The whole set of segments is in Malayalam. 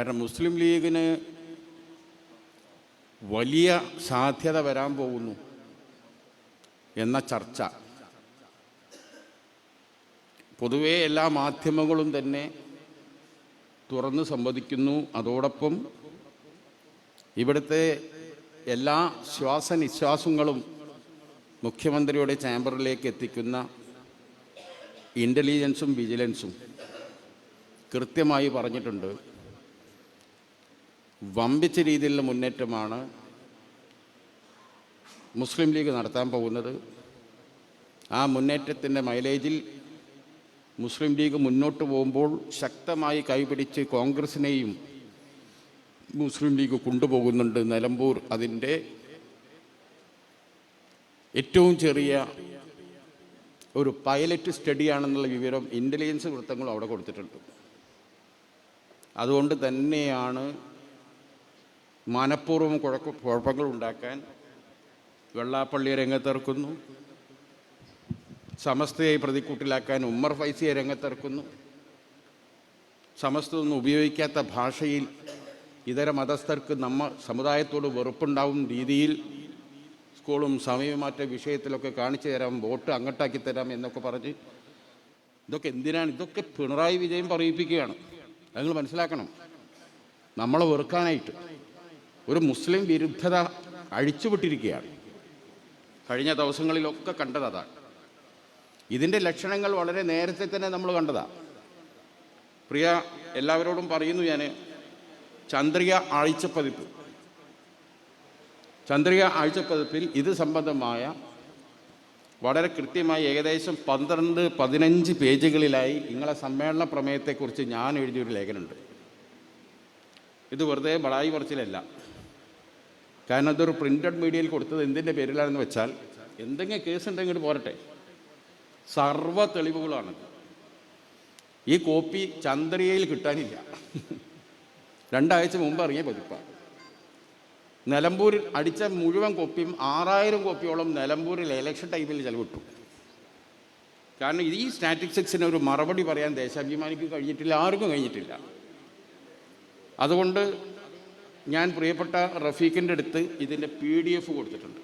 കാരണം മുസ്ലിം ലീഗിന് വലിയ സാധ്യത വരാൻ പോകുന്നു എന്ന ചർച്ച പൊതുവേ എല്ലാ മാധ്യമങ്ങളും തന്നെ തുറന്ന് സംവദിക്കുന്നു. അതോടൊപ്പം ഇവിടുത്തെ എല്ലാ ശ്വാസനിശ്വാസങ്ങളും മുഖ്യമന്ത്രിയുടെ ചാമ്പറിലേക്ക് എത്തിക്കുന്ന ഇൻ്റലിജൻസും വിജിലൻസും കൃത്യമായി പറഞ്ഞിട്ടുണ്ട്. വമ്പിച്ച രീതിയിലുള്ള മുന്നേറ്റമാണ് മുസ്ലിം ലീഗ് നടത്താൻ പോകുന്നത്. ആ മുന്നേറ്റത്തിൻ്റെ മൈലേജിൽ മുസ്ലിം ലീഗ് മുന്നോട്ട് പോകുമ്പോൾ ശക്തമായി കൈപിടിച്ച് കോൺഗ്രസിനെയും മുസ്ലിം ലീഗ് കൊണ്ടുപോകുന്നുണ്ട്. നിലമ്പൂർ അതിൻ്റെ ഏറ്റവും ചെറിയ ഒരു പൈലറ്റ് സ്റ്റഡിയാണെന്നുള്ള വിവരം ഇൻ്റലിജൻസ് വൃത്തങ്ങളും അവിടെ കൊടുത്തിട്ടുണ്ട്. അതുകൊണ്ട് തന്നെയാണ് മനഃപൂർവ്വം കുഴപ്പങ്ങൾ ഉണ്ടാക്കാൻ വെള്ളാപ്പള്ളിയെ രംഗത്തിറക്കുന്നു, സമസ്തയെ പ്രതിക്കൂട്ടിലാക്കാൻ ഉമ്മർ ഫൈസിയെ രംഗത്തിറക്കുന്നു, സമസ്തയൊന്നും ഉപയോഗിക്കാത്ത ഭാഷയിൽ ഇതര മതസ്ഥർക്ക് സമുദായത്തോട് വെറുപ്പുണ്ടാവും രീതിയിൽ സ്കൂളും സമയമാറ്റ വിഷയത്തിലൊക്കെ കാണിച്ചു തരാം, വോട്ട് അങ്ങോട്ടാക്കി തരാം എന്നൊക്കെ പറഞ്ഞ് ഇതൊക്കെ എന്തിനാണ്? ഇതൊക്കെ പിണറായി വിജയൻ പറയിപ്പിക്കുകയാണ്. നിങ്ങൾ മനസ്സിലാക്കണം. നമ്മളെ വെറുക്കാനായിട്ട് ഒരു മുസ്ലിം വിരുദ്ധത അഴിച്ചുവിട്ടിരിക്കുകയാണ്. കഴിഞ്ഞ ദിവസങ്ങളിലൊക്കെ കണ്ടത് അതാണ്. ഇതിൻ്റെ ലക്ഷണങ്ങൾ വളരെ നേരത്തെ തന്നെ നമ്മൾ കണ്ടതാണ്. പ്രിയ എല്ലാവരോടും പറയുന്നു ഞാൻ, ചന്ദ്രിക ആഴ്ചപ്പതിപ്പിൽ ഇത് സംബന്ധമായ വളരെ കൃത്യമായി ഏകദേശം 12-15 പേജുകളിലായി നിങ്ങളെ സമ്മേളന പ്രമേയത്തെക്കുറിച്ച് ഞാൻ എഴുതിയൊരു ലേഖനമുണ്ട്. ഇത് വെറുതെ ബളായി പറച്ചിലല്ല. കാരണം അതൊരു പ്രിൻ്റഡ് മീഡിയയിൽ കൊടുത്തത് എന്തിൻ്റെ പേരിലാണെന്ന് വെച്ചാൽ, എന്തെങ്കിലും കേസ് ഉണ്ടെങ്കിൽ പോരട്ടെ, സർവ്വ തെളിവുകളാണ്. ഈ കോപ്പി ചന്ദ്രികയിൽ കിട്ടാനില്ല. 2 ആഴ്ച മുമ്പ് ഇറങ്ങിയ പതിപ്പാണ്. നിലമ്പൂരിൽ അടിച്ച മുഴുവൻ കോപ്പിയും 6000 കോപ്പിയോളം നിലമ്പൂരിൽ ഇലക്ഷൻ ടൈമിൽ ചെലവിട്ടു. കാരണം ഈ സ്റ്റാറ്റിസ്റ്റിക്സിന് ഒരു മറുപടി പറയാൻ ദേശാഭിമാനിക്ക് കഴിഞ്ഞിട്ടില്ല, ആർക്കും കഴിഞ്ഞിട്ടില്ല. അതുകൊണ്ട് ഞാൻ പ്രിയപ്പെട്ട റഫീഖിൻ്റെ അടുത്ത് ഇതിൻ്റെ PDF കൊടുത്തിട്ടുണ്ട്.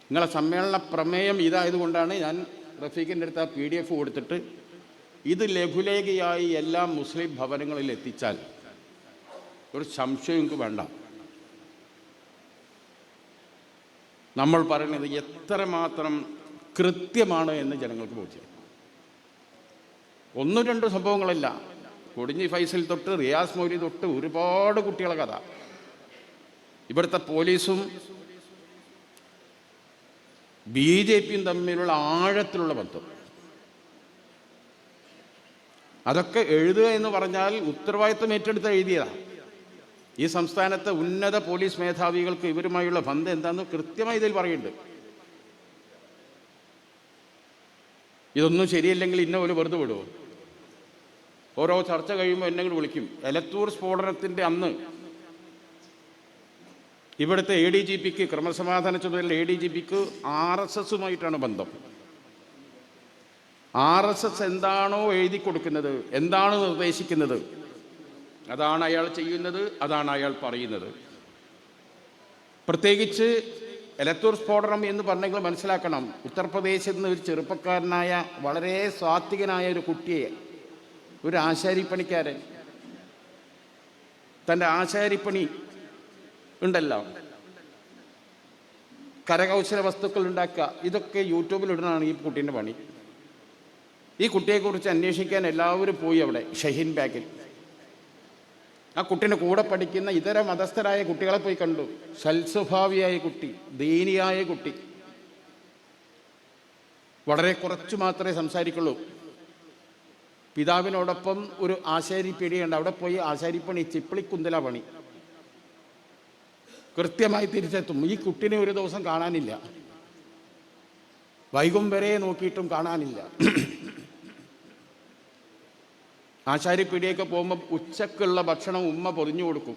നിങ്ങളെ സമ്മേളന പ്രമേയം ഇതായതുകൊണ്ടാണ് ഞാൻ റഫീഖിൻ്റെ അടുത്ത് ആ PDF കൊടുത്തിട്ട് ഇത് ലഘുലേഖയായി എല്ലാ മുസ്ലിം ഭവനങ്ങളിൽ എത്തിച്ചാൽ ഒരു സംശയം എനിക്ക് വേണ്ട. നമ്മൾ പറയുന്നത് എത്രമാത്രം കൃത്യമാണ് എന്ന് ജനങ്ങൾക്ക് ബോധ്യം. 1-2 സംഭവങ്ങളല്ല, കൊടിഞ്ഞി ഫൈസൽ തൊട്ട് റിയാസ് മൗലി തൊട്ട് ഒരുപാട് കുട്ടികളെ കഥ. ഇവിടുത്തെ പോലീസും BJPയും തമ്മിലുള്ള ആഴത്തിലുള്ള ബന്ധം, അതൊക്കെ എഴുതുക എന്ന് പറഞ്ഞാൽ ഉത്തരവാദിത്വം ഏറ്റെടുത്ത് എഴുതിയതാണ്. ഈ സംസ്ഥാനത്തെ ഉന്നത പോലീസ് മേധാവികൾക്ക് ഇവരുമായുള്ള ബന്ധം എന്താണെന്ന് കൃത്യമായി ഇതിൽ പറയുന്നുണ്ട്. ഇതൊന്നും ശരിയല്ലെങ്കിൽ ഇന്ന പോലെ വെറുതെ വിടുമോ? ഓരോ ചർച്ച കഴിയുമ്പോൾ എന്നെ കൂടി വിളിക്കും. എലത്തൂർ സ്ഫോടനത്തിൻ്റെ അന്ന് ഇവിടുത്തെ ADGPക്ക്, ക്രമസമാധാന ചുമതല ADGPക്ക് RSSുമായിട്ടാണ് ബന്ധം. RSS എന്താണോ എഴുതി കൊടുക്കുന്നത്, എന്താണ് നിർദ്ദേശിക്കുന്നത്, അതാണ് അയാൾ ചെയ്യുന്നത്, അതാണ് അയാൾ പറയുന്നത്. പ്രത്യേകിച്ച് എലത്തൂർ സ്ഫോടനം എന്ന് പറഞ്ഞെങ്കിൽ മനസ്സിലാക്കണം, ഉത്തർപ്രദേശിൽ നിന്ന് ഒരു ചെറുപ്പക്കാരനായ വളരെ സാത്വികനായ ഒരു കുട്ടിയെ, ഒരു ആശാരിപ്പണിക്കാരൻ, തൻ്റെ ആശാരിപ്പണി ഉണ്ടല്ലോ, കരകൗശല വസ്തുക്കൾ ഉണ്ടാക്കുക, ഇതൊക്കെ യൂട്യൂബിലിടുന്നതാണ് ഈ കുട്ടീൻ്റെ പണി. ഈ കുട്ടിയെക്കുറിച്ച് അന്വേഷിക്കാൻ എല്ലാവരും പോയി അവിടെ ഷഹീൻ ബാഗിൽ. ആ കുട്ടീൻ്റെ കൂടെ പഠിക്കുന്ന ഇതര മതസ്ഥരായ കുട്ടികളെ പോയി കണ്ടു. സൽസ്വഭാവിയായ കുട്ടി, ദീനിയായ കുട്ടി, വളരെ കുറച്ച് മാത്രമേ സംസാരിക്കുള്ളൂ. പിതാവിനോടൊപ്പം ഒരു ആശാരിപ്പീടിയുണ്ട്, അവിടെ പോയി ആശാരിപ്പണി, ചിപ്പിളിക്കുന്തല പണി കൃത്യമായി തിരിച്ചെത്തും. ഈ കുട്ടീനെ ഒരു ദിവസം കാണാനില്ല, വൈകും വരെ നോക്കിയിട്ടും കാണാനില്ല. ആശാരിപ്പീടിയൊക്കെ പോകുമ്പോൾ ഉച്ചക്കുള്ള ഭക്ഷണം ഉമ്മ പൊതിഞ്ഞു കൊടുക്കും.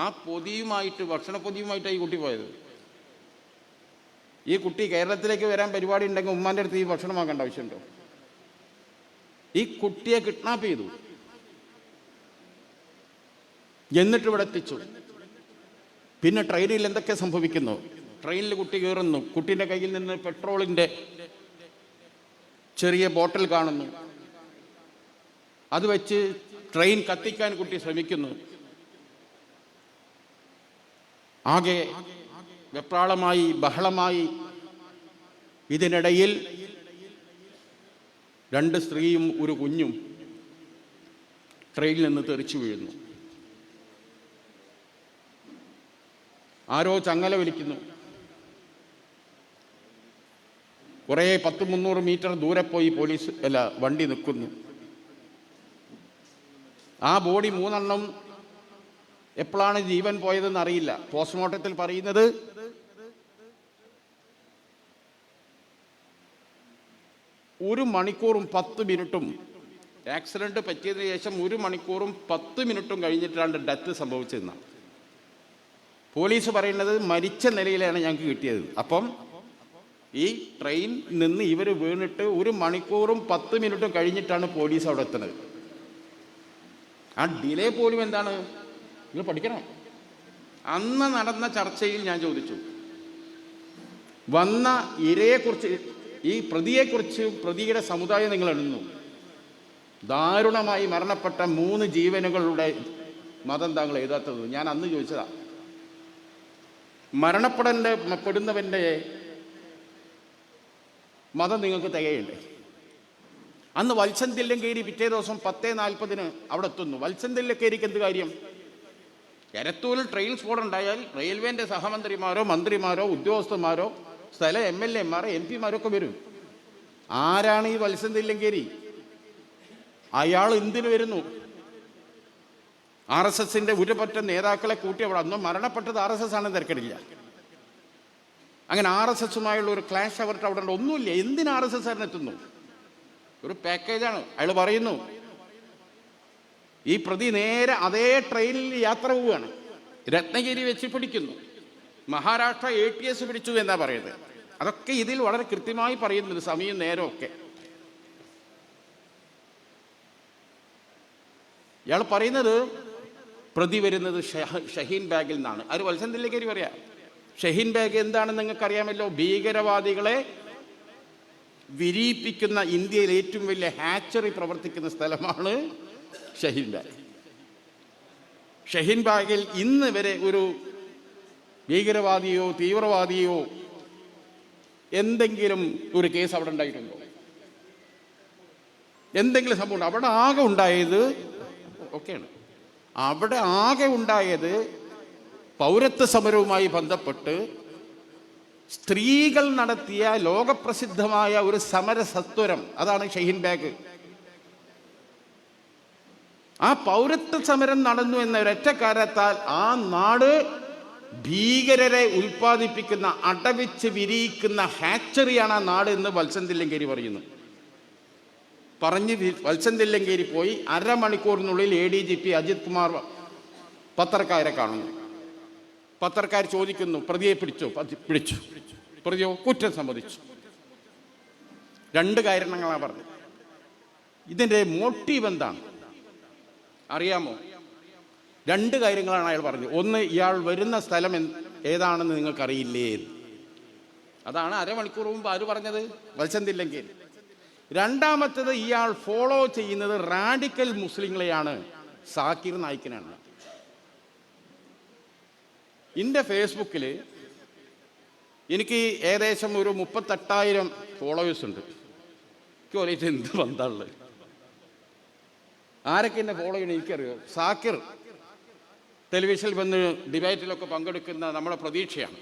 ആ പൊതിയുമായിട്ട്, ഭക്ഷണ പൊതിയുമായിട്ടാണ് ഈ കുട്ടി പോയത്. ഈ കുട്ടി കേരളത്തിലേക്ക് വരാൻ പരിപാടി ഉണ്ടെങ്കിൽ ഉമ്മാൻ്റെ അടുത്ത് ഈ ഭക്ഷണം വാങ്ങേണ്ട ആവശ്യമുണ്ടോ? ഈ കുട്ടിയെ കിഡ്നാപ്പ് ചെയ്തു. എന്നിട്ട് ഇവിടെ എത്തിച്ചു. പിന്നെ ട്രെയിനിൽ എന്തൊക്കെ സംഭവിക്കുന്നു? ട്രെയിനിൽ കുട്ടി കയറുന്നു, കുട്ടീൻ്റെ കയ്യിൽ നിന്ന് പെട്രോളിൻ്റെ ചെറിയ ബോട്ടിൽ കാണുന്നു, അത് വെച്ച് ട്രെയിൻ കത്തിക്കാൻ കുട്ടി ശ്രമിക്കുന്നു. ആകെ വെപ്രാളമായി, ബഹളമായി. ഇതിനിടയിൽ 2 സ്ത്രീയും ഒരു കുഞ്ഞും ട്രെയിനിൽ നിന്ന് തെറിച്ചു വീഴുന്നു. ആരോ ചങ്ങല വലിക്കുന്നു. കുറേ 100-300 മീറ്റർ ദൂരെ പോയി വണ്ടി നിൽക്കുന്നു. ആ ബോഡി 3 എണ്ണം എപ്പോഴാണ് ജീവൻ പോയതെന്ന് അറിയില്ല. പോസ്റ്റ്മോർട്ടത്തിൽ പറയുന്നത് 1 മണിക്കൂറും 10 മിനിറ്റും, ആക്സിഡന്റ് പറ്റിയതിനു ശേഷം 1 മണിക്കൂറും 10 മിനിറ്റും കഴിഞ്ഞിട്ടാണ് ഡെത്ത് സംഭവിച്ചതെന്നാണ് പോലീസ് പറയുന്നത്. മരിച്ച നിലയിലാണ് ഞങ്ങൾക്ക് കിട്ടിയത്. അപ്പം ഈ ട്രെയിൻ നിന്ന് ഇവർ വീണിട്ട് 1 മണിക്കൂറും 10 മിനിറ്റും കഴിഞ്ഞിട്ടാണ് പോലീസ് അവിടെ എത്തുന്നത്. ആ ഡിലേ പോലും എന്താണ്? നിങ്ങൾ പഠിക്കണം. അന്ന് നടന്ന ചർച്ചയിൽ ഞാൻ ചോദിച്ചു, വന്ന ഇരയെക്കുറിച്ച്, ഈ പ്രതിയെക്കുറിച്ച്, പ്രതിയുടെ സമുദായം നിങ്ങൾ എണ്ണുന്നു. ദാരുണമായി മരണപ്പെട്ട 3 ജീവനുകളുടെ മതം താങ്കൾ എഴുതാത്തത്? ഞാൻ അന്ന് ചോദിച്ചതാ. മരണപ്പെടുന്നവൻ്റെ മതം നിങ്ങൾക്ക് തികയുണ്ട്. അന്ന് വത്സൻ തില്ലങ്കേരി പിറ്റേ ദിവസം 10:40 അവിടെ എത്തുന്നു. വത്സൻ തില്ലങ്കേരിക്ക് എന്ത് കാര്യം? എരത്തൂരിൽ ട്രെയിൻ സ്ഫോടനം ഉണ്ടായാൽ റെയിൽവേൻ്റെ സഹമന്ത്രിമാരോ മന്ത്രിമാരോ ഉദ്യോഗസ്ഥന്മാരോ സ്ഥല MLA-മാർ MP-മാരോ ഒക്കെ വരും. ആരാണ് ഈ വത്സൻ തില്ലങ്കേരി? അയാൾ എന്തിനു വരുന്നു? RSSന്റെ ഉരുപറ്റ നേതാക്കളെ കൂട്ടി അവിടെ. അന്ന് മരണപ്പെട്ടത് RSS ആണെന്ന് തിരക്കിടില്ല. അങ്ങനെ RSSുമായുള്ള ഒരു ക്ലാഷ് അവർക്ക് അവിടെ ഒന്നുമില്ല. എന്തിന് RSS എത്തുന്നു? ഒരു പാക്കേജാണ്. അയാൾ പറയുന്നു ഈ പ്രതി നേരെ അതേ ട്രെയിനിൽ യാത്ര പോവുകയാണ്. രത്നഗിരി വെച്ച് പിടിക്കുന്നു, മഹാരാഷ്ട്ര ATS പിടിച്ചു എന്നാ പറയുന്നത്. അതൊക്കെ ഇതിൽ വളരെ കൃത്യമായി പറയുന്നത്, സമയം നേരം ഒക്കെ. ഇയാൾ പറയുന്നത് പ്രതി വരുന്നത് ഷഹീൻ ബാഗിൽ നിന്നാണ്. അത് വത്സൻ തില്ലങ്കേരി പറയാം. ഷഹീൻ ബാഗ് എന്താണെന്ന് നിങ്ങൾക്കറിയാമല്ലോ. ഭീകരവാദികളെ വിരിയിപ്പിക്കുന്ന ഇന്ത്യയിൽ ഏറ്റവും വലിയ ഹാച്ചറി പ്രവർത്തിക്കുന്ന സ്ഥലമാണ് ഷഹീൻ ബാഗ്. ഷഹീൻ ബാഗിൽ ഇന്ന് വരെ ഒരു ഭീകരവാദിയോ തീവ്രവാദിയോ എന്തെങ്കിലും ഒരു കേസ് അവിടെ ഉണ്ടായിട്ടുണ്ടോ? എന്തെങ്കിലും സംഭവം അവിടെ ആകെ ഉണ്ടായത് ഒക്കെയാണ്. അവിടെ ആകെ ഉണ്ടായത് പൗരത്വ സമരവുമായി ബന്ധപ്പെട്ട് സ്ത്രീകൾ നടത്തിയ ലോകപ്രസിദ്ധമായ ഒരു സമര സത്വരം. അതാണ് ഷഹീൻ ബാഗ്. ആ പൗരത്വ സമരം നടന്നു എന്ന ഒരൊറ്റ കാരണത്താൽ ആ നാട് ഭീകരരെ ഉൽപ്പാദിപ്പിക്കുന്ന, അടവിച്ച് വിരിയിക്കുന്ന ഹാച്ചറിയാണ് ആ നാട് എന്ന് വത്സൻ തില്ലങ്കേരി പറയുന്നു. പറഞ്ഞ് വത്സൻ തില്ലങ്കേരി പോയി അരമണിക്കൂറിനുള്ളിൽ ADGP അജിത് കുമാർ പത്രക്കാരെ കാണുന്നു. പത്രക്കാർ ചോദിക്കുന്നു, പ്രതിയെ പിടിച്ചോ? പിടിച്ചു. പ്രതിയോ? കുറ്റം സമ്മതിച്ചു. 2 കാരണങ്ങളാണ് പറഞ്ഞത്. ഇതിൻ്റെ മോട്ടീവ് എന്താണ് അറിയാമോ? 2 കാര്യങ്ങളാണ് അയാൾ പറഞ്ഞത്. ഒന്ന്, ഇയാൾ വരുന്ന സ്ഥലം ഏതാണെന്ന് നിങ്ങൾക്കറിയില്ലേ? അതാണ് അരമണിക്കൂർ മുമ്പ് ആര് പറഞ്ഞത്? വത്സൻ തില്ലങ്കേരി. രണ്ടാമത്തേത്, ഇയാൾ ഫോളോ ചെയ്യുന്നത് റാഡിക്കൽ മുസ്ലിങ്ങളെയാണ്, സാക്കിർ നായിക്കിനാണ്. എൻ്റെ ഫേസ്ബുക്കിൽ എനിക്ക് ഏകദേശം ഒരു 38,000 ഫോളോവേഴ്സ് ഉണ്ട്. എനിക്ക് പറയിട്ട് എന്ത് ബന്ധമുള്ളത്? ആരൊക്കെ എന്നെ ഫോളോ ചെയ്യണം എനിക്കറിയോ? സാക്കിർ ടെലിവിഷനിൽ വന്ന് ഡിബേറ്റിലൊക്കെ പങ്കെടുക്കുന്ന നമ്മുടെ പ്രതീക്ഷയാണ്.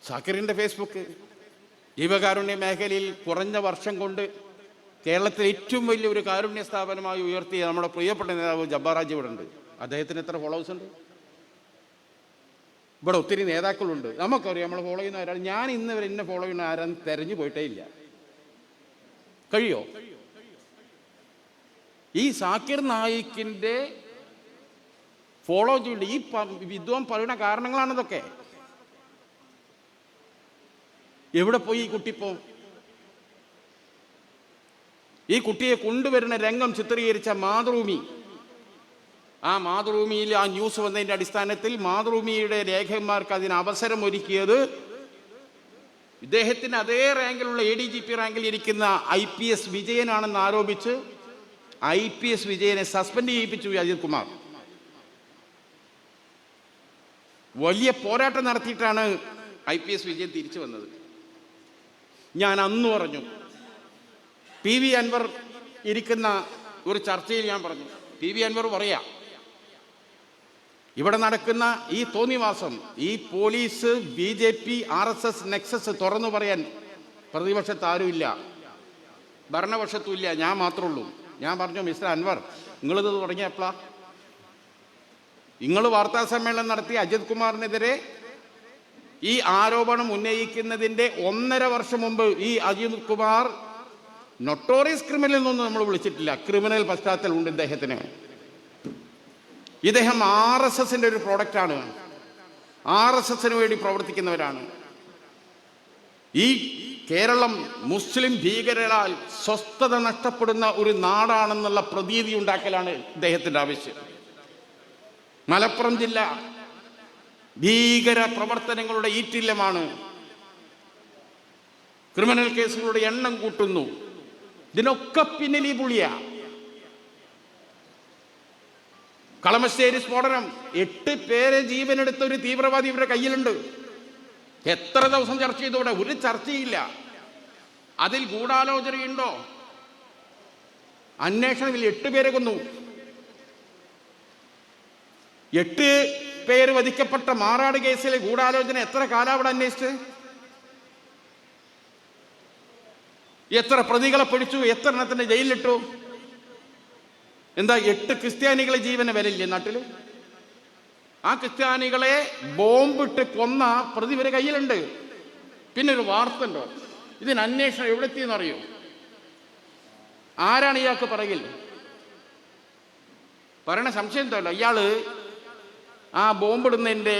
സാക്കിറിൻ്റെ ഫേസ്ബുക്ക് ജീവകാരുണ്യ മേഖലയിൽ കുറഞ്ഞ വർഷം കൊണ്ട് കേരളത്തിലെ ഏറ്റവും വലിയൊരു കാരുണ്യ സ്ഥാപനമായി ഉയർത്തിയ നമ്മുടെ പ്രിയപ്പെട്ട നേതാവ് ജബ്ബാറാജി ഇവിടെ ഉണ്ട്. അദ്ദേഹത്തിന് എത്ര ഫോളോവേഴ്സ് ഉണ്ട്? ഇവിടെ ഒത്തിരി നേതാക്കളുണ്ട്. നമുക്കറിയാം നമ്മൾ ഫോളോ ചെയ്യുന്ന ആരാണ്. ഞാൻ ഇന്ന് വരെ എന്നെ ഫോളോ ചെയ്യുന്ന ആരാന്ന് തെരഞ്ഞു പോയിട്ടേ ഇല്ല. കഴിയോ? ഈ സാക്കിർ നായിക്കിൻ്റെ ഫോളോ ചെയ്യേണ്ട ഈ വിദ്വാൻ പറയുന്ന കാരണങ്ങളാണിതൊക്കെ. എവിടെ പോയി ഈ കുട്ടിപ്പോ? ഈ കുട്ടിയെ കൊണ്ടുവരുന്ന രംഗം ചിത്രീകരിച്ച മാതൃഭൂമി ആ മാതൃഭൂമിയിൽ ആ ന്യൂസ് വന്നതിൻ്റെ അടിസ്ഥാനത്തിൽ മാതൃഭൂമിയുടെ ലേഖകന്മാർക്ക് അതിന് അവസരം ഒരുക്കിയത് ഇദ്ദേഹത്തിന് അതേ റാങ്കിലുള്ള ADGP റാങ്കിൽ ഇരിക്കുന്ന IPS വിജയനാണെന്ന് ആരോപിച്ച് IPS വിജയനെ സസ്പെൻഡ് ചെയ്യിപ്പിച്ചു അജിത് കുമാർ. വലിയ പോരാട്ടം നടത്തിയിട്ടാണ് IPS വിജയൻ തിരിച്ചു വന്നത്. ഞാൻ അന്ന് പറഞ്ഞു, PV അൻവർ ഇരിക്കുന്ന ഒരു ചർച്ചയിൽ ഞാൻ പറഞ്ഞു, PV അൻവർ പറയാ, ഇവിടെ നടക്കുന്ന ഈ തോന്നിവാസം, ഈ പോലീസ് BJP RSS നെക്സസ് തുറന്നു പറയാൻ പ്രതിപക്ഷത്ത് ആരുമില്ല, ഭരണപക്ഷത്തും ഇല്ല, ഞാൻ മാത്രമേ ഉള്ളൂ. ഞാൻ പറഞ്ഞു, മിസ്റ്റർ അൻവർ, നിങ്ങളിത് തുടങ്ങിയപ്പോഴാ? നിങ്ങൾ വാർത്താ സമ്മേളനം നടത്തി അജിത് കുമാറിനെതിരെ ഈ ആരോപണം ഉന്നയിക്കുന്നതിൻ്റെ 1.5 വർഷം മുമ്പ് ഈ അജിത് കുമാർ നൊട്ടോറിയസ് ക്രിമിനൽ എന്നൊന്നും നമ്മൾ വിളിച്ചിട്ടില്ല. ക്രിമിനൽ പശ്ചാത്തലമുണ്ട് ഇദ്ദേഹത്തിന്. ഇദ്ദേഹം RSSൻ്റെ ഒരു പ്രോഡക്റ്റാണ്, RSSന് വേണ്ടി പ്രവർത്തിക്കുന്നവരാണ്. ഈ കേരളം മുസ്ലിം ഭീകരരാൽ സ്വസ്ഥത നഷ്ടപ്പെടുന്ന ഒരു നാടാണെന്നുള്ള പ്രതീതി ഉണ്ടാക്കലാണ് ഇദ്ദേഹത്തിൻ്റെ ആവശ്യം. മലപ്പുറം ജില്ല ഭീകര പ്രവർത്തനങ്ങളുടെ ഈറ്റില്ലമാണ്. ക്രിമിനൽ കേസുകളുടെ എണ്ണം കൂട്ടുന്നു. ഇതിനൊക്കെ പിന്നിൽ ഈ പുള്ളിയാ. കളമശ്ശേരി സ്ഫോടനം, 8 പേരെ ജീവനെടുത്ത ഒരു തീവ്രവാദി ഇവരുടെ കയ്യിലുണ്ട്. എത്ര ദിവസം ചർച്ച ചെയ്തോടെ? ഒരു ചർച്ചയില്ല. അതിൽ ഗൂഢാലോചനയുണ്ടോ? അന്വേഷണത്തിൽ 8 പേരെ കൊന്നു. 8 പേര് വധിക്കപ്പെട്ട മാറാട് കേസിലെ ഗൂഢാലോചന എത്ര കാലം അവിടെ അന്വേഷിച്ച്? എത്ര പ്രതികളെ പിടിച്ചു? എത്ര എണ്ണത്തിന്റെ ജയിലിലിട്ടു? എന്താ 8 ക്രിസ്ത്യാനികളെ ജീവന് വിലയില്ലേ നാട്ടിൽ? ആ ക്രിസ്ത്യാനികളെ ബോംബിട്ട് കൊന്ന പ്രതി വരെ കയ്യിലുണ്ട്. പിന്നെ ഒരു വാർത്ത ഉണ്ടോ? ഇതിന് അന്വേഷണം എവിടെ എത്തിയെന്നറിയോ? ആരാണ് ഇയാൾക്ക് പറയിൽ? പറയണ സംശയം എന്തല്ലോ, ഇയാള് ആ ബോംബിടുന്നതിൻ്റെ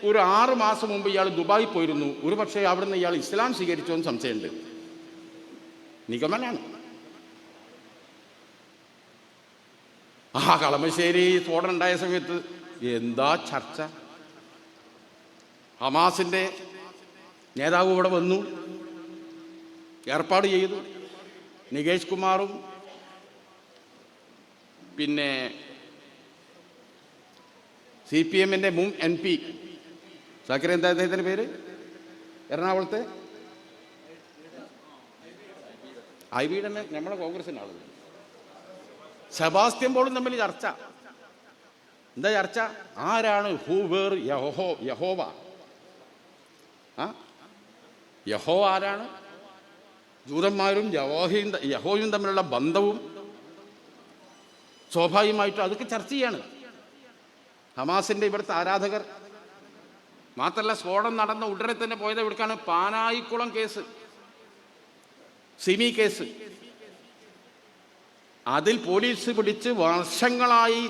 ഒരു 6 മാസം മുമ്പ് ഇയാൾ ദുബായി പോയിരുന്നു. ഒരു പക്ഷേ അവിടുന്ന് ഇയാൾ ഇസ്ലാം സ്വീകരിച്ചോ എന്ന് സംശയമുണ്ട്. നിഗമനാണ്. ആ കളമശ്ശേരി സ്ഫോടനം ഉണ്ടായ സമയത്ത് എന്താ ചർച്ച! ഹമാസിൻ്റെ നേതാവ് ഇവിടെ വന്നു, ഏർപ്പാട് ചെയ്തു. നികേഷ് കുമാറും പിന്നെ CPMൻ്റെ മുൻ MP സാക്കിർ, എന്താ അദ്ദേഹത്തിൻ്റെ പേര്? എറണാകുളത്തെ IB-യുടെ നമ്മുടെ കോൺഗ്രസിൻ്റെ ആളുകൾ, സെബാസ്റ്റ്യൻ പോളും തമ്മിൽ ചർച്ച. എന്താ ചർച്ച? ആരാണ് യഹോവ? യഹോവ ആരാണ്? ജൂതന്മാരും യഹോവയും തമ്മിലുള്ള ബന്ധവും സ്വാഭാവികമായിട്ടും അതൊക്കെ ചർച്ച ചെയ്യാണ് ഹമാസിൻ്റെ ഇവിടുത്തെ ആരാധകർ. മാത്രമല്ല, സ്ഫോടനം നടന്ന ഉടനെ തന്നെ പോയത് എവിടേക്കാണ്? Panayikulam case, Simi case. അതിൽ പോലീസ് പിടിച്ച് വർഷങ്ങളായി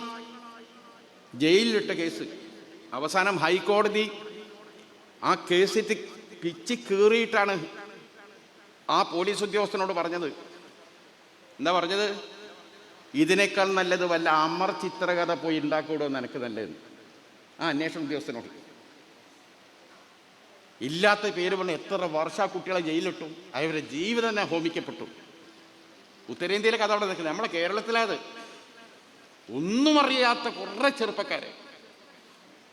ജയിലിലിട്ട കേസ്. അവസാനം ഹൈക്കോടതി ആ കേസിട്ട് പിച്ചി കീറിയിട്ടാണ് ആ പോലീസ് ഉദ്യോഗസ്ഥനോട് പറഞ്ഞത്. എന്താ പറഞ്ഞത്? ഇതിനേക്കാൾ നല്ലത് വല്ല അമർ ചിത്രകഥ പോയി ഉണ്ടാക്കൂടോ എന്ന് എനിക്ക് നല്ലതെന്ന്. ആ അന്വേഷണ ഉദ്യോഗസ്ഥനോട്. ഇല്ലാത്ത പേര് പറഞ്ഞ് എത്ര വർഷം കുട്ടികളെ ജയിലിലിട്ടു, അവരുടെ ജീവിതം തന്നെ ഹോമിക്കപ്പെട്ടു. ഉത്തരേന്ത്യയിലെ കഥ അവിടെ നിൽക്കുന്നത്, നമ്മളെ കേരളത്തിലത് ഒന്നും അറിയാത്ത കുറേ ചെറുപ്പക്കാരെ.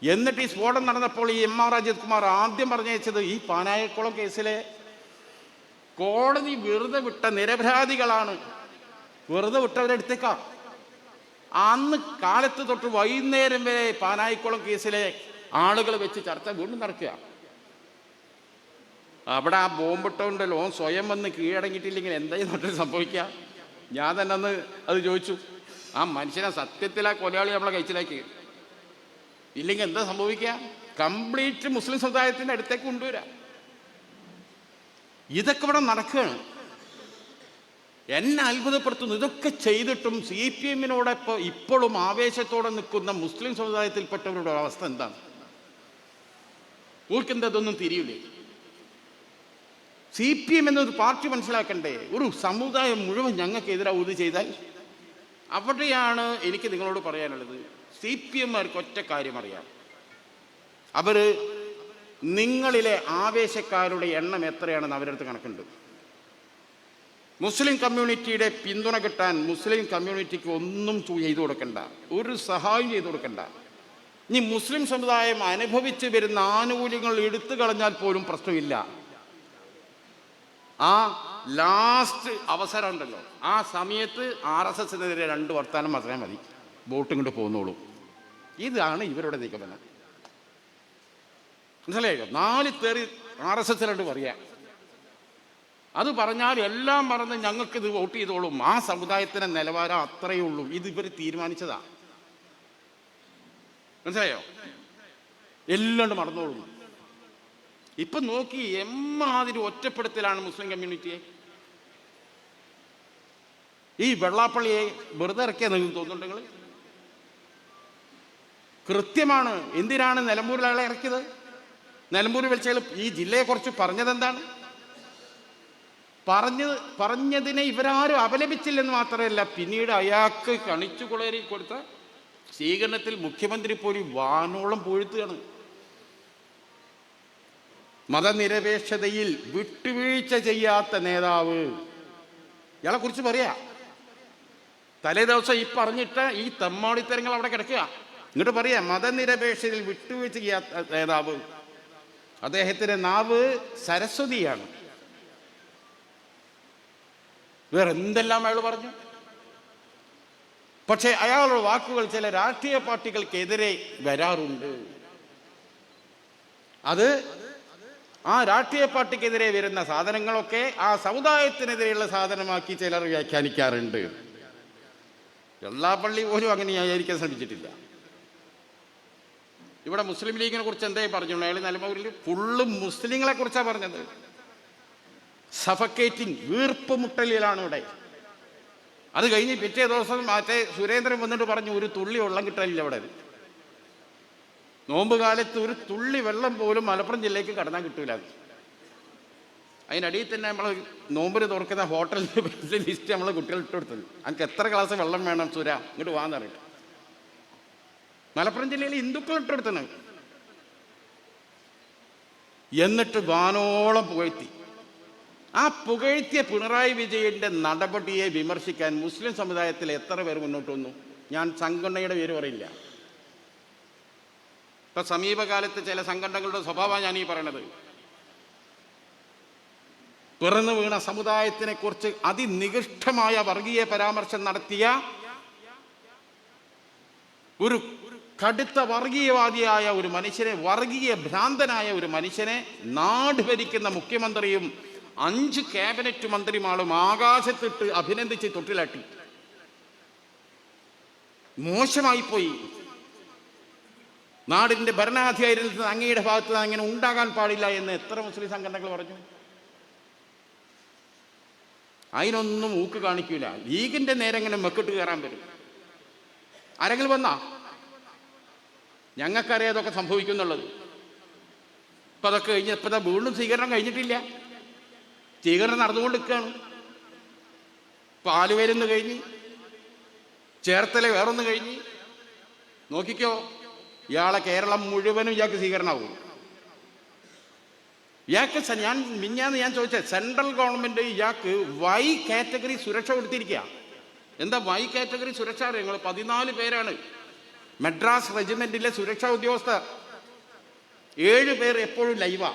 എന്നിട്ട് ഈ സ്ഫോടനം നടന്നപ്പോൾ ഈ MR അജിത് കുമാർ ആദ്യം പറഞ്ഞയച്ചത് ഈ പാനായിക്കുളം കേസിലെ കോടതി വെറുതെ വിട്ട നിരപരാധികളാണ്, വെറുതെ വിട്ടവരെടുത്തേക്കാം. അന്ന് കാലത്ത് തൊട്ട് വൈകുന്നേരം വരെ പാനായിക്കുളം കേസിലെ ആളുകൾ വെച്ച് ചർച്ച വീണ്ടും നടക്കുക. അവിടെ ആ ബോംബിട്ടുണ്ടല്ലോ, ഓൻ സ്വയം വന്ന് കീഴടങ്ങിയിട്ടില്ലെങ്കിൽ എന്തായി സംഭവിക്കുക? ഞാൻ തന്നെ അന്ന് അത് ചോദിച്ചു. ആ മനുഷ്യനെ സത്യത്തിൽ ആ കൊലയാളി നമ്മളെ കഴിച്ചിലാക്കി, ഇല്ലെങ്കിൽ എന്താ സംഭവിക്കുക? കംപ്ലീറ്റ് മുസ്ലിം സമുദായത്തിൻ്റെ അടുത്തേക്ക് കൊണ്ടുവരാം. ഇതൊക്കെ ഇവിടെ നടക്കുകയാണ്. എന്നെ അത്ഭുതപ്പെടുത്തുന്നു. ഇതൊക്കെ ചെയ്തിട്ടും CPM-നോടൊപ്പം ഇപ്പോഴും ആവേശത്തോടെ നിൽക്കുന്ന മുസ്ലിം സമുദായത്തിൽപ്പെട്ടവരുടെ അവസ്ഥ എന്താണ്? ഓർക്കെന്താ ഇതൊന്നും തിരിയില്ലേ? CPM എന്നൊരു പാർട്ടി മനസ്സിലാക്കണ്ടേ? ഒരു സമുദായം മുഴുവൻ ഞങ്ങൾക്ക് എതിരാ ഇത് ചെയ്താൽ അവിടെയാണ് എനിക്ക് നിങ്ങളോട് പറയാനുള്ളത്. CPM-മാർക്ക് ഒറ്റ കാര്യം അറിയാം, അവർ നിങ്ങളിലെ ആവേശക്കാരുടെ എണ്ണം എത്രയാണെന്ന് അവരുടെ അടുത്ത് കണക്കുണ്ട്. മുസ്ലിം കമ്മ്യൂണിറ്റിയുടെ പിന്തുണ കിട്ടാൻ മുസ്ലിം കമ്മ്യൂണിറ്റിക്ക് ഒന്നും ചെയ്തു കൊടുക്കണ്ട, ഒരു സഹായം ചെയ്തു കൊടുക്കണ്ട. ഇനി മുസ്ലിം സമുദായം അനുഭവിച്ച് വരുന്ന ആനുകൂല്യങ്ങൾ എടുത്തു കളഞ്ഞാൽ പോലും പ്രശ്നമില്ല. ആ ലാസ്റ്റ് അവസരം ഉണ്ടല്ലോ, ആ സമയത്ത് RSSനെതിരെ 2 വർത്താനം മാത്രമേ മതി, വോട്ട് ഇങ്ങോട്ട് പോന്നോളൂ. ഇതാണ് ഇവരുടെ നിഗമനം. മനസ്സിലായോ? 4 തെറി RSSനോട് പറയാം. അത് പറഞ്ഞാൽ എല്ലാം പറഞ്ഞ് ഞങ്ങൾക്കിത് വോട്ട് ചെയ്തോളും. ആ സമുദായത്തിൻ്റെ നിലവാരം അത്രയേ ഉള്ളൂ. ഇത് ഇവർ തീരുമാനിച്ചതാ. മനസ്സിലായോ? എല്ലാം മറന്നോളും. ഇപ്പം നോക്കി എമ്മാതിരി ഒറ്റപ്പെടുത്തലാണ് മുസ്ലിം കമ്മ്യൂണിറ്റിയെ. ഈ വെള്ളാപ്പള്ളിയെ വെറുതെ ഇറക്കിയാൽ നിങ്ങൾക്ക് തോന്നുന്നുണ്ടെങ്കിൽ കൃത്യമാണ്. എന്തിനാണ് നിലമ്പൂരിൽ അയാളെ ഇറക്കിയത്? നിലമ്പൂരിൽ വെച്ചാൽ ഈ ജില്ലയെക്കുറിച്ച് പറഞ്ഞതെന്താണ്? പറഞ്ഞതിനെ ഇവരാരും അപലപിച്ചില്ലെന്ന് മാത്രമല്ല, പിന്നീട് അയാൾക്ക് കണിച്ചുകുളരി കൊടുത്ത സ്വീകരണത്തിൽ മുഖ്യമന്ത്രി പോലും വാനോളം പൊഴുത്തുകയാണ്. മതനിരപേക്ഷതയിൽ വിട്ടുവീഴ്ച ചെയ്യാത്ത നേതാവ്, ഇയാളെ കുറിച്ച് പറയാ. തലേ ദിവസം ഈ പറഞ്ഞിട്ട് ഈ തെമ്മാടിത്തരങ്ങൾ അവിടെ കിടക്കുക. ഇങ്ങോട്ട് പറയാ മതനിരപേക്ഷതയിൽ വിട്ടുവീഴ്ച ചെയ്യാത്ത നേതാവ്. അദ്ദേഹത്തിൻ്റെ നാവ് സരസ്വതിയാണ്. വേറെ എന്തെല്ലാം അയാൾ പറഞ്ഞു. പക്ഷേ അയാളുടെ വാക്കുകൾ ചില രാഷ്ട്രീയ പാർട്ടികൾക്കെതിരെ വരാറുണ്ട്. അത് ആ രാഷ്ട്രീയ പാർട്ടിക്കെതിരെ വരുന്ന സാധനങ്ങളൊക്കെ ആ സമുദായത്തിനെതിരെയുള്ള സാധനമാക്കി ചിലർ വ്യാഖ്യാനിക്കാറുണ്ട്. വെള്ളാപ്പള്ളി പോലും അങ്ങനെ ന്യായീകരിക്കാൻ ശ്രമിച്ചിട്ടില്ല. ഇവിടെ മുസ്ലിം ലീഗിനെ കുറിച്ച് എന്തേ പറഞ്ഞു? അയാൾ നിലമ്പൂരിൽ ഫുള്ള് മുസ്ലിങ്ങളെ കുറിച്ചാണ് പറഞ്ഞത്. സഫക്കേറ്റിംഗ്, വീർപ്പ് മുട്ടലിലാണ് ഇവിടെ. അത് കഴിഞ്ഞ് പിറ്റേ ദിവസം മറ്റേ സുരേന്ദ്രൻ വന്നിട്ട് പറഞ്ഞു ഒരു തുള്ളി വെള്ളം കിട്ടാനില്ല ഇവിടെ. നോമ്പ് കാലത്ത് ഒരു തുള്ളി വെള്ളം പോലും മലപ്പുറം ജില്ലയ്ക്ക് കടന്നാൽ കിട്ടൂല. അതിനടിയിൽ തന്നെ നമ്മൾ നോമ്പിന് തുറക്കുന്ന ഹോട്ടലിൻ്റെ ലിസ്റ്റ് നമ്മൾ കുട്ടികൾ ഇട്ടുകൊടുത്തത്. എനിക്ക് എത്ര ഗ്ലാസ് വെള്ളം വേണം സുര, ഇങ്ങോട്ട് വാന്ന് പറഞ്ഞിട്ട് മലപ്പുറം ജില്ലയിൽ ഹിന്ദുക്കൾ ഇട്ടെടുത്തത്. എന്നിട്ട് വാനോളം പുകഴ്ത്തി. ആ പുകഴ്ത്തിയ പിണറായി വിജയൻ്റെ നടപടിയെ വിമർശിക്കാൻ മുസ്ലിം സമുദായത്തിൽ എത്ര പേർ മുന്നോട്ട് വന്നു? ഞാൻ സംഘടനയുടെ പേര് പറയില്ല. ഇപ്പം സമീപകാലത്ത് ചില സംഘടനകളുടെ സ്വഭാവമാണ് ഞാൻ ഈ പറയണത്. പിറന്നു വീണ സമുദായത്തിനെ കുറിച്ച് അതിനികൃഷ്ടമായ വർഗീയ പരാമർശം നടത്തിയ ഒരു കടുത്ത വർഗീയവാദിയായ ഒരു മനുഷ്യനെ, വർഗീയ ഭ്രാന്തനായ ഒരു മനുഷ്യനെ നാട് ഭരിക്കുന്ന മുഖ്യമന്ത്രിയും 5 ക്യാബിനറ്റ് മന്ത്രിമാരും ആകാശത്തിട്ട് അഭിനന്ദിച്ച് തൊട്ടിലാട്ടി. മോശമായിപ്പോയി. നാടിൻ്റെ ഭരണാധികാരിയിൽ അങ്ങയുടെ ഭാഗത്ത് അങ്ങനെ ഉണ്ടാകാൻ പാടില്ല എന്ന് എത്ര മുസ്ലിം സംഘടനകൾ പറഞ്ഞു. അതിനൊന്നും ഊക്ക് കാണിക്കൂല. ലീഗിൻ്റെ നേരെ എങ്ങനെ മെക്കിട്ട് കയറാൻ വരും? ആരെങ്കിലും വന്നാ? ഞങ്ങൾക്കറിയാം അതൊക്കെ സംഭവിക്കുന്നുള്ളത്. ഇപ്പം അതൊക്കെ കഴിഞ്ഞ് ഇപ്പം വീണ്ടും സ്വീകരണം കഴിഞ്ഞിട്ടില്ല. സ്വീകരണം നടന്നുകൊണ്ടിരിക്കുകയാണ്. ഇപ്പം ആലുവയിലൊന്ന് കഴിഞ്ഞ്, ചേർത്തല വേറൊന്ന് കഴിഞ്ഞ്. നോക്കിക്കോ, ഇയാളെ കേരളം മുഴുവനും ഇയാൾക്ക് സ്വീകരണമാവും. ഇയാൾക്ക് മിഞ്ഞാന്ന് ഞാൻ ചോദിച്ചത്, സെൻട്രൽ ഗവൺമെൻറ് ഇയാൾക്ക് വൈ കാറ്റഗറി സുരക്ഷ കൊടുത്തിരിക്കുക. എന്താ വൈ കാറ്റഗറി സുരക്ഷ? ഞങ്ങൾ 14 പേരാണ് മദ്രാസ് റെജിമെൻറ്റിലെ സുരക്ഷാ ഉദ്യോഗസ്ഥർ. 7 പേർ എപ്പോഴും ലൈവാ.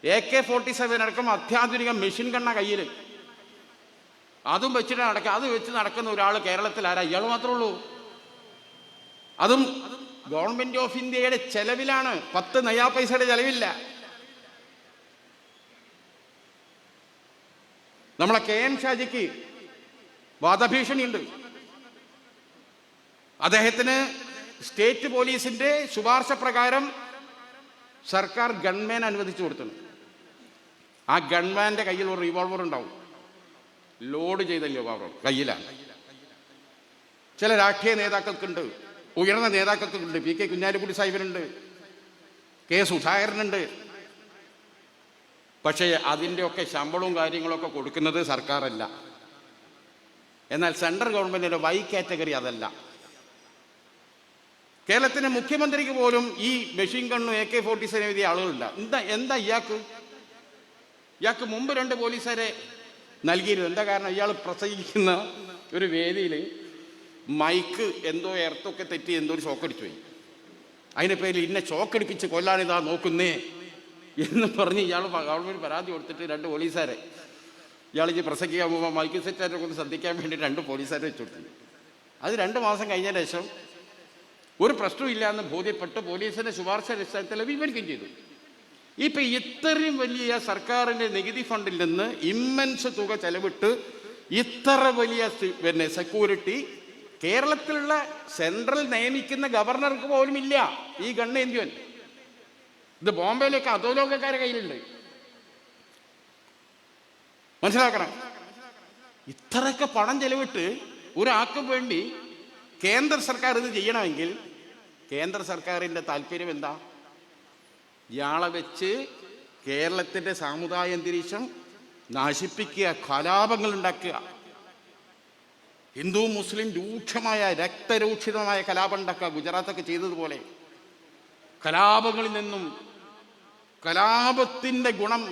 AK-47 അടക്കം അത്യാധുനിക മെഷീൻ ഗണ്ണ കയ്യിൽ. അതും വെച്ചിട്ട് നടക്കുക. അത് വെച്ച് നടക്കുന്ന ഒരാൾ കേരളത്തിൽ ആരാ? ഇയാൾ മാത്രമേ ഉള്ളൂ. അതും ഗവൺമെൻറ് ഓഫ് ഇന്ത്യയുടെ ചെലവിലാണ്. 10 നയാ പൈസയുടെ ചെലവില്ല. നമ്മളെ KN ഷാജിക്ക് വധഭീഷണിയുണ്ട്. അദ്ദേഹത്തിന് സ്റ്റേറ്റ് പോലീസിൻ്റെ ശുപാർശ പ്രകാരം സർക്കാർ ഗൺമാൻ അനുവദിച്ചു കൊടുത്തു. ആ ഗൺമാൻ്റെ കയ്യിൽ ഒരു റിവോൾവർ ഉണ്ടാവും. ലോഡ് ചെയ്ത റിവോൾവർ കയ്യിലാണ്. ചില രാഷ്ട്രീയ നേതാക്കൾക്കുണ്ട്, ഉയർന്ന നേതാക്കൾക്കുണ്ട്. PK Kunhalikutty സാഹിബിനുണ്ട്, K സുധാകരനുണ്ട്. പക്ഷേ അതിൻ്റെയൊക്കെ ശമ്പളവും കാര്യങ്ങളൊക്കെ കൊടുക്കുന്നത് സർക്കാരല്ല. എന്നാൽ സെൻട്രൽ ഗവൺമെൻറ്റിൻ്റെ വൈ കാറ്റഗറി അതല്ല. കേരളത്തിൻ്റെ മുഖ്യമന്ത്രിക്ക് പോലും ഈ മെഷീൻ ഗണ്ണും AK-47 എഴുതിയ ആളുകളുണ്ട്. എന്താ ഇയാൾക്ക് മുമ്പ് 2 പോലീസുകാരെ നൽകിയിരുന്നു. എന്താ കാരണം? ഇയാൾ പ്രസംഗിക്കുന്ന ഒരു വേദിയിൽ മൈക്ക് എന്തോ എർത്തൊക്കെ തെറ്റി എന്തോ ഒരു ഷോക്കടിച്ചു പോയി. അതിൻ്റെ പേരിൽ ഇന്നെ ഷോക്കടിപ്പിച്ച് കൊല്ലാനിതാ നോക്കുന്നേ എന്ന് പറഞ്ഞ് ഇയാൾ ഗവൺമെൻറ് പരാതി കൊടുത്തിട്ട് 2 പോലീസുകാരെ ഇയാൾ പ്രസംഗിക്കാൻ പോകുമ്പോൾ മൈക്ക് സെറ്റാരെ കൊണ്ട് ശ്രദ്ധിക്കാൻ വേണ്ടി 2 പോലീസുകാരെ വെച്ചു കൊടുത്തു. അത് 2 മാസം കഴിഞ്ഞ ശേഷം ഒരു പ്രശ്നമില്ല എന്ന് ബോധ്യപ്പെട്ട് പോലീസിൻ്റെ ശുപാർശ അടിസ്ഥാനത്തിൽ പിൻവലിക്കുകയും ചെയ്തു. ഇപ്പം ഇത്രയും വലിയ സർക്കാരിൻ്റെ നികുതി ഫണ്ടിൽ നിന്ന് ഇമ്മൻസ് തുക ചെലവിട്ട് ഇത്ര വലിയ സെക്യൂരിറ്റി കേരളത്തിലുള്ള സെൻട്രൽ നിയമിക്കുന്ന ഗവർണർക്ക് പോലും ഇല്ല. ഈ ഗണ്ണ് എന്തിവൻ ഇത് ബോംബെയിലൊക്കെ അധോലോകക്കാരുടെ കയ്യിലുണ്ട്. മനസ്സിലാക്കണം. ഇത്രയൊക്കെ പണം ചെലവിട്ട് ഒരാൾക്കും വേണ്ടി കേന്ദ്ര സർക്കാർ ഇത് ചെയ്യണമെങ്കിൽ കേന്ദ്ര സർക്കാരിൻ്റെ താല്പര്യം എന്താ? ഇയാളെ വെച്ച് കേരളത്തിൻ്റെ സാമുദായിക അന്തരീക്ഷം നശിപ്പിക്കുക, കലാപങ്ങൾ ഉണ്ടാക്കുക, ഹിന്ദു മുസ്ലിം രൂക്ഷമായ രക്തരൂക്ഷിതമായ കലാപം ഉണ്ടാക്കുക. ഗുജറാത്തൊക്കെ ചെയ്തതുപോലെ കലാപങ്ങളിൽ നിന്നും കലാപത്തിൻ്റെ ഗുണം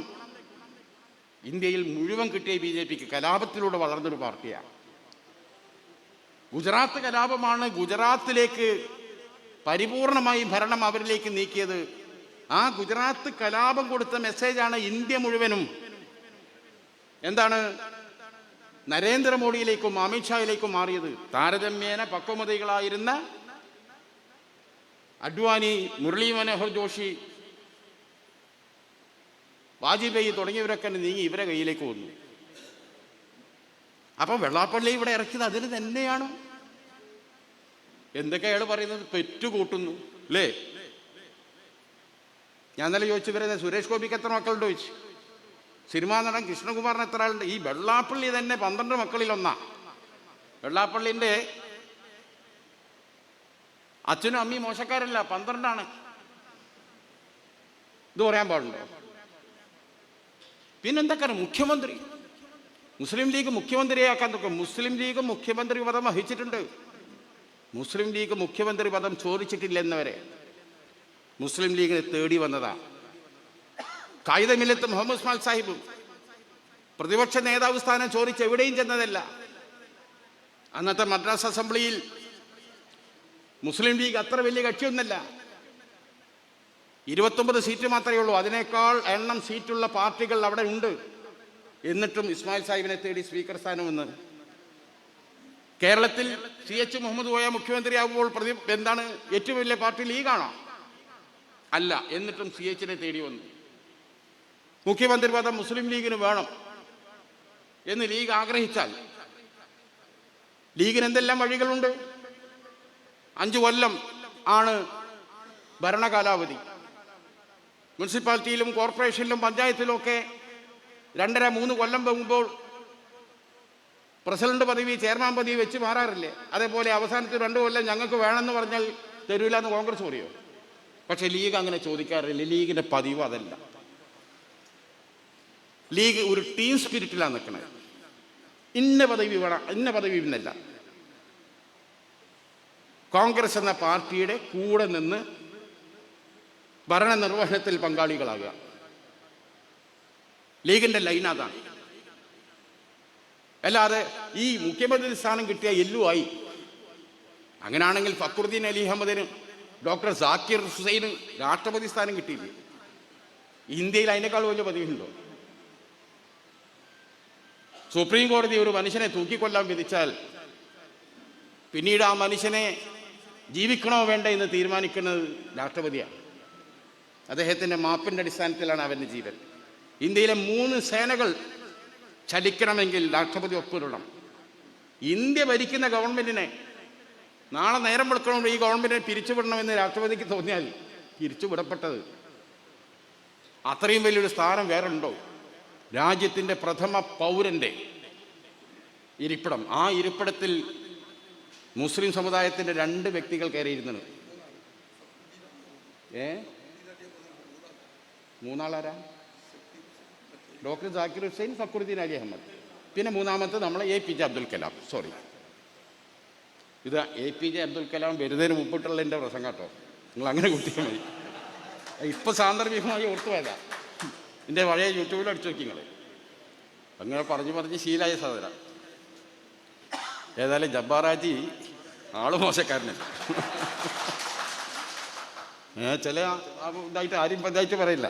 ഇന്ത്യയിൽ മുഴുവൻ കിട്ടിയ BJPക്ക് കലാപത്തിലൂടെ വളർന്നൊരു പാർട്ടിയാണ്. ഗുജറാത്ത് കലാപമാണ് ഗുജറാത്തിലേക്ക് പരിപൂർണമായി ഭരണം അവരിലേക്ക് നീക്കിയത്. ആ ഗുജറാത്ത് കലാപം കൊടുത്ത മെസ്സേജാണ് ഇന്ത്യ മുഴുവനും എന്താണ് നരേന്ദ്രമോദിയിലേക്കും അമിത്ഷായിലേക്കും മാറിയത്. താരതമ്യേന പക്വമതികളായിരുന്ന അഡ്വാനി, മുരളി മനോഹർ ജോഷി, വാജ്പേയി തുടങ്ങിയവരൊക്കെ നീങ്ങി ഇവരെ കയ്യിലേക്ക് വന്നു. അപ്പം വെള്ളാപ്പള്ളി ഇവിടെ ഇറക്കിയത് അതിന് തന്നെയാണ്. എന്തൊക്കെ അയാൾ പറയുന്നത്? പെറ്റുകൂട്ടുന്നു അല്ലേ? ഞാൻ ഇന്നലെ ചോദിച്ചു, ഇവരെ സുരേഷ് ഗോപിക്ക് എത്ര മക്കളുണ്ട് ചോദിച്ചു. സിനിമാ നടൻ കൃഷ്ണകുമാറിന് എത്ര ആളുണ്ട്? ഈ വെള്ളാപ്പള്ളി തന്നെ 12 മക്കളിലൊന്നാ. വെള്ളാപ്പള്ളിൻ്റെ അച്ഛനും അമ്മയും മോശക്കാരല്ല, 12 ഇത് പറയാൻ പാടുണ്ടോ? പിന്നെന്തൊക്കെയാണ്? മുഖ്യമന്ത്രി, മുസ്ലിം ലീഗ് മുഖ്യമന്ത്രിയാക്കാൻ നോക്കും. മുസ്ലിം ലീഗ് മുഖ്യമന്ത്രി പദം വഹിച്ചിട്ടുണ്ട്. മുസ്ലിം ലീഗ് മുഖ്യമന്ത്രി പദം ചോദിച്ചിട്ടില്ല എന്നവരെ മുസ്ലിം ലീഗിനെ തേടി വന്നതാ. കായിദ മില്ലത്ത് മുഹമ്മദ് ഉസ്മാൻ സാഹിബ് പ്രതിപക്ഷ നേതാവ് സ്ഥാനം ചോദിച്ച് എവിടെയും ചെന്നതല്ല. അന്നത്തെ മദ്രാസ് അസംബ്ലിയിൽ മുസ്ലിം ലീഗ് അത്ര വലിയ കക്ഷിയൊന്നല്ല. 29 സീറ്റ് മാത്രമേ ഉള്ളൂ. അതിനേക്കാൾ എണ്ണം സീറ്റുള്ള പാർട്ടികൾ അവിടെ ഉണ്ട്. എന്നിട്ടും ഇസ്മായിൽ സാഹിബിനെ തേടി സ്പീക്കർ സ്ഥാനമെന്ന്. കേരളത്തിൽ CH മുഹമ്മദ് കോയ മുഖ്യമന്ത്രിയാകുമ്പോൾ എന്താണ് ഏറ്റവും വലിയ പാർട്ടി ലീഗാണോ? അല്ല. എന്നിട്ടും CHനെ തേടി വന്നു. മുഖ്യമന്ത്രി പദം മുസ്ലിം ലീഗിന് വേണം എന്ന് ലീഗ് ആഗ്രഹിച്ചാൽ ലീഗിന് എന്തെല്ലാം വഴികളുണ്ട്? 5 കൊല്ലം ആണ് ഭരണകാലാവധി. മുനിസിപ്പാലിറ്റിയിലും കോർപ്പറേഷനിലും പഞ്ചായത്തിലും ഒക്കെ 2.5-3 കൊല്ലം പോകുമ്പോൾ പ്രസിഡന്റ് പദവി, ചെയർമാൻ പദവി വെച്ച് മാറാറില്ലേ? അതേപോലെ അവസാനത്തെ 2 കൊല്ലം ഞങ്ങൾക്ക് വേണമെന്ന് പറഞ്ഞാൽ തരൂല എന്ന് കോൺഗ്രസ് പറയോ? പക്ഷെ ലീഗ് അങ്ങനെ ചോദിക്കാറില്ല. ലീഗിൻ്റെ പതിവ് അതല്ല. ലീഗ് ഒരു ടീം സ്പിരിറ്റിലാണ് നിൽക്കുന്നത്. ഇന്ന പദവി വേണം, ഇന്ന പദവി എന്നല്ല. കോൺഗ്രസ് എന്ന പാർട്ടിയുടെ കൂടെ നിന്ന് ഭരണനിർവഹണത്തിൽ പങ്കാളികളാകുക. ലീഗിൻ്റെ ലൈൻ അതാണ്. അല്ലാതെ ഈ മുഖ്യമന്ത്രി സ്ഥാനം കിട്ടിയ എല്ലുമായി. അങ്ങനെയാണെങ്കിൽ ഫക്രുദ്ദീൻ അലി അഹമ്മദിന്, ഡോക്ടർ സാക്കിർ ഹുസൈന് രാഷ്ട്രപതി സ്ഥാനം കിട്ടിയില്ലേ? ഇന്ത്യയിൽ അതിനേക്കാൾ വലിയ പദവിയുണ്ടോ? സുപ്രീം കോടതി ഒരു മനുഷ്യനെ തൂക്കിക്കൊല്ലാൻ വിധിച്ചാൽ പിന്നീട് ആ മനുഷ്യനെ ജീവിക്കണോ വേണ്ട എന്ന് തീരുമാനിക്കുന്നത് രാഷ്ട്രപതിയാണ്. അദ്ദേഹത്തിൻ്റെ മാപ്പിൻ്റെ അടിസ്ഥാനത്തിലാണ് അവൻ്റെ ജീവൻ. ഇന്ത്യയിലെ 3 സേനകൾ ചലിക്കണമെങ്കിൽ രാഷ്ട്രപതി ഒപ്പിടണം. ഇന്ത്യ ഭരിക്കുന്ന ഗവൺമെൻറ്റിനെ നാളെ നേരം വെളുക്കണമെങ്കിൽ ഈ ഗവൺമെൻറ്റിനെ പിരിച്ചുവിടണമെന്ന് രാഷ്ട്രപതിക്ക് തോന്നിയാൽ പിരിച്ചുവിടപ്പെട്ടത്. അത്രയും വലിയൊരു സ്ഥാനം വേറെ ഉണ്ടോ? രാജ്യത്തിൻ്റെ പ്രഥമ പൗരൻ്റെ ഇരിപ്പിടം. ആ ഇരിപ്പിടത്തിൽ മുസ്ലിം സമുദായത്തിൻ്റെ 2 വ്യക്തികൾ കയറിയിരുന്നത്. 3 ആളാരാ? ഡോക്ടർ സാക്കിർ ഹുസൈൻ, ഫക്രുദ്ദീൻ അലി അഹമ്മദ്, പിന്നെ 3-മത്തെ നമ്മളെ APJ അബ്ദുൽ കലാം. സോറി, ഇത് APJ അബ്ദുൽ കലാം വരുന്നതിന് മുമ്പിട്ടുള്ള എൻ്റെ പ്രസംഗം കേട്ടോ, നിങ്ങൾ അങ്ങനെ കുത്തിയാൽ മതി. ഇപ്പോൾ സാന്ദർഭികമായി ഓർത്തുപോയതാ, എൻ്റെ പഴയ യൂട്യൂബിൽ അടിച്ചു നോക്കി നിങ്ങൾ. അങ്ങനെ പറഞ്ഞ് ശീലായ സഹോദര. ഏതായാലും ജബ്ബാറാജി ആള് മോശക്കാരനല്ല. ചില ഇതായിട്ട് ആരും ഇതായിട്ട് പറയില്ല,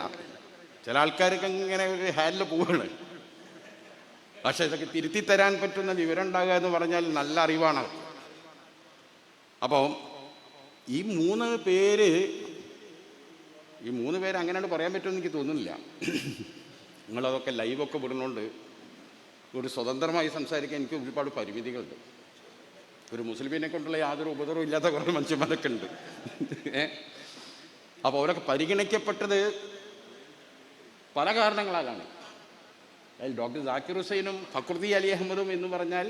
ചില ആൾക്കാർക്ക് ഇങ്ങനെ ഒരു ഹാലിൽ പോവുകയാണ്. പക്ഷെ ഇതൊക്കെ തിരുത്തി തരാൻ പറ്റുന്ന വിവരം ഉണ്ടാകുക എന്ന് പറഞ്ഞാൽ നല്ല അറിവാണ്. അപ്പം ഈ മൂന്ന് പേര് അങ്ങനെയാണ് പറയാൻ പറ്റുമെന്ന് എനിക്ക് തോന്നുന്നില്ല. നിങ്ങളതൊക്കെ ലൈവൊക്കെ വിടുന്നതുകൊണ്ട് ഒരു സ്വതന്ത്രമായി സംസാരിക്കാൻ എനിക്ക് ഒരുപാട് പരിമിതികളുണ്ട്. ഒരു മുസ്ലിമിനെ കൊണ്ടുള്ള യാതൊരു ഉപദ്രവവും ഇല്ലാത്ത കുറേ മനുഷ്യന്മാരൊക്കെ ഉണ്ട്. അപ്പോൾ അവരൊക്കെ പരിഗണിക്കപ്പെട്ടത് പല കാരണങ്ങളാലാണ്. അതിൽ ഡോക്ടർ ജാക്കിർ ഹുസൈനും ഫക്രുദ്ദീൻ അലി അഹമ്മദും എന്ന് പറഞ്ഞാൽ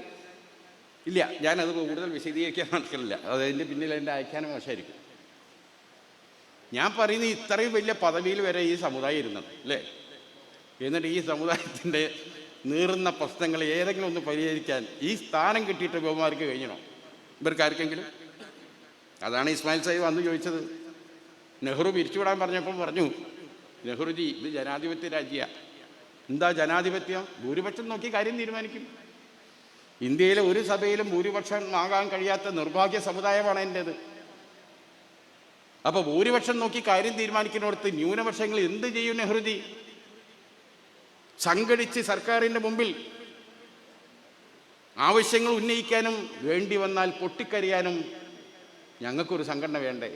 ഇല്ല, ഞാനത് കൂടുതൽ വിശദീകരിക്കാൻ നടക്കില്ല. അതിൻ്റെ പിന്നിൽ എൻ്റെ അയക്കാനും മോശമായിരിക്കും. ഞാൻ പറയുന്നത് ഇത്രയും വലിയ പദവിയിൽ വരെ ഈ സമുദായം ഇരുന്നത് അല്ലേ, എന്നിട്ട് ഈ സമുദായത്തിൻ്റെ നീറുന്ന പ്രശ്നങ്ങൾ ഏതെങ്കിലും ഒന്ന് പരിഹരിക്കാൻ ഈ സ്ഥാനം കിട്ടിയിട്ട് ബഹുമാർക്ക് കഴിഞ്ഞണോ ഇവർക്കാർക്കെങ്കിലും? അതാണ് ഇസ്മായിൽ സാഹിബ് അന്ന് ചോദിച്ചത്. നെഹ്റു പിരിച്ചുവിടാൻ പറഞ്ഞപ്പോൾ പറഞ്ഞു, നെഹ്റുജി ഇത് ജനാധിപത്യ രാജ്യമാണ്. എന്താ ജനാധിപത്യം? ഭൂരിപക്ഷം നോക്കി കാര്യം തീരുമാനിക്കും. ഇന്ത്യയിലെ ഒരു സഭയിലും ഭൂരിപക്ഷം ആകാൻ കഴിയാത്ത നിർഭാഗ്യ സമുദായമാണ് എൻ്റേത്. അപ്പോൾ ഭൂരിപക്ഷം നോക്കി കാര്യം തീരുമാനിക്കുന്നിടത്ത് ന്യൂനപക്ഷങ്ങൾ എന്ത് ചെയ്യും നെഹ്റുജി? സംഘടിച്ച് സർക്കാരിൻ്റെ മുമ്പിൽ ആവശ്യങ്ങൾ ഉന്നയിക്കാനും വേണ്ടി വന്നാൽ പൊട്ടിക്കരിയാനും ഞങ്ങൾക്കൊരു സംഘടന വേണ്ടേ?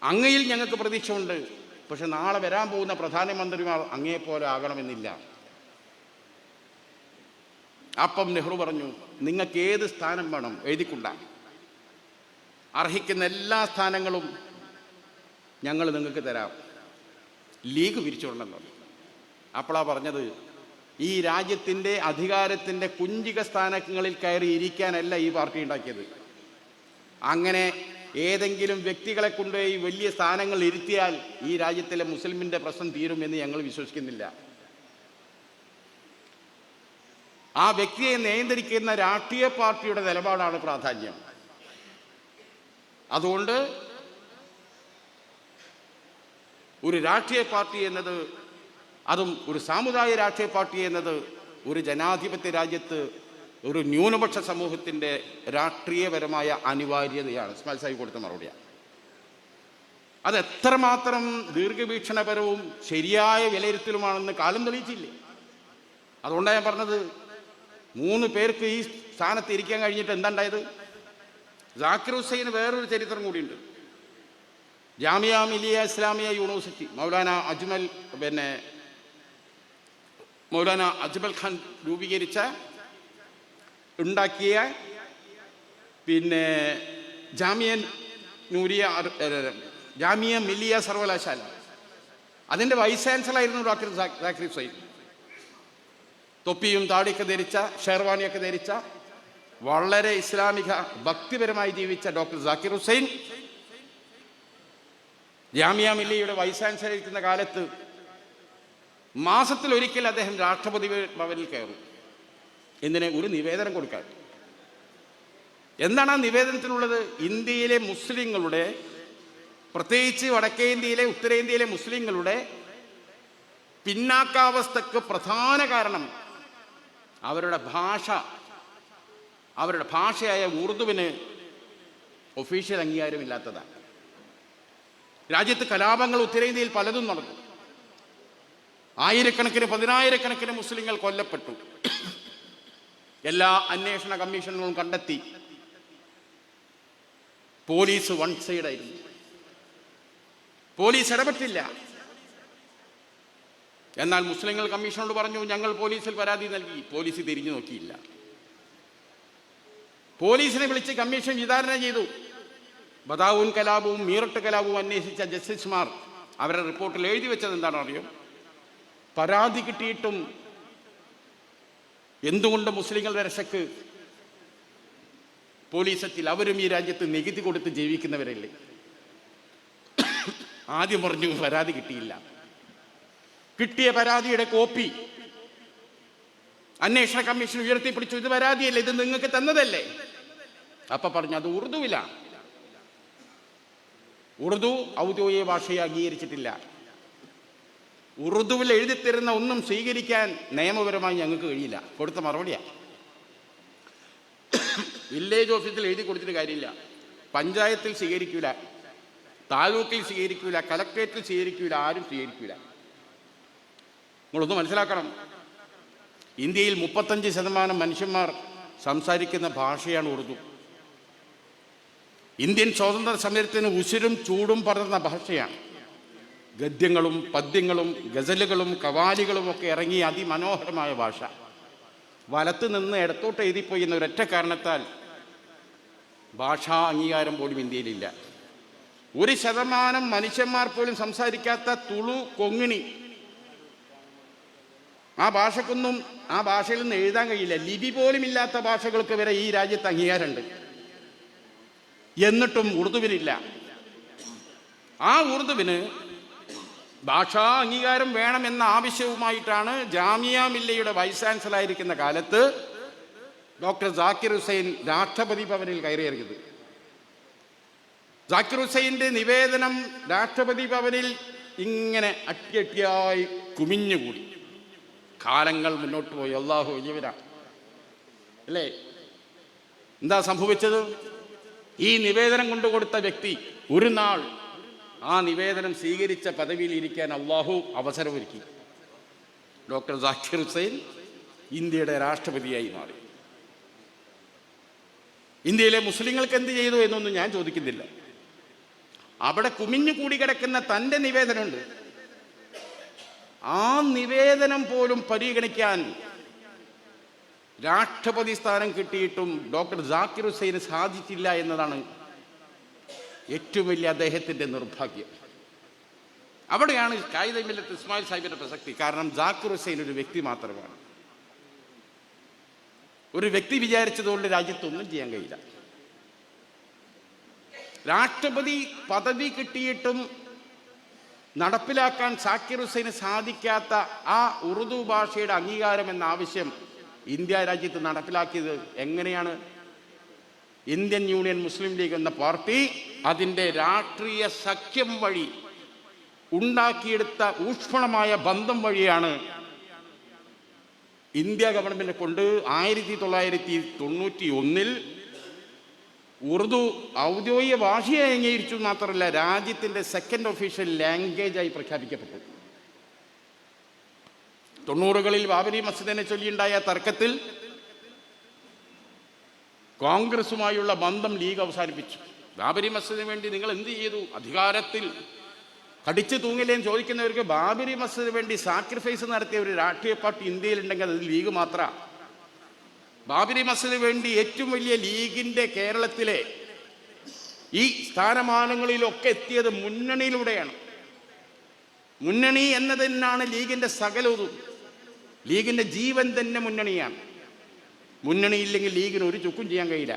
അങ്ങയിൽ ഞങ്ങൾക്ക് പ്രതീക്ഷയുണ്ട്, പക്ഷെ നാളെ വരാൻ പോകുന്ന പ്രധാനമന്ത്രിമാർ അങ്ങേപ്പോലെ ആകണമെന്നില്ല. അപ്പം നെഹ്റു പറഞ്ഞു, നിങ്ങൾക്ക് ഏത് സ്ഥാനം വേണം എഴുതിക്കൊണ്ട, അർഹിക്കുന്ന എല്ലാ സ്ഥാനങ്ങളും ഞങ്ങൾ നിങ്ങൾക്ക് തരാം, ലീഗ് പിരിച്ചുകൊണ്ടെന്ന് പറഞ്ഞു. അപ്പോഴാണ് പറഞ്ഞത്, ഈ രാജ്യത്തിൻ്റെ അധികാരത്തിൻ്റെ കുഞ്ചിക സ്ഥാനങ്ങളിൽ കയറി ഇരിക്കാനല്ല ഈ പാർട്ടി ഉണ്ടാക്കിയത്. അങ്ങനെ ഏതെങ്കിലും വ്യക്തികളെ കൊണ്ട് ഈ വലിയ സ്ഥാനങ്ങൾ ഇരുത്തിയാൽ ഈ രാജ്യത്തിലെ മുസ്ലിമിൻ്റെ പ്രശ്നം തീരുമെന്ന് ഞങ്ങൾ വിശ്വസിക്കുന്നില്ല. ആ വ്യക്തിയെ നിയന്ത്രിക്കുന്ന രാഷ്ട്രീയ പാർട്ടിയുടെ നിലപാടാണ് പ്രാധാന്യം. അതുകൊണ്ട് ഒരു രാഷ്ട്രീയ പാർട്ടി എന്നത്, അതും ഒരു സാമുദായിക രാഷ്ട്രീയ പാർട്ടി എന്നത് ഒരു ജനാധിപത്യ രാജ്യത്ത് ഒരു ന്യൂനപക്ഷ സമൂഹത്തിൻ്റെ രാഷ്ട്രീയപരമായ അനിവാര്യതയാണ്. ഇസ്മായിൽ സാഹിബ് കൊടുത്ത മറുപടിയാണ്. അത് എത്രമാത്രം ദീർഘവീക്ഷണപരവും ശരിയായ വിലയിരുത്തലുമാണെന്ന് കാലം തെളിയിച്ചില്ലേ? അതുകൊണ്ടാണ് ഞാൻ പറഞ്ഞത്, 3 പേർക്ക് ഈ സ്ഥാനത്ത് ഇരിക്കാൻ കഴിഞ്ഞിട്ട് എന്താ ഉണ്ടായത്? ജാക്കിർ ഹുസൈന് വേറൊരു ചരിത്രം കൂടിയുണ്ട്. ജാമിയ മിലിയ ഇസ്ലാമിയ യൂണിവേഴ്സിറ്റി മൗലാന അജ്മൽ ഖാൻ ഉണ്ടാക്കിയ ജാമിയ മിലിയ സർവകലാശാല, അതിൻ്റെ വൈസ് ചാൻസലറായിരുന്നു ഡോക്ടർ ജാക്കിർ ഹുസൈൻ. തൊപ്പിയും താടിയൊക്കെ ധരിച്ച, ഷെർവാണിയൊക്കെ ധരിച്ച, വളരെ ഇസ്ലാമിക ഭക്തിപരമായി ജീവിച്ച ഡോക്ടർ ജാക്കിർ ഹുസൈൻ ജാമിയ മില്ലിയയുടെ വൈസ് ചാൻസലർ ഇരിക്കുന്ന കാലത്ത് മാസത്തിലൊരിക്കൽ അദ്ദേഹം രാഷ്ട്രപതി ഭവനിൽ കയറും. എന്തിന്? ഒരു നിവേദനം കൊടുക്കാൻ. എന്താണ് ആ നിവേദനത്തിനുള്ളത്? ഇന്ത്യയിലെ മുസ്ലിങ്ങളുടെ, പ്രത്യേകിച്ച് വടക്കേ ഇന്ത്യയിലെ ഉത്തരേന്ത്യയിലെ മുസ്ലിങ്ങളുടെ പിന്നാക്കാവസ്ഥക്ക് പ്രധാന കാരണം അവരുടെ ഭാഷയായ ഉറുദുവിന് ഒഫീഷ്യൽ അംഗീകാരമില്ലാത്തതാണ്. രാജ്യത്ത് കലാപങ്ങൾ ഉത്തരേന്ത്യയിൽ പലതും നടന്നു. ആയിരക്കണക്കിന് 10,000-കണക്കിന് മുസ്ലിങ്ങൾ കൊല്ലപ്പെട്ടു. എല്ലാ അന്വേഷണ കമ്മീഷനുകളും കണ്ടെത്തി പോലീസ് വൺ സൈഡായിരുന്നു. പോലീസ് ഇടപെട്ടില്ല. എന്നാൽ മുസ്ലിങ്ങൾ കമ്മീഷനോട് പറഞ്ഞു, ഞങ്ങൾ പോലീസിൽ പരാതി നൽകി. പോലീസ് തിരിഞ്ഞു നോക്കിയില്ല. പോലീസിനെ വിളിച്ച് കമ്മീഷൻ വിചാരണ ചെയ്തു. ബദാവൂൻ കലാപവും മീററ്റ് കലാപവും അന്വേഷിച്ച ജസ്റ്റിസുമാർ അവരുടെ റിപ്പോർട്ടിൽ എഴുതി വെച്ചത് എന്താണോ അറിയോ? പരാതി കിട്ടിയിട്ടും എന്തുകൊണ്ട് മുസ്ലിങ്ങളുടെ രക്ഷക്ക് പോലീസെത്തിൽ? അവരും ഈ രാജ്യത്ത് നികുതി കൊടുത്ത് ജീവിക്കുന്നവരല്ലേ. ആദ്യം പറഞ്ഞു പരാതി കിട്ടിയില്ല. കിട്ടിയ പരാതിയുടെ കോപ്പി അന്വേഷണ കമ്മീഷൻ ഉയർത്തിപ്പിടിച്ചു, ഇത് പരാതിയല്ലേ, ഇത് നിങ്ങൾക്ക് തന്നതല്ലേ. അപ്പൊ പറഞ്ഞു അത് ഉറുദുവിലാണ്. ഉറുദു ഔദ്യോഗിക ഭാഷയെ അംഗീകരിച്ചിട്ടില്ല. ഉറുദുവിൽ എഴുതിത്തരുന്ന ഒന്നും സ്വീകരിക്കാൻ നിയമപരമായി ഞങ്ങൾക്ക് കഴിയില്ല. കൊടുത്ത മറുപടിയാണ്. വില്ലേജ് ഓഫീസിൽ എഴുതി കൊടുത്തിട്ട് കാര്യമില്ല. പഞ്ചായത്തിൽ സ്വീകരിക്കൂല, താലൂക്കിൽ സ്വീകരിക്കൂല, കലക്ട്രേറ്റിൽ സ്വീകരിക്കൂല, ആരും സ്വീകരിക്കൂല. നിങ്ങളൊന്ന് മനസ്സിലാക്കണം, ഇന്ത്യയിൽ 35% മനുഷ്യന്മാർ സംസാരിക്കുന്ന ഭാഷയാണ് ഉറുദു. ഇന്ത്യൻ സ്വാതന്ത്ര്യ സമരത്തിന് ഉശിരും ചൂടും പടർന്ന ഭാഷയാണ്. ഗദ്യങ്ങളും പദ്യങ്ങളും ഗസലുകളും കവാലികളും ഒക്കെ ഇറങ്ങിയ അതിമനോഹരമായ ഭാഷ. വലത്ത് നിന്ന് ഇടത്തോട്ട് എഴുതിപ്പോയി എന്ന ഒരൊറ്റ കാരണത്താൽ ഭാഷാ അംഗീകാരം പോലും ഇന്ത്യയിലില്ല. 1% മനുഷ്യന്മാർ പോലും സംസാരിക്കാത്ത തുളു, കൊങ്ങിണി, ആ ഭാഷക്കൊന്നും ആ ഭാഷയിൽ നിന്ന് എഴുതാൻ കഴിയില്ല. ലിപി പോലും ഇല്ലാത്ത ഭാഷകൾക്ക് വരെ ഈ രാജ്യത്ത് അംഗീകാരമുണ്ട്. എന്നിട്ടും ഉറുദുവിനില്ല. ആ ഉറുദുവിന് ഭാഷാ അംഗീകാരം വേണമെന്ന ആവശ്യവുമായിട്ടാണ് ജാമിയ മില്ലയുടെ വൈസ് ചാൻസലറായിരിക്കുന്ന കാലത്ത് ഡോക്ടർ ജാക്കിർ ഹുസൈൻ രാഷ്ട്രപതി ഭവനിൽ കയറിയിറങ്ങിയത്. ജാക്കിർ ഹുസൈൻ്റെ നിവേദനം രാഷ്ട്രപതി ഭവനിൽ ഇങ്ങനെ അട്ടിയട്ടിയായി കുമിഞ്ഞുകൂടി. കാലങ്ങൾ മുന്നോട്ട് പോയി. അല്ലാഹു വലിയവരാ അല്ലേ? എന്താ സംഭവിച്ചത്? ഈ നിവേദനം കൊണ്ടുകൊടുത്ത വ്യക്തി ഒരു നാൾ ആ നിവേദനം സ്വീകരിച്ച പദവിയിൽ ഇരിക്കാൻ അള്ളാഹു അവസരമൊരുക്കി. ഡോക്ടർ ജാക്കിർ ഹുസൈൻ ഇന്ത്യയുടെ രാഷ്ട്രപതിയായി മാറി. ഇന്ത്യയിലെ മുസ്ലിങ്ങൾക്ക് എന്ത് ചെയ്തു എന്നൊന്നും ഞാൻ ചോദിക്കുന്നില്ല. അവിടെ കുമിഞ്ഞു കൂടി കിടക്കുന്ന തൻ്റെ നിവേദനമുണ്ട്. ആ നിവേദനം പോലും പരിഗണിക്കാൻ രാഷ്ട്രപതി സ്ഥാനം കിട്ടിയിട്ടും ഡോക്ടർ ജാക്കിർ ഹുസൈന് സാധിച്ചില്ല എന്നതാണ് ഏറ്റവും വലിയ അദ്ദേഹത്തിൻ്റെ നിർഭാഗ്യം. അവിടെയാണ് ഖായിദ മില്ലത്ത് ഇസ്മായിൽ സാഹിബിൻ്റെ പ്രസക്തി. കാരണം ജാക്കിർ ഹുസൈൻ ഒരു വ്യക്തി മാത്രമാണ്. ഒരു വ്യക്തി വിചാരിച്ചതുകൊണ്ട് രാജ്യത്തൊന്നും ചെയ്യാൻ കഴിയില്ല. രാഷ്ട്രപതി പദവി കിട്ടിയിട്ടും നടപ്പിലാക്കാൻ ജാക്കിർ ഹുസൈന് സാധിക്കാത്ത ആ ഉറുദു ഭാഷയുടെ അംഗീകാരം എന്ന ആവശ്യം ഇന്ത്യ രാജ്യത്ത് നടപ്പിലാക്കിയത് എങ്ങനെയാണ്? ഇന്ത്യൻ യൂണിയൻ മുസ്ലിം ലീഗ് എന്ന പാർട്ടി അതിൻ്റെ രാഷ്ട്രീയ സഖ്യം വഴി ഉണ്ടാക്കിയെടുത്ത ഊഷ്മളമായ ബന്ധം വഴിയാണ് ഇന്ത്യ ഗവൺമെൻറ് കൊണ്ട് 1991 ഉറുദു ഔദ്യോഗിക ഭാഷയായി അംഗീകരിച്ചു. മാത്രമല്ല രാജ്യത്തിൻ്റെ സെക്കൻഡ് ഒഫീഷ്യൽ ലാംഗ്വേജായി പ്രഖ്യാപിക്കപ്പെട്ടു. 90കളിൽ ബാബരി മസ്ജിദിനെ ചൊല്ലിയുണ്ടായ തർക്കത്തിൽ കോൺഗ്രസുമായുള്ള ബന്ധം ലീഗ് അവസാനിപ്പിച്ചു. ബാബരി മസ്ജിദിന് വേണ്ടി നിങ്ങൾ എന്ത് ചെയ്തു? അധികാരത്തിൽ കടിച്ചു തൂങ്ങില്ലേന്ന് ചോദിക്കുന്നവർക്ക് ബാബരി മസ്ജിദിന് വേണ്ടി സാക്രിഫൈസ് നടത്തിയ ഒരു രാഷ്ട്രീയ പാർട്ടി ഇന്ത്യയിലുണ്ടെങ്കിൽ അത് ലീഗ് മാത്രമാണ്. ബാബരി മസ്ജിദിന് വേണ്ടി ഏറ്റവും വലിയ ലീഗിൻ്റെ കേരളത്തിലെ ഈ സ്ഥാനമാനങ്ങളിലൊക്കെ എത്തിയത് മുന്നണിയിലൂടെയാണ്. മുന്നണി എന്നത് തന്നെയാണ് ലീഗിൻ്റെ സകലതും. ലീഗിൻ്റെ ജീവൻ തന്നെ മുന്നണിയാണ്. മുന്നണിയില്ലെങ്കിൽ ലീഗിന് ഒരു ചുക്കും ചെയ്യാൻ കഴിയില്ല.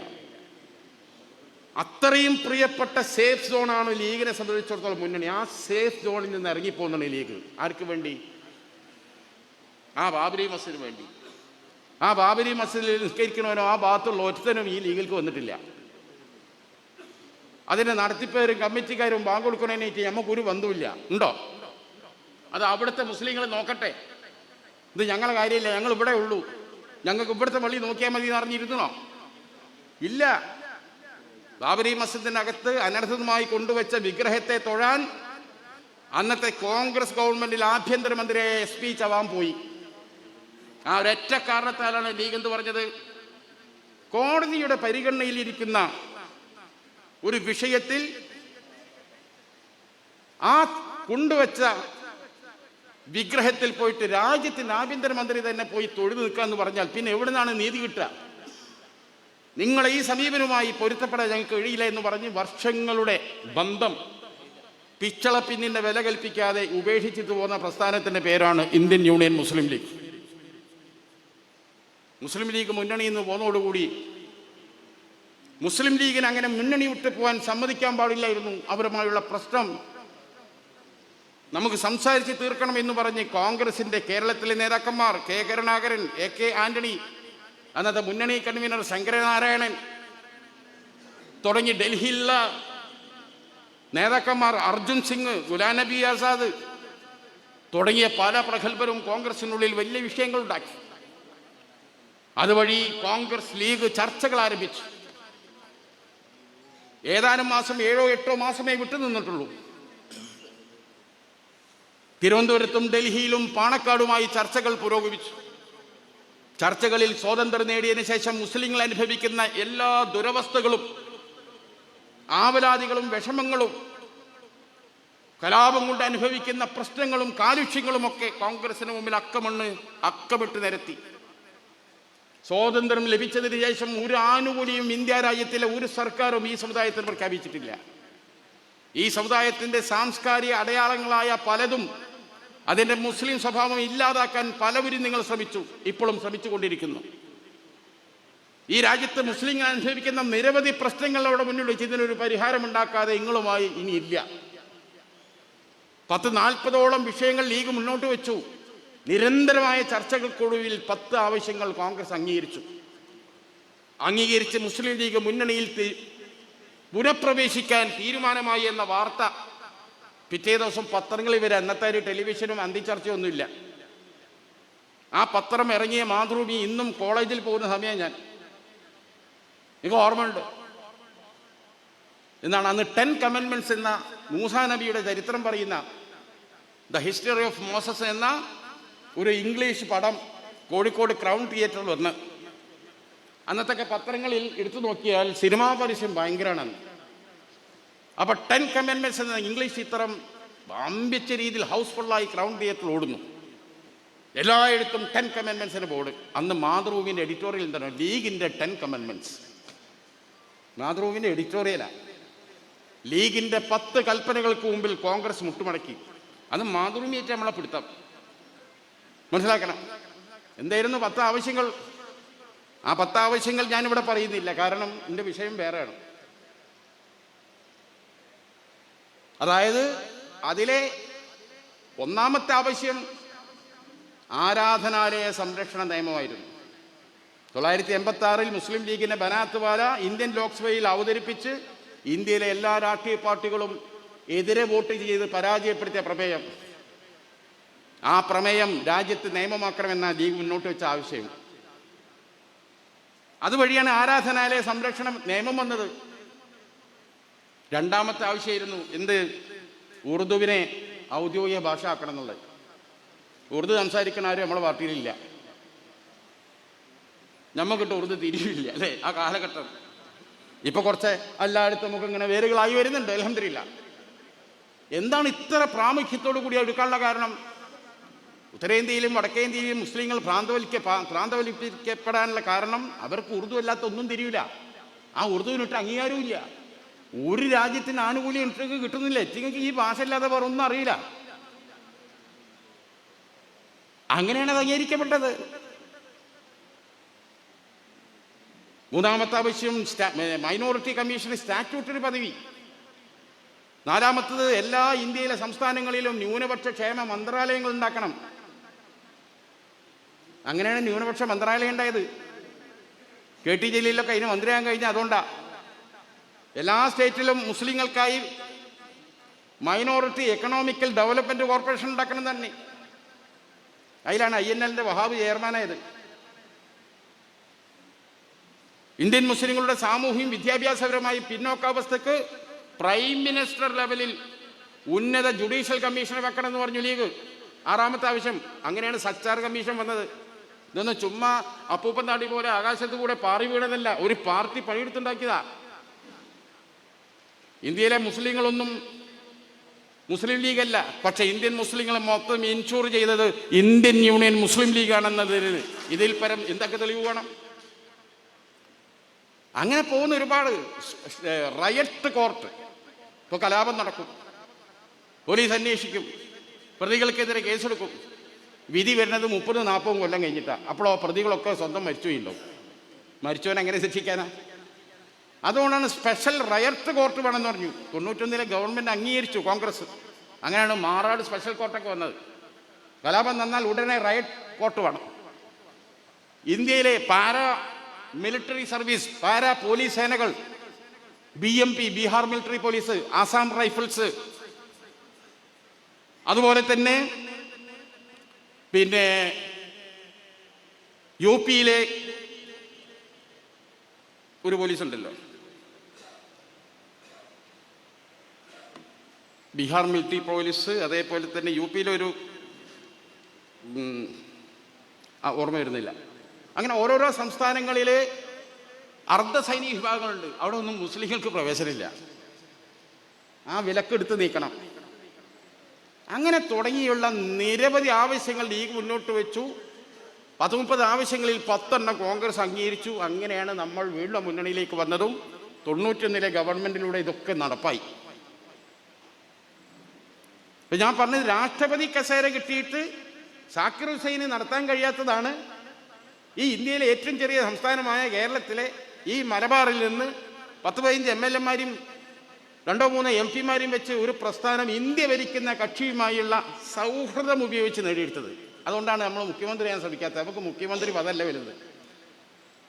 അത്രയും പ്രിയപ്പെട്ട സേഫ് സോണാണ് ലീഗിനെ സംബന്ധിച്ചിടത്തോളം മുന്നണി. ആ സേഫ് സോണിൽ നിന്ന് ഇറങ്ങിപ്പോകുന്നതാണ് ലീഗ്. ആർക്ക് വേണ്ടി? ആ ബാബരി മസ്ജിദിന് വേണ്ടി. ആ ബാബരി മസ്ജിദിൽ നിസ്കരിക്കണവനോ ആ ഭാഗത്തുള്ള ഒരുത്തനും ഈ ലീഗിലേക്ക് വന്നിട്ടില്ല. അതിൻ്റെ നടത്തിപ്പേരും കമ്മിറ്റിക്കാരും ബാങ്ക് കൊടുക്കണേനായിട്ട് നമുക്കൊരു ബന്ധമില്ല. ഉണ്ടോ? അത് അവിടുത്തെ മുസ്ലിങ്ങൾ നോക്കട്ടെ. ഇത് ഞങ്ങളുടെ കാര്യമില്ല, ഞങ്ങൾ ഇവിടെ ഉള്ളൂ, ഞങ്ങൾക്ക് ഇവിടുത്തെ പള്ളി നോക്കിയാൽ മതി എന്ന് അറിഞ്ഞിരുന്നോ? ഇല്ല. ബാബരി മസ്ജിദിനകത്ത് അനർഹമായി കൊണ്ടുവച്ച വിഗ്രഹത്തെ തൊഴാൻ അന്നത്തെ കോൺഗ്രസ് ഗവൺമെന്റിൽ ആഭ്യന്തരമന്ത്രിയായ SP ചവാൻ പോയി. ആ ഒരൊറ്റ കാരണത്താലാണ് ലീഗ് എന്ത് പറഞ്ഞത്? കോടതിയുടെ പരിഗണനയിലിരിക്കുന്ന ഒരു വിഷയത്തിൽ ആ കൊണ്ടുവച്ച വിഗ്രഹത്തിൽ പോയിട്ട് രാജ്യത്തിൻ്റെ ആഭ്യന്തരമന്ത്രി തന്നെ പോയി തൊഴുതു നിൽക്കാന്ന് പറഞ്ഞാൽ പിന്നെ എവിടെ നിന്നാണ് നീതി കിട്ടുക? നിങ്ങളെ ഈ സമീപനവുമായി പൊരുത്തപ്പെടാൻ ഞങ്ങൾക്ക് കഴിയില്ല എന്ന് പറഞ്ഞ് വർഷങ്ങളുടെ ബന്ധം പിച്ചളപ്പിന്നിൻ്റെ വില കൽപ്പിക്കാതെ ഉപേക്ഷിച്ചിട്ട് പോകുന്ന പ്രസ്ഥാനത്തിൻ്റെ പേരാണ് ഇന്ത്യൻ യൂണിയൻ മുസ്ലിം ലീഗ്. മുസ്ലിം ലീഗ് മുന്നണിയിൽ നിന്ന് പോകുന്നതോടുകൂടി മുസ്ലിം ലീഗിന് അങ്ങനെ മുന്നണി വിട്ടു പോകാൻ സമ്മതിക്കാൻ പാടില്ലായിരുന്നു. അവരുമായുള്ള പ്രശ്നം നമുക്ക് സംസാരിച്ച് തീർക്കണം എന്ന് പറഞ്ഞ് കോൺഗ്രസിൻ്റെ കേരളത്തിലെ നേതാക്കന്മാർ K Karunakaran, A K Antony, അന്നത്തെ മുന്നണി കൺവീനർ ശങ്കരനാരായണൻ തുടങ്ങി ഡൽഹിയിലുള്ള നേതാക്കന്മാർ, അർജുൻ സിംഗ്, ഗുലാം നബി ആസാദ് തുടങ്ങിയ പല പ്രഗത്ഭരും കോൺഗ്രസിനുള്ളിൽ വലിയ വിഷയങ്ങളുണ്ടാക്കി. അതുവഴി കോൺഗ്രസ് ലീഗ് ചർച്ചകൾ ആരംഭിച്ചു. ഏതാനും മാസം, 7-8 മാസമേ വിട്ടുനിന്നിട്ടുള്ളൂ. തിരുവനന്തപുരത്തും ഡൽഹിയിലും പാണക്കാടുമായി ചർച്ചകൾ പുരോഗമിച്ചു. ചർച്ചകളിൽ സ്വാതന്ത്ര്യം നേടിയതിനു ശേഷം മുസ്ലിങ്ങൾ അനുഭവിക്കുന്ന എല്ലാ ദുരവസ്ഥകളും, ആവലാതികളും, വിഷമങ്ങളും, കലാപം കൊണ്ട് അനുഭവിക്കുന്ന പ്രശ്നങ്ങളും കാലുഷ്യങ്ങളുമൊക്കെ കോൺഗ്രസിന് മുമ്പിൽ അക്കമിട്ട് നിരത്തി. സ്വാതന്ത്ര്യം ലഭിച്ചതിന് ശേഷം ഒരു ആനുകൂല്യം ഇന്ത്യ രാജ്യത്തിലെ ഒരു സർക്കാരും ഈ സമുദായത്തിന് പ്രഖ്യാപിച്ചിട്ടില്ല. ഈ സമുദായത്തിൻ്റെ സാംസ്കാരിക അടയാളങ്ങളായ പലതും, അതിൻ്റെ മുസ്ലിം സ്വഭാവം ഇല്ലാതാക്കാൻ പലവരും നിങ്ങൾ ശ്രമിച്ചു, ഇപ്പോഴും ശ്രമിച്ചുകൊണ്ടിരിക്കുന്നു. ഈ രാജ്യത്ത് മുസ്ലിങ്ങൾ അനുഭവിക്കുന്ന നിരവധി പ്രശ്നങ്ങളുടെ മുന്നിൽ വെച്ച് ഇതിനൊരു പരിഹാരമുണ്ടാക്കാതെ നിങ്ങളുമായി ഇനിയില്ല. 10-40ഓളം വിഷയങ്ങൾ ലീഗ് മുന്നോട്ട് വെച്ചു. നിരന്തരമായ ചർച്ചകൾക്കൊടുവിൽ 10 ആവശ്യങ്ങൾ കോൺഗ്രസ് അംഗീകരിച്ച് മുസ്ലിം ലീഗ് മുന്നണിയിൽ പുനഃപ്രവേശിക്കാൻ തീരുമാനമായി എന്ന വാർത്ത പിറ്റേ ദിവസം പത്രങ്ങളിൽ വരെ, അന്നത്തെ ഒരു ടെലിവിഷനും അന്തിച്ചർച്ചയൊന്നുമില്ല. ആ പത്രം ഇറങ്ങിയ മാതൃഭൂമി ഇന്നും കോളേജിൽ പോകുന്ന സമയം എനിക്ക് ഓർമ്മയുണ്ട്. എന്നാണ് അന്ന് 10 കമൻമെന്റ്സ് എന്ന മൂസാ നബിയുടെ ചരിത്രം പറയുന്ന ദ ഹിസ്റ്ററി ഓഫ് മോസസ് എന്ന ഒരു ഇംഗ്ലീഷ് പടം കോഴിക്കോട് ക്രൗൺ തിയേറ്ററിൽ വന്ന് അന്നത്തെ പത്രങ്ങളിൽ എടുത്തു നോക്കിയാൽ സിനിമാ പരസ്യം ഭയങ്കരമാണ്. അപ്പോൾ 10 കമൻമെന്റ്സ് എന്ന ഇംഗ്ലീഷ് ചിത്രം വമ്പിച്ച രീതിയിൽ ഹൗസ്ഫുള്ളായി ക്രൗൺ തിയേറ്ററിൽ ഓടുന്നു. എല്ലായിടത്തും 10 കമൻമെന്റ്സിന് ബോർഡ്. അന്ന് മാതൃഭൂമിൻ്റെ എഡിറ്റോറിയൽ എന്താണ്? ലീഗിൻ്റെ 10 കമൻമെന്റ്സ്. മാതൃഭൂമിൻ്റെ എഡിറ്റോറിയലാണ്. ലീഗിൻ്റെ 10 കൽപ്പനകൾക്ക് മുമ്പിൽ കോൺഗ്രസ് മുട്ടുമടക്കി. അത് മാതൃഭൂമിയായിട്ട് നമ്മളെ പിടുത്തം. മനസ്സിലാക്കണം. എന്തായിരുന്നു 10 ആവശ്യങ്ങൾ? ആ 10 ആവശ്യങ്ങൾ ഞാനിവിടെ പറയുന്നില്ല, കാരണം എൻ്റെ വിഷയം വേറെയാണ്. അതായത് അതിലെ ഒന്നാമത്തെ ആവശ്യം ആരാധനാലയ സംരക്ഷണ നിയമമായിരുന്നു. 986 മുസ്ലിം ലീഗിൻ്റെ ബനാത്ത് വാല ഇന്ത്യൻ ലോക്സഭയിൽ അവതരിപ്പിച്ച് ഇന്ത്യയിലെ എല്ലാ രാഷ്ട്രീയ പാർട്ടികളും എതിരെ വോട്ട് ചെയ്ത് പരാജയപ്പെടുത്തിയ പ്രമേയം. ആ പ്രമേയം രാജ്യത്ത് നിയമമാക്കണമെന്ന ലീഗ് മുന്നോട്ട് വെച്ച ആവശ്യം. അതുവഴിയാണ് ആരാധനാലയ സംരക്ഷണ നിയമം വന്നത്. രണ്ടാമത്തെ ആവശ്യമായിരുന്നു എന്ത്? ഉറുദുവിനെ ഔദ്യോഗിക ഭാഷ ആക്കണം എന്നുള്ളത്. ഉറുദു സംസാരിക്കണ ആരും നമ്മളെ പാർട്ടിയിലില്ല. നമുക്കിട്ട് ഉറുദു തിരിയില്ല അല്ലേ ആ കാലഘട്ടം. ഇപ്പൊ കുറച്ച് എല്ലായിടത്തും നമുക്ക് ഇങ്ങനെ വേരുകളായി വരുന്നുണ്ട്, അൽഹംദുലില്ലാ. എന്താണ് ഇത്ര പ്രാമുഖ്യത്തോടു കൂടി എടുക്കാനുള്ള കാരണം? ഉത്തരേന്ത്യയിലും വടക്കേന്ത്യയിലും മുസ്ലിങ്ങൾ പ്രാന്തവൽക്കരിക്കപ്പെടാനുള്ള കാരണം അവർക്ക് ഉറുദു അല്ലാത്ത ഒന്നും തിരിയില്ല. ആ ഉറുദുവിനിട്ട് അംഗീകാരവും ഇല്ല. ഒരു രാജ്യത്തിന് ആനുകൂല്യം ഇട്ടൊക്കെ കിട്ടുന്നില്ല. എറ്റിങ്ങൾക്ക് ഈ ഭാഷ ഇല്ലാതെ വേറെ ഒന്നും അറിയില്ല. അങ്ങനെയാണ് അത് അംഗീകരിക്കപ്പെട്ടത്. മൂന്നാമത്തെ ആവശ്യം മൈനോറിറ്റി കമ്മീഷന് സ്റ്റാറ്റ്യൂട്ടറി പദവി. നാലാമത്തത് എല്ലാ ഇന്ത്യയിലെ സംസ്ഥാനങ്ങളിലും ന്യൂനപക്ഷ ക്ഷേമ മന്ത്രാലയങ്ങൾ ഉണ്ടാക്കണം. അങ്ങനെയാണ് ന്യൂനപക്ഷ മന്ത്രാലയം ഉണ്ടായത്. KT ജലീലൊക്കെ അതിന് മന്ത്രിയാകാൻ കഴിഞ്ഞാൽ അതുകൊണ്ടാണ്. എല്ലാ സ്റ്റേറ്റിലും മുസ്ലിങ്ങൾക്കായി മൈനോറിറ്റി എക്കണോമിക്കൽ ഡെവലപ്മെൻറ്റ് കോർപ്പറേഷൻ ഉണ്ടാക്കണം തന്നെ. അതിലാണ് INL-ൻ്റെ വഹാബ് ചെയർമാനായത്. ഇന്ത്യൻ മുസ്ലിങ്ങളുടെ സാമൂഹ്യം വിദ്യാഭ്യാസപരമായി പിന്നോക്കാവസ്ഥക്ക് പ്രൈം മിനിസ്റ്റർ ലെവലിൽ ഉന്നത ജുഡീഷ്യൽ കമ്മീഷനെ വെക്കണമെന്ന് പറഞ്ഞു ലീഗ്. ആറാമത്തെ ആവശ്യം. അങ്ങനെയാണ് സച്ചാർ കമ്മീഷൻ വന്നത്. ഇതൊന്നും ചുമ്മാ അപ്പൂപ്പൻ താടി പോലെ ആകാശത്ത് കൂടെ പാറി വീണതല്ല, ഒരു പാർട്ടി പണിയെടുത്തുണ്ടാക്കിയതാ. ഇന്ത്യയിലെ മുസ്ലിങ്ങളൊന്നും മുസ്ലിം ലീഗല്ല, പക്ഷെ ഇന്ത്യൻ മുസ്ലിങ്ങളെ മൊത്തം ഇൻഷൂർ ചെയ്തത് ഇന്ത്യൻ യൂണിയൻ മുസ്ലിം ലീഗാണെന്നതിന് ഇതിൽ പരം എന്തൊക്കെ തെളിവ് വേണം? അങ്ങനെ പോകുന്ന ഒരുപാട് റയറ്റ് കോർട്ട്. ഇപ്പോൾ കലാപം നടക്കും, പോലീസ് അന്വേഷിക്കും, പ്രതികൾക്കെതിരെ കേസെടുക്കും. വിധി വരുന്നത് 30-40 കൊല്ലം കഴിഞ്ഞിട്ടാണ്. അപ്പോഴോ പ്രതികളൊക്കെ സ്വന്തം മരിച്ചുപോയിണ്ടാവും. മരിച്ചവൻ എങ്ങനെ ശിക്ഷിക്കാനാ? അതുകൊണ്ടാണ് സ്പെഷ്യൽ റയറ്റ് കോർട്ട് വേണമെന്ന് പറഞ്ഞു. 91 ഗവൺമെൻറ് അംഗീകരിച്ചു കോൺഗ്രസ്. അങ്ങനെയാണ് മാറാട് സ്പെഷ്യൽ കോർട്ടൊക്കെ വന്നത്. കലാപം നന്നാൽ ഉടനെ റൈറ്റ് കോർട്ട് വേണം. ഇന്ത്യയിലെ para military service, para police സേനകൾ, BMP Bihar military police, Assam rifles, അതുപോലെ തന്നെ പിന്നെ UP-യിലെ ഒരു പോലീസ് ഉണ്ടല്ലോ, ബീഹാർ മിലിറ്ററി പോലീസ്, അതേപോലെ തന്നെ UP-യിലെ ഒരു ഓർമ്മ വരുന്നില്ല. അങ്ങനെ ഓരോരോ സംസ്ഥാനങ്ങളിലെ അർദ്ധ സൈനിക വിഭാഗങ്ങളുണ്ട്. അവിടെ ഒന്നും മുസ്ലിങ്ങൾക്ക് പ്രവേശനമില്ല. ആ വിലക്കെടുത്ത് നീക്കണം. അങ്ങനെ തുടങ്ങിയുള്ള നിരവധി ആവശ്യങ്ങൾ ലീഗ് മുന്നോട്ട് വെച്ചു. 30 ആവശ്യങ്ങളിൽ 10 കോൺഗ്രസ് അംഗീകരിച്ചു. അങ്ങനെയാണ് നമ്മൾ വീണ്ടും മുന്നണിയിലേക്ക് വന്നതും 91-ലെ ഗവൺമെൻറ്റിലൂടെ ഇതൊക്കെ നടപ്പായി. ഇപ്പം ഞാൻ പറഞ്ഞത്, രാഷ്ട്രപതി കസേര കിട്ടിയിട്ട് സാക്കിർ ഹുസൈന് നടത്താൻ കഴിയാത്തതാണ് ഈ ഇന്ത്യയിലെ ഏറ്റവും ചെറിയ സംസ്ഥാനമായ കേരളത്തിലെ ഈ മലബാറിൽ നിന്ന് 10-15 MLA-മാരും 2-3 MP-മാരും വെച്ച് ഒരു പ്രസ്ഥാനം ഇന്ത്യ ഭരിക്കുന്ന കക്ഷിയുമായുള്ള സൗഹൃദം ഉപയോഗിച്ച് നേടിയെടുത്തത്. അതുകൊണ്ടാണ് നമ്മൾ മുഖ്യമന്ത്രിയാൻ ശ്രമിക്കാത്തത്. നമുക്ക് മുഖ്യമന്ത്രി പദമല്ല വരുന്നത്.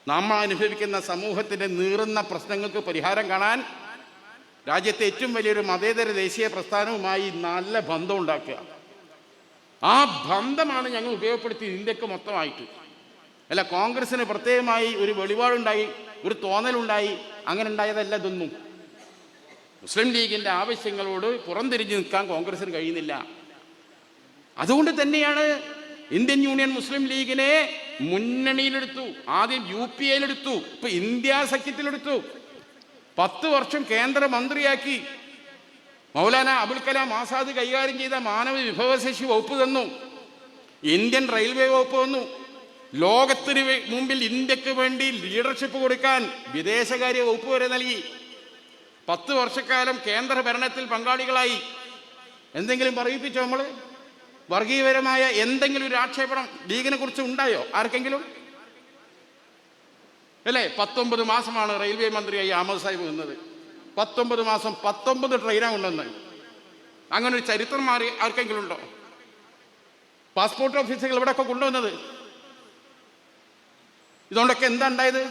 നമ്മൾ അനുഭവിക്കുന്ന സമൂഹത്തിൻ്റെ നീറുന്ന പ്രശ്നങ്ങൾക്ക് പരിഹാരം കാണാൻ രാജ്യത്തെ ഏറ്റവും വലിയൊരു മതേതര ദേശീയ പ്രസ്ഥാനവുമായി നല്ല ബന്ധം ഉണ്ടാക്കുക. ആ ബന്ധമാണ് ഞങ്ങൾ ഉപയോഗപ്പെടുത്തിയത് ഇന്ത്യക്ക് മൊത്തമായിട്ട്. അല്ല, കോൺഗ്രസ്സിന് പ്രത്യേകമായി ഒരു വെളിപാടുണ്ടായി, ഒരു തോന്നലുണ്ടായി, അങ്ങനെ ഉണ്ടായതല്ല ഇതൊന്നും. മുസ്ലിം ലീഗിൻ്റെ ആവശ്യങ്ങളോട് പുറംതിരിഞ്ഞ് നിൽക്കാൻ കോൺഗ്രസ്സിന് കഴിയുന്നില്ല. അതുകൊണ്ട് തന്നെയാണ് ഇന്ത്യൻ യൂണിയൻ മുസ്ലിം ലീഗിനെ മുന്നണിയിലെടുത്തു. ആദ്യം UP-യിലെടുത്തു, ഇപ്പൊ ഇന്ത്യ സഖ്യത്തിലെടുത്തു. 10 വർഷം കേന്ദ്രമന്ത്രിയാക്കി. മൗലാന അബുൽ കലാം ആസാദ് കൈകാര്യം ചെയ്ത മാനവ വിഭവശേഷി വകുപ്പ് തന്നു. ഇന്ത്യൻ റെയിൽവേ വകുപ്പ് തന്നു. ലോകത്തിന് മുമ്പിൽ ഇന്ത്യക്ക് വേണ്ടി ലീഡർഷിപ്പ് കൊടുക്കാൻ വിദേശകാര്യ വകുപ്പ് വരെ നൽകി. 10 വർഷക്കാലം കേന്ദ്ര ഭരണത്തിൽ പങ്കാളികളായി. എന്തെങ്കിലും പറയിപ്പിച്ചോ നമ്മൾ? വർഗീയപരമായ എന്തെങ്കിലും ഒരു ആക്ഷേപണം ലീഗിനെ കുറിച്ച് ഉണ്ടായോ ആർക്കെങ്കിലും? അല്ലേ? 19 മാസമാണ് റെയിൽവേ മന്ത്രിയായി അഹമ്മദ് സാഹിബ് നിന്നത്. 19 മാസം 19 ട്രെയിനാണ് കൊണ്ടുവന്നത്. അങ്ങനെ ഒരു ചരിത്രം മാറി ആർക്കെങ്കിലും ഉണ്ടോ? പാസ്പോർട്ട് ഓഫീസുകൾ ഇവിടെയൊക്കെ കൊണ്ടുവന്നത്. ഇതുകൊണ്ടൊക്കെ എന്താ ഉണ്ടായത്?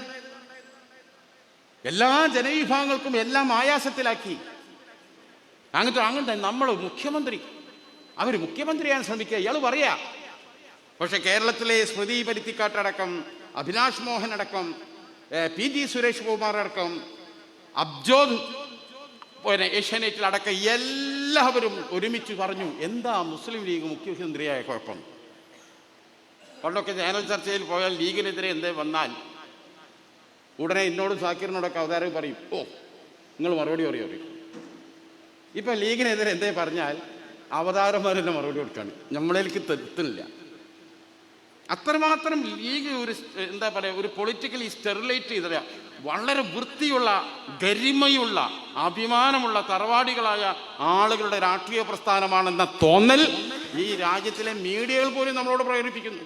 എല്ലാ ജനവിഭാഗങ്ങൾക്കും എല്ലാം ആയാസത്തിലാക്കി. അങ്ങനത്തെ നമ്മൾ മുഖ്യമന്ത്രി, അവർ മുഖ്യമന്ത്രിയാൻ ശ്രമിക്കുക, ഇയാൾ പറയാ. പക്ഷെ കേരളത്തിലെ സ്മൃതി പരുത്തിക്കാട്ടടക്കം, അഭിലാഷ് മോഹൻ അടക്കം, PG സുരേഷ് കുമാർ അടക്കം, അബ്ജോദ് ഏഷ്യാനെറ്റിലടക്കം എല്ലാവരും ഒരുമിച്ച് പറഞ്ഞു, എന്താ മുസ്ലിം ലീഗ് മുഖ്യമന്ത്രിയായ കുഴപ്പം? പണ്ടൊക്കെ ചാനൽ ചർച്ചയിൽ പോയാൽ ലീഗിനെതിരെ എന്തേ വന്നാൽ ഉടനെ എന്നോടും സാക്കിറിനോടൊക്കെ അവതാരം പറയും, ഓ നിങ്ങൾ മറുപടി പറയും. ഇപ്പം ലീഗിനെതിരെ എന്തേ പറഞ്ഞാൽ അവതാരന്മാരെന്നെ മറുപടി കൊടുക്കാണ്. നമ്മളേക്ക് തെറ്റുന്നില്ല. അത്രമാത്രം ലീഗ് ഒരു എന്താ പറയുക, ഒരു പൊളിറ്റിക്കലി സ്റ്റെറിലൈറ്റ് ചെയ്ത വളരെ വൃത്തിയുള്ള, ഗരിമയുള്ള, അഭിമാനമുള്ള തറവാടികളായ ആളുകളുടെ രാഷ്ട്രീയ പ്രസ്ഥാനമാണെന്ന തോന്നൽ ഈ രാജ്യത്തിലെ മീഡിയകൾ പോലും നമ്മളോട് പ്രകടിപ്പിക്കുന്നു.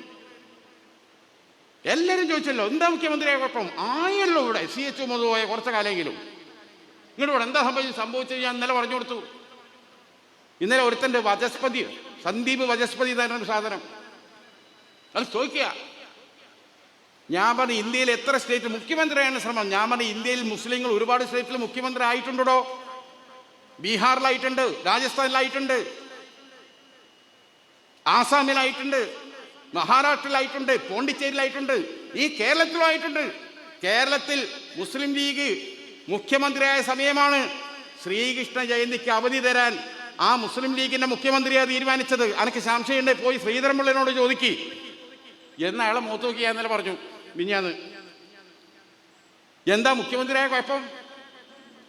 എല്ലാവരും ചോദിച്ചല്ലോ, എന്താ മുഖ്യമന്ത്രിയായ കുഴപ്പം? ആയല്ലോ ഇവിടെ CH മുതലായ കുറച്ച കാലമെങ്കിലും. ഇങ്ങോട്ട് ഇവിടെ എന്താ സംഭവിച്ചത് ഞാൻ ഇന്നലെ പറഞ്ഞു കൊടുത്തു. ഇന്നലെ ഒരുത്തൻ്റെ വചസ്പതി, സന്ദീപ് വചസ്പതി തന്നെ സാധനം, അത് ചോദിക്കുക. ഞാൻ പറഞ്ഞു, ഇന്ത്യയിൽ എത്ര സ്റ്റേറ്റ് മുഖ്യമന്ത്രിയാണ് ശ്രമം? ഞാൻ പറഞ്ഞു, ഇന്ത്യയിൽ മുസ്ലിങ്ങൾ ഒരുപാട് സ്റ്റേറ്റിൽ മുഖ്യമന്ത്രി ആയിട്ടുണ്ടോ? ബീഹാറിലായിട്ടുണ്ട്, രാജസ്ഥാനിലായിട്ടുണ്ട്, ആസാമിലായിട്ടുണ്ട്, മഹാരാഷ്ട്രയിലായിട്ടുണ്ട്, പോണ്ടിച്ചേരിയിലായിട്ടുണ്ട്, ഈ കേരളത്തിലായിട്ടുണ്ട്. കേരളത്തിൽ മുസ്ലിം ലീഗ് മുഖ്യമന്ത്രിയായ സമയമാണ് ശ്രീകൃഷ്ണ ജയന്തിക്ക് അവധി തരാൻ ആ മുസ്ലിം ലീഗിന്റെ മുഖ്യമന്ത്രിയാണ് തീരുമാനിച്ചത്. എനിക്ക് സംശയമുണ്ട്, പോയി ശ്രീധരൻപിള്ളനോട് ചോദിക്കി എന്ന് അയാളെ മുഖത്ത് നോക്കി ഞാൻ ഇന്നലെ പറഞ്ഞു മിഞ്ഞാന്ന്. എന്താ മുഖ്യമന്ത്രിയായ കുഴപ്പം?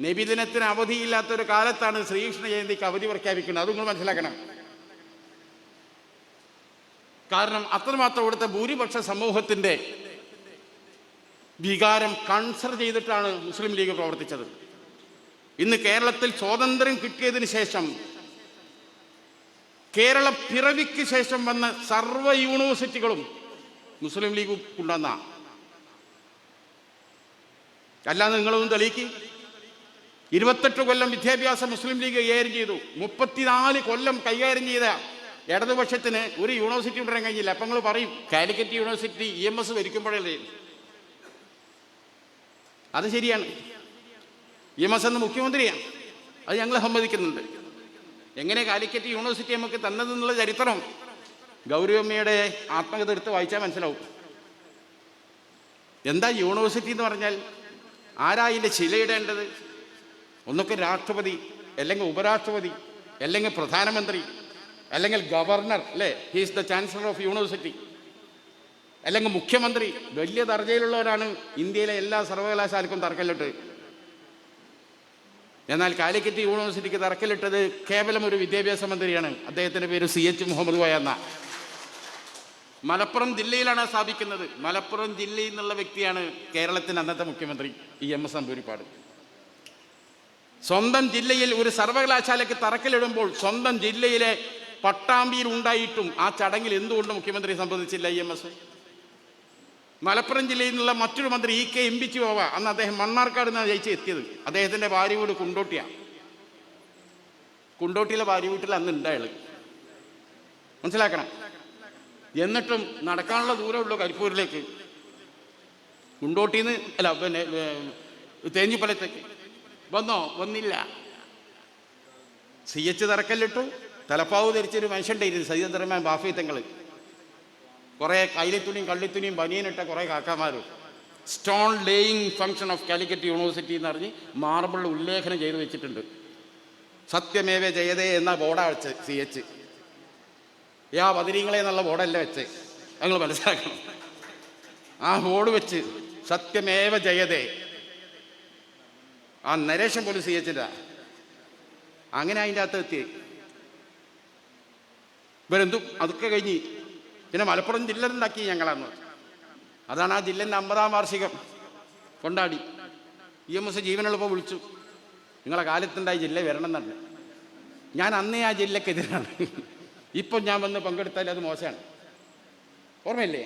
നബിദിനത്തിന് അവധിയില്ലാത്തൊരു കാലത്താണ് ശ്രീകൃഷ്ണ ജയന്തിക്ക് അവധി പ്രഖ്യാപിക്കുന്നത്. അത് നിങ്ങൾ മനസ്സിലാക്കണം. കാരണം അത്രമാത്രം ഇവിടുത്തെ ഭൂരിപക്ഷ സമൂഹത്തിൻ്റെ വികാരം കൺസർ ചെയ്തിട്ടാണ് മുസ്ലിം ലീഗ് പ്രവർത്തിച്ചത്. ഇന്ന് കേരളത്തിൽ സ്വാതന്ത്ര്യം കിട്ടിയതിന് ശേഷം, കേരള പിറവിക്ക് ശേഷം വന്ന സർവ്വ യൂണിവേഴ്സിറ്റികളും മുസ്ലിം ലീഗ് കൊണ്ടുവന്ന, അല്ലാതെ നിങ്ങളൊന്നും തെളിയിക്ക്. 28 കൊല്ലം വിദ്യാഭ്യാസം മുസ്ലിം ലീഗ് കൈകാര്യം ചെയ്തു. 34 കൊല്ലം കൈകാര്യം ചെയ്ത ഇടതുപക്ഷത്തിന് ഒരു യൂണിവേഴ്സിറ്റി കൊണ്ടുവരാൻ കഴിഞ്ഞില്ല. അപ്പം നിങ്ങൾ പറയും കാലിക്കറ്റ് യൂണിവേഴ്സിറ്റി EMS ഭരിക്കുമ്പോഴല്ലേ. അത് ശരിയാണ്. EMS എന്ന് മുഖ്യമന്ത്രിയാണ്, അത് ഞങ്ങൾ സമ്മതിക്കുന്നുണ്ട്. എങ്ങനെ കാലിക്കറ്റ് യൂണിവേഴ്സിറ്റി നമുക്ക് തന്നതെന്നുള്ള ചരിത്രം ഗൗരവമ്മയുടെ ആത്മകഥ എടുത്ത് വായിച്ചാൽ മനസ്സിലാവും. എന്താ യൂണിവേഴ്സിറ്റി എന്ന് പറഞ്ഞാൽ? ആരാ ഇതിൻ്റെ ചിലയിടേണ്ടത്? ഒന്നൊക്കെ രാഷ്ട്രപതി, അല്ലെങ്കിൽ ഉപരാഷ്ട്രപതി, അല്ലെങ്കിൽ പ്രധാനമന്ത്രി, അല്ലെങ്കിൽ ഗവർണർ, അല്ലേ, he's the chancellor of university, അല്ലെങ്കിൽ മുഖ്യമന്ത്രി. വലിയ ദർജയിലുള്ളവരാണ് ഇന്ത്യയിലെ എല്ലാ സർവകലാശാലക്കും തറക്കല്ലിട്ട്. എന്നാൽ കാലിക്കറ്റ് യൂണിവേഴ്സിറ്റിക്ക് തറക്കല്ലിട്ടത് കേവലം ഒരു വിദ്യാഭ്യാസ മന്ത്രിയാണ്. അദ്ദേഹത്തിൻ്റെ പേര് CH മുഹമ്മദ് കോയ എന്ന. മലപ്പുറം ജില്ലയിലാണ് സ്ഥാപിക്കുന്നത്. മലപ്പുറം ജില്ലയിൽ നിന്നുള്ള വ്യക്തിയാണ് കേരളത്തിൻ്റെ അന്നത്തെ മുഖ്യമന്ത്രി EMS നമ്പൂതിരിപ്പാട്. സ്വന്തം ജില്ലയിൽ ഒരു സർവകലാശാലയ്ക്ക് തറക്കല്ലിടുമ്പോൾ സ്വന്തം ജില്ലയിലെ പട്ടാമ്പിയിൽ ഉണ്ടായിട്ടും ആ ചടങ്ങിൽ എന്തുകൊണ്ട് മുഖ്യമന്ത്രി സംബന്ധിച്ചില്ല EMS? മലപ്പുറം ജില്ലയിൽ നിന്നുള്ള മറ്റൊരു മന്ത്രി EK എംപിച്ചു പോവാ. അന്ന് അദ്ദേഹം മണ്ണാർക്കാട് നിന്നാണ് ജയിച്ച് എത്തിയത്. അദ്ദേഹത്തിൻ്റെ ഭാര്യ വീട് കുണ്ടോട്ടിയാണ്. കുണ്ടോട്ടിയിലെ ഭാര്യ വീട്ടിൽ അന്ന് ഉണ്ടായാൾ, മനസ്സിലാക്കണം. എന്നിട്ടും നടക്കാനുള്ള ദൂരമുള്ളൂ കരിപ്പൂരിലേക്ക്. കുണ്ടോട്ടിന്ന് അല്ല, പിന്നെ തേഞ്ഞിപ്പലത്തേക്ക് വന്നില്ല. CH തറക്കല്ലിട്ടു. തലപ്പാവ് ധരിച്ചൊരു മനുഷ്യണ്ടായിരുന്നു, സയ്യിദ് റഹ്മാൻ ബാഫി തങ്ങൾ. കുറേ കൈലിത്തുണിയും കള്ളിത്തുണിയും ബനിയനിട്ട കുറേ കാക്കാമാരും. Stone laying function of Calicut university എന്ന് പറഞ്ഞ് മാർബിളിൽ ഉല്ലേഖനം ചെയ്ത് വെച്ചിട്ടുണ്ട്. സത്യമേവ ജയതേ എന്ന ബോർഡാണ് വെച്ച് CH. ബദിരീങ്ങളെ എന്നുള്ള ബോർഡല്ല വെച്ച്, ഞങ്ങൾ മനസ്സിലാക്കണം. ആ ബോർഡ് വെച്ച് സത്യമേവ ജയതേ. ആ നരേഷൻ പോലും CHൻ്റെ. അങ്ങനെ അതിൻ്റെ അകത്ത് എത്തി. ഇവരെന്തും അതൊക്കെ കഴിഞ്ഞ് പിന്നെ മലപ്പുറം ജില്ല ഉണ്ടാക്കി ഞങ്ങളന്ന്. അതാണ് ആ ജില്ലേൻ്റെ 50-ാം വാർഷികം കൊണ്ടാടി. EMS ജീവനുള്ളപ്പോൾ വിളിച്ചു, നിങ്ങളെ കാലത്തുണ്ടായി ജില്ല വരണം എന്നുണ്ട്. ഞാൻ അന്നേ ആ ജില്ലക്കെതിരാണ്. ഇപ്പം ഞാൻ വന്ന് പങ്കെടുത്താൽ അത് മോശമാണ്. ഓർമ്മയില്ലേ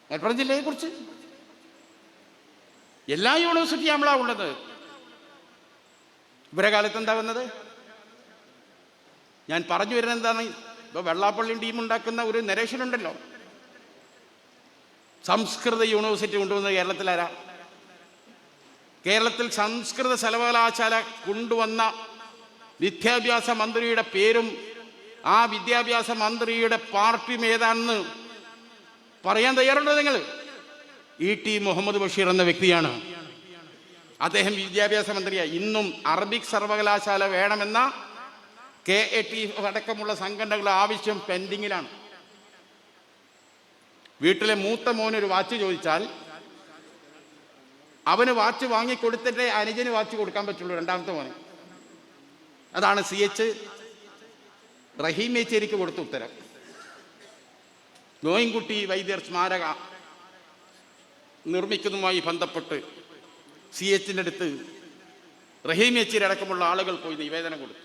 മലപ്പുറം ജില്ലയെക്കുറിച്ച്? എല്ലാ യൂണിവേഴ്സിറ്റിയും നമ്മളാണ് ഉള്ളത്. ഇവരെ കാലത്ത് എന്താ വന്നത്? ഞാൻ പറഞ്ഞു വരുന്നത് എന്താണ്? ഇപ്പോൾ വെള്ളാപ്പള്ളിയും ടീം ഉണ്ടാക്കുന്ന ഒരു നരേഷനുണ്ടല്ലോ, സംസ്കൃത യൂണിവേഴ്സിറ്റി കൊണ്ടുവന്നത് കേരളത്തിലാരാ? കേരളത്തിൽ സംസ്കൃത സർവകലാശാല കൊണ്ടുവന്ന വിദ്യാഭ്യാസ മന്ത്രിയുടെ പേരും ആ വിദ്യാഭ്യാസ മന്ത്രിയുടെ പാർട്ടിയും ഏതാണെന്ന് പറയാൻ തയ്യാറുണ്ടോ നിങ്ങൾ? ET മുഹമ്മദ് ബഷീർ എന്ന വ്യക്തിയാണ്. അദ്ദേഹം വിദ്യാഭ്യാസ മന്ത്രിയാണ്. ഇന്നും അറബിക് സർവകലാശാല വേണമെന്ന KAT അടക്കമുള്ള സംഘടനകളുടെ ആവശ്യം പെൻഡിങ്ങിലാണ്. വീട്ടിലെ മൂത്ത മോനൊരു വാച്ച് ചോദിച്ചാൽ അവന് വാച്ച് വാങ്ങിക്കൊടുത്തിട്ടേ അനുജന് വാച്ച് കൊടുക്കാൻ പറ്റുള്ളൂ, രണ്ടാമത്തെ മോന്. അതാണ് CH റഹീം യേച്ചേരിക്ക് കൊടുത്ത ഉത്തരം. നോയിൻകുട്ടി വൈദ്യർ സ്മാരക നിർമ്മിക്കുന്നതുമായി ബന്ധപ്പെട്ട് CHൻ്റെ അടുത്ത് റഹീം യേച്ചേരി അടക്കമുള്ള ആളുകൾ പോയി നിവേദനം കൊടുത്തു.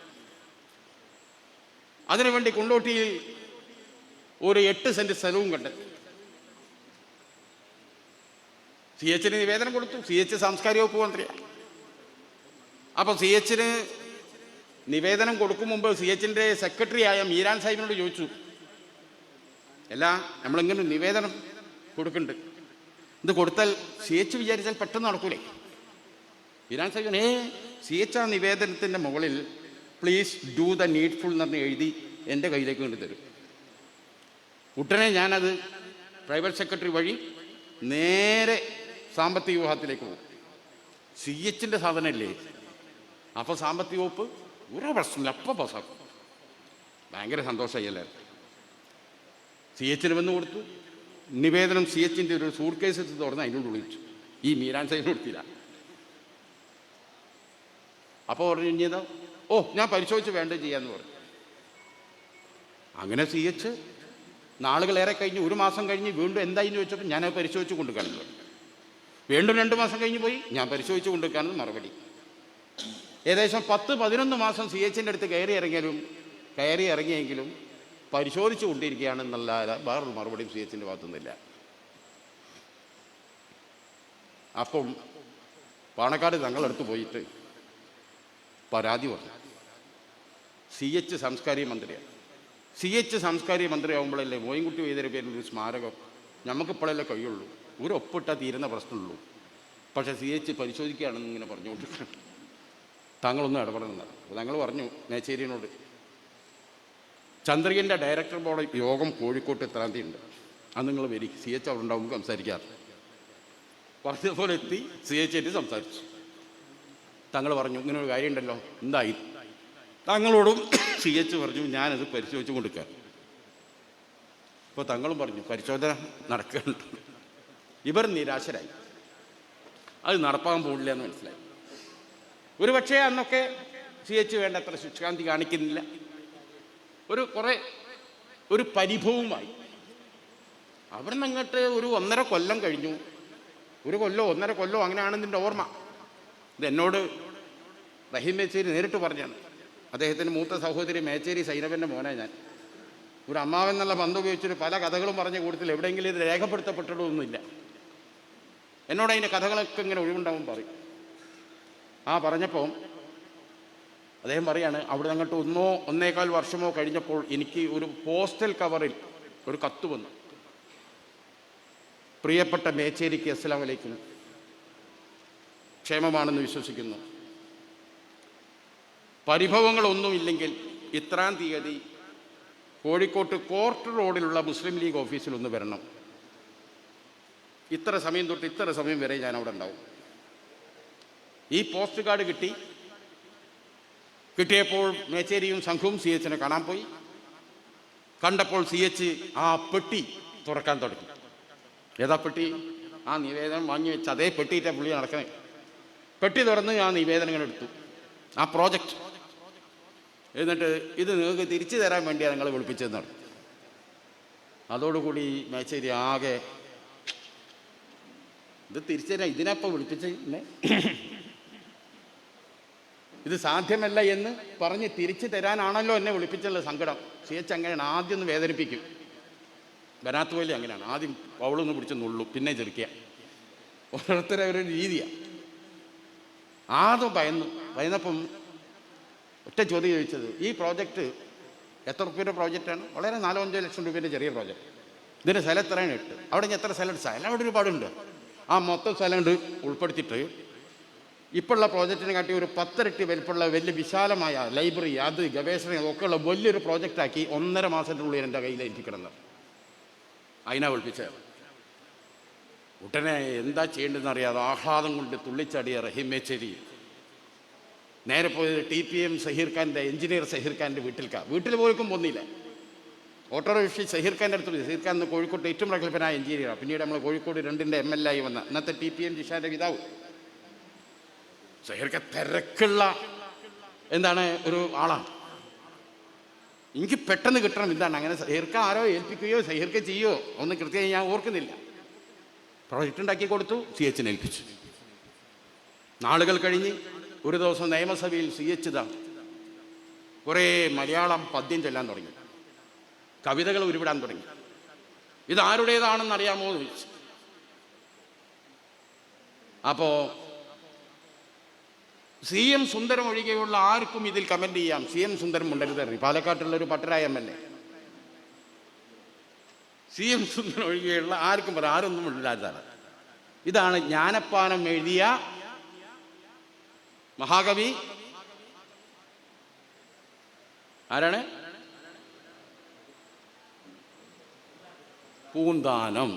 അതിനുവേണ്ടി കുണ്ടോട്ടിയിൽ ഒരു 8 സെന്റ് സ്ഥലവും കണ്ടെത്തി. CHന് നിവേദനം കൊടുത്തു. CH സാംസ്കാരിക വകുപ്പ് മന്ത്രിയാണ്. അപ്പം CHന് നിവേദനം കൊടുക്കും മുമ്പ് CHൻ്റെ സെക്രട്ടറി ആയ മീരാൻ സാഹിബിനോട് ചോദിച്ചു, അല്ല നമ്മളിങ്ങനെ നിവേദനം കൊടുക്കുന്നുണ്ട്, ഇത് കൊടുത്താൽ CH വിചാരിച്ചാൽ പെട്ടെന്ന് നടക്കൂലേ? മീരാൻ സാഹിബിന് CH ആ നിവേദനത്തിൻ്റെ മുകളിൽ പ്ലീസ് ഡൂ ദ നീഡ്ഫുൾ എന്ന് പറഞ്ഞ് എഴുതി എൻ്റെ കയ്യിലേക്ക് കൊണ്ടുതരും. ഉടനെ ഞാനത് പ്രൈവറ്റ് സെക്രട്ടറി വഴി നേരെ സാമ്പത്തിക വിഭാഗത്തിലേക്ക് പോകും. CHൻ്റെ സാധനമല്ലേ, അപ്പോൾ സാമ്പത്തിക വകുപ്പ് ഒരു പ്രശ്നമില്ല, അപ്പം പാസ്സാക്കും. ഭയങ്കര സന്തോഷമായി എല്ലാവരും. CHന് വന്ന് കൊടുത്തു നിവേദനം. CHൻ്റെ ഒരു സൂട്ട് കേസ് എടുത്ത് തുറന്ന് അതിനോട് വിളിച്ചു. ഈ മീരാൻ സാഹിബിന് കൊടുത്തില്ല. അപ്പോൾ പറഞ്ഞു കഴിഞ്ഞാൽ ഞാൻ പരിശോധിച്ച് വേണ്ടത് ചെയ്യാമെന്ന് പറഞ്ഞു. അങ്ങനെ CH നാളുകളേറെ കഴിഞ്ഞ് 1 മാസം കഴിഞ്ഞ് വീണ്ടും എന്തായെന്ന് ചോദിച്ചപ്പോൾ ഞാനത് പരിശോധിച്ച് കൊണ്ടുവെക്കാനെന്ന് പറഞ്ഞു. വീണ്ടും 2 മാസം കഴിഞ്ഞ് പോയി, ഞാൻ പരിശോധിച്ച് കൊണ്ടുവെക്കാനെന്ന് മറുപടി. ഏകദേശം 10-11 മാസം CHൻ്റെ അടുത്ത് കയറി ഇറങ്ങിയെങ്കിലും പരിശോധിച്ച് കൊണ്ടിരിക്കുകയാണെന്നുള്ള വേറൊരു മറുപടിയും CHൻ്റെ ഭാഗത്തുനിന്നില്ല. അപ്പം പാണക്കാട് തങ്ങളടുത്ത് പോയിട്ട് പരാതി പറഞ്ഞു. CH സാംസ്കാരിക മന്ത്രിയാണ്. CH സാംസ്കാരിക മന്ത്രിയാകുമ്പോഴല്ലേ മോയിൻകുട്ടി വൈദ്യരുടെ പേരിൽ ഒരു സ്മാരകം നമുക്കിപ്പോഴല്ലേ കഴിയുള്ളൂ. ഒരു ഒപ്പിട്ടാൽ തീരുന്ന പ്രശ്നമുള്ളൂ. പക്ഷേ CH പരിശോധിക്കുകയാണെന്ന് ഇങ്ങനെ പറഞ്ഞുകൊണ്ടിരിക്കണം. താങ്കളൊന്നും ഇടപെടുന്നത്. അപ്പോൾ ഞങ്ങൾ പറഞ്ഞു മേച്ചേരിയോട്, ചന്ദ്രികൻ്റെ ഡയറക്ടർ ബോർഡ് യോഗം കോഴിക്കോട്ട് എത്രാം തീയതി ഉണ്ട്, അത് നിങ്ങൾ വരി, CH അവിടെ ഉണ്ടാവുമ്പോൾ സംസാരിക്കാറ്. പറഞ്ഞതുപോലെ എത്തി CH ആയിട്ട് സംസാരിച്ചു. താങ്കൾ പറഞ്ഞു ഇങ്ങനെ ഒരു കാര്യമുണ്ടല്ലോ, എന്തായി? താങ്കളോടും CH പറഞ്ഞു ഞാനത് പരിശോധിച്ച് കൊടുക്കാൻ. അപ്പോൾ തങ്ങളും പറഞ്ഞു പരിശോധന നടക്കുന്നുണ്ട്. ഇവർ നിരാശരായി, അത് നടപ്പാൻ പോകില്ല എന്ന് മനസ്സിലായി. ഒരു പക്ഷേ അന്നൊക്കെ CH വേണ്ടത്ര ശുഷ്കാന്തി കാണിക്കുന്നില്ല, ഒരു പരിഭവമായി. അവിടെ നിന്ന് അങ്ങോട്ട് ഒരു 1.5 കൊല്ലം കഴിഞ്ഞു. 1 കൊല്ലോ 1.5 കൊല്ലോ അങ്ങനെയാണെന്നിൻ്റെ ഓർമ്മ. ഇതെന്നോട് റഹീം മേച്ചേരി നേരിട്ട് പറഞ്ഞാണ്. അദ്ദേഹത്തിൻ്റെ മൂത്ത സഹോദരി മേച്ചേരി സൈനബൻ്റെ മോനെ ഞാൻ. ഒരു അമ്മാവൻ എന്നുള്ള ബന്ധം ഉപയോഗിച്ചൊരു പല കഥകളും പറഞ്ഞ കൂട്ടത്തിൽ എവിടെയെങ്കിലും ഇത് രേഖപ്പെടുത്തപ്പെട്ടതൊന്നുമില്ല. എന്നോട് അതിൻ്റെ കഥകളൊക്കെ ഇങ്ങനെ ഒഴിവുണ്ടാവും പറയും. പറഞ്ഞപ്പോൾ അദ്ദേഹം പറയാണ്, അവിടെ അങ്ങോട്ട് 1.25 വർഷമോ കഴിഞ്ഞപ്പോൾ എനിക്ക് ഒരു പോസ്റ്റൽ കവറിൽ ഒരു കത്ത് വന്നു. പ്രിയപ്പെട്ട മേച്ചേരിക്ക് അസ്സലാമു അലൈക്കും, ക്ഷേമമാണെന്ന് വിശ്വസിക്കുന്നു. പരിഭവങ്ങളൊന്നുമില്ലെങ്കിൽ ഇത്രാം തീയതി കോഴിക്കോട്ട് കോർട്ട് റോഡിലുള്ള മുസ്ലിം ലീഗ് ഓഫീസിൽ ഒന്ന് വരണം. ഇത്ര സമയം തൊട്ട് ഇത്ര സമയം വരെ ഞാൻ അവിടെ ഉണ്ടാവും. ഈ പോസ്റ്റ് കാർഡ് കിട്ടിയപ്പോൾ മേച്ചേരിയും സംഘവും CHനെ കാണാൻ പോയി. കണ്ടപ്പോൾ CH ആ പെട്ടി തുറക്കാൻ തുടങ്ങി. ഏതാ പെട്ടി? ആ നിവേദനം വാങ്ങി വെച്ച് അതേ പെട്ടിയിട്ടാണ് പുള്ളി നടക്കണേ. പെട്ടി തുറന്ന് ആ നിവേദനങ്ങൾ എടുത്തു, ആ പ്രോജക്റ്റ്. എന്നിട്ട് ഇത് നിങ്ങൾക്ക് തിരിച്ചു തരാൻ വേണ്ടിയാണ് നിങ്ങൾ വിളിപ്പിച്ചതെന്നാണ്. അതോടുകൂടി മേച്ചേരി ആകെ, ഇത് തിരിച്ചു തരാൻ ഇതിനപ്പോൾ വിളിപ്പിച്ചേ, ഇത് സാധ്യമല്ല എന്ന് പറഞ്ഞ് തിരിച്ചു തരാനാണല്ലോ എന്നെ വിളിപ്പിച്ചുള്ള സങ്കടം. CH അങ്ങനെയാണ്, ആദ്യം ഒന്ന് വേദനിപ്പിക്കും. വരാത്ത പോലെ അങ്ങനെയാണ്, ആദ്യം പൗളൊന്ന് പിടിച്ച് നുള്ളും, പിന്നെ ചെറുക്കുക. ഓരോരുത്തരെ ഒരു രീതിയാണ്. ആദ്യം ഭയന്നപ്പം ഒറ്റ ചോദ്യം ചോദിച്ചത്, ഈ പ്രോജക്റ്റ് എത്ര രൂപയുടെ പ്രോജക്റ്റാണ്? വളരെ 4-5 ലക്ഷം രൂപേൻ്റെ ചെറിയ പ്രോജക്റ്റ്. ഇതിൻ്റെ സ്ഥലം എത്രയാണ്? 8. അവിടെ ഞാൻ എത്ര സ്ഥലം? സ്ഥലം അവിടെ ഒരുപാടുണ്ട്. ആ മൊത്തം സ്ഥലം ഉണ്ട് ഉൾപ്പെടുത്തിയിട്ട് ഇപ്പോഴുള്ള പ്രോജക്റ്റിനെ കാട്ടി ഒരു 10 ഇരട്ടി വലിപ്പമുള്ള വലിയ വിശാലമായ ലൈബ്രറി, അത് ഗവേഷണം ഒക്കെ ഉള്ള വലിയൊരു പ്രോജക്റ്റാക്കി 1.5 മാസത്തിനുള്ളിൽ എൻ്റെ കയ്യിൽ ഏൽപ്പിക്കണം. അതിനാ വിളിപ്പിച്ചത്. ഉടനെ എന്താ ചെയ്യേണ്ടതെന്ന് അറിയാതെ ആഹ്ലാദം കൊണ്ട് തുള്ളിച്ചാടിയ റഹീം മേച്ചേരി നേരെ പോയത് TPM സഹീർ ഖാൻ്റെ, എഞ്ചിനീയർ സഹീർ ഖാൻ്റെ വീട്ടിൽ പോലും പോന്നില്ല. ഓട്ടോറിക്ഷ സഹീർ ഖാൻ്റെ അടുത്ത്. സഹീർ ഖാൻ കോഴിക്കോട്ട് ഏറ്റവും പ്രഗത്ഭനായ എഞ്ചിനീയറാണ്. പിന്നീട് നമ്മൾ കോഴിക്കോട് 2ൻ്റെ MLA ആയി വന്ന ഇന്നത്തെ TPM ജിഷാൻ്റെ പിതാവ്. സഹീർ ഖാൻ തിരക്കുള്ള ഒരു ആളാണ്. എനിക്ക് പെട്ടെന്ന് കിട്ടണം. എന്താണ് അങ്ങനെ സഹീർ ഖാൻ ആരോ ഏൽപ്പിക്കുകയോ സഹീർ ഖാൻ ചെയ്യുകയോ ഒന്നും കൃത്യമായി ഞാൻ ഓർക്കുന്നില്ല. പ്രോജക്റ്റ് ഉണ്ടാക്കി കൊടുത്തു, CHനെ ഏൽപ്പിച്ചു. നാളുകൾ കഴിഞ്ഞ് ഒരു ദിവസം നിയമസഭയിൽ CH കുറേ മലയാളം പദ്യം ചൊല്ലാൻ തുടങ്ങി, കവിതകൾ ഉരുവിടാൻ തുടങ്ങി. ഇതാരുടേതാണെന്ന് അറിയാമോ എന്ന് ചോദിച്ചു. അപ്പോൾ CM സുന്ദരം ഒഴികെയുള്ള ആർക്കും ഇതിൽ കമൻറ്റ് ചെയ്യാം. CM സുന്ദരം ഉണ്ടരുതറി, പാലക്കാട്ടുള്ളൊരു പട്ടരായ MLA. CM സുന്ദരം ഒഴികെയുള്ള ആർക്കും പറയാം, ആരൊന്നും ഉണ്ടരുതാണ്. ഇതാണ് ജ്ഞാനപ്പാനം എഴുതിയ മഹാകവി. ആരാണ്? പൂന്താനം.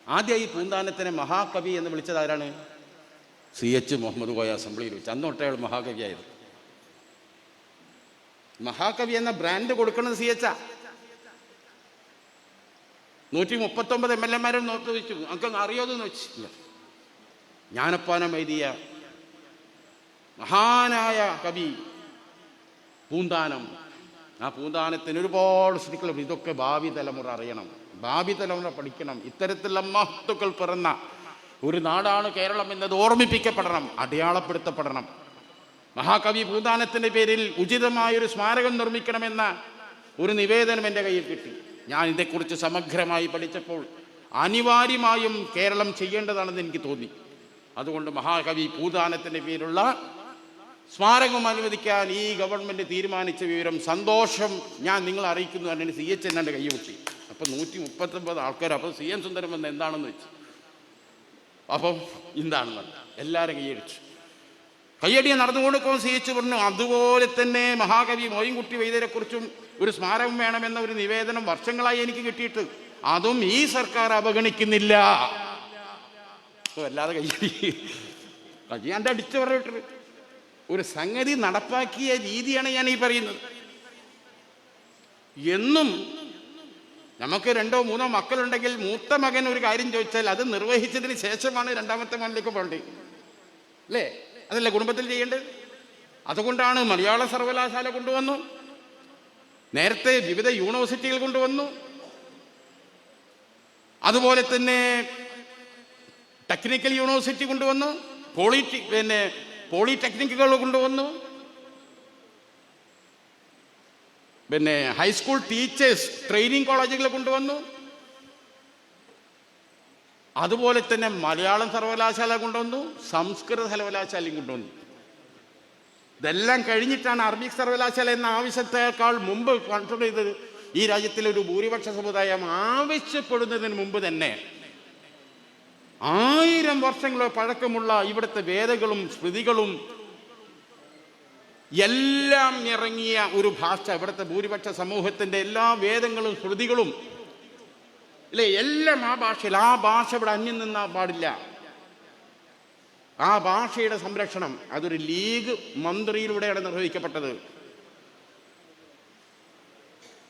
ആദ്യമായി പൂന്താനത്തിനെ മഹാകവി എന്ന് വിളിച്ചത് ആരാണ്? CH മുഹമ്മദ് കോയ അസംബ്ലിയിൽ വെച്ച്. അന്നൊട്ടേ അയാൾ മഹാകവിയായിരുന്നു. മഹാകവി എന്ന ബ്രാൻഡ് കൊടുക്കുന്നത് CH. 139 MLA നോക്കി വെച്ചു. നമുക്ക് അറിയാതെന്ന് വെച്ചില്ല. ജ്ഞാനപ്പാനം എഴുതിയ മഹാനായ കവി പൂന്താനം. ആ പൂന്താനത്തിന് ഒരുപാട് സ്ഥിതികളും. ഇതൊക്കെ ഭാവി തലമുറ അറിയണം, ഭാവി തലമുറ പഠിക്കണം. ഇത്തരത്തിലുള്ള മഹത്തുക്കൾ പിറന്ന ഒരു നാടാണ് കേരളം എന്നത് ഓർമ്മിപ്പിക്കപ്പെടണം, അടയാളപ്പെടുത്തപ്പെടണം. മഹാകവി പൂന്താനത്തിൻ്റെ പേരിൽ ഉചിതമായൊരു സ്മാരകം നിർമ്മിക്കണമെന്ന ഒരു നിവേദനം എൻ്റെ കയ്യിൽ കിട്ടി. ഞാൻ ഇതേക്കുറിച്ച് സമഗ്രമായി പഠിച്ചപ്പോൾ അനിവാര്യമായും കേരളം ചെയ്യേണ്ടതാണെന്ന് എനിക്ക് തോന്നി. അതുകൊണ്ട് മഹാകവി പൂന്താനത്തിൻ്റെ പേരുള്ള സ്മാരകം അനുവദിക്കാൻ ഈ ഗവൺമെൻറ് തീരുമാനിച്ച വിവരം സന്തോഷം ഞാൻ നിങ്ങളെ അറിയിക്കുന്നു തന്നെ CH എൻ്റെ കൈ പൊട്ടി. അപ്പം 139 ആൾക്കാർ. അപ്പം CM സുന്ദരം വന്ന് എന്താണെന്ന് വെച്ചു. അപ്പം എന്താണെന്ന് എല്ലാവരും കൈയടിച്ചു. കയ്യടിയെ നടന്നുകൊണ്ടിരിക്കുമ്പോൾ CH പറഞ്ഞു, അതുപോലെ തന്നെ മഹാകവി മോയിൻകുട്ടി വൈദ്യരെക്കുറിച്ചും ഒരു സ്മാരകം വേണമെന്ന ഒരു നിവേദനം വർഷങ്ങളായി എനിക്ക് കിട്ടിയിട്ട് അതും ഈ സർക്കാർ അവഗണിക്കുന്നില്ല. അല്ലാതെ കയ്യടി എൻ്റെ അടിച്ചു പറഞ്ഞിട്ട് ഒരു സംഗതി നടപ്പാക്കിയ രീതിയാണ് ഞാൻ ഈ പറയുന്നത്. എന്നും നമുക്ക് 2 or 3 മക്കളുണ്ടെങ്കിൽ മൂത്ത മകൻ ഒരു കാര്യം ചോദിച്ചാൽ അത് നിർവഹിച്ചതിന് ശേഷമാണ് രണ്ടാമത്തെ മകനിലേക്ക് പോകേണ്ടത്, അല്ലേ? അതല്ലേ കുടുംബത്തിൽ ചെയ്യേണ്ടത്. അതുകൊണ്ടാണ് മലയാള സർവകലാശാല കൊണ്ടുവന്നു, നേരത്തെ വിവിധ യൂണിവേഴ്സിറ്റികൾ കൊണ്ടുവന്നു, അതുപോലെ തന്നെ ടെക്നിക്കൽ യൂണിവേഴ്സിറ്റി കൊണ്ടുവന്നു, പോളിടെക്നിക്കുകൾ കൊണ്ടുവന്നു, പിന്നെ ഹൈസ്കൂൾ ടീച്ചേഴ്സ് ട്രെയിനിങ് കോളേജുകൾ കൊണ്ടുവന്നു, അതുപോലെ തന്നെ മലയാളം സർവകലാശാല കൊണ്ടുവന്നു, സംസ്കൃത സർവകലാശാലയും കൊണ്ടുവന്നു. ഇതെല്ലാം കഴിഞ്ഞിട്ടാണ് അറബിക് സർവകലാശാല എന്ന ആവശ്യത്തെക്കാൾ മുമ്പ് കൺട്രോൾ ചെയ്തത്. ഈ രാജ്യത്തിലെ ഒരു ഭൂരിപക്ഷ സമുദായം ആവശ്യപ്പെടുന്നതിന് മുമ്പ് തന്നെ 1000 വർഷങ്ങളോ പഴക്കമുള്ള ഇവിടുത്തെ വേദങ്ങളും സ്മൃതികളും എല്ലാം ഇറങ്ങിയ ഒരു ഭാഷ, ഇവിടുത്തെ ഭൂരിപക്ഷ സമൂഹത്തിൻ്റെ എല്ലാ വേദങ്ങളും സ്മൃതികളും അല്ലേ, എല്ലാം ആ ഭാഷയിൽ. ആ ഭാഷ ഇവിടെ അന്യം നിന്നാൻ പാടില്ല. ആ ഭാഷയുടെ സംരക്ഷണം അതൊരു ലീഗ് മന്ത്രിയിലൂടെയാണ് നിർവഹിക്കപ്പെട്ടത്.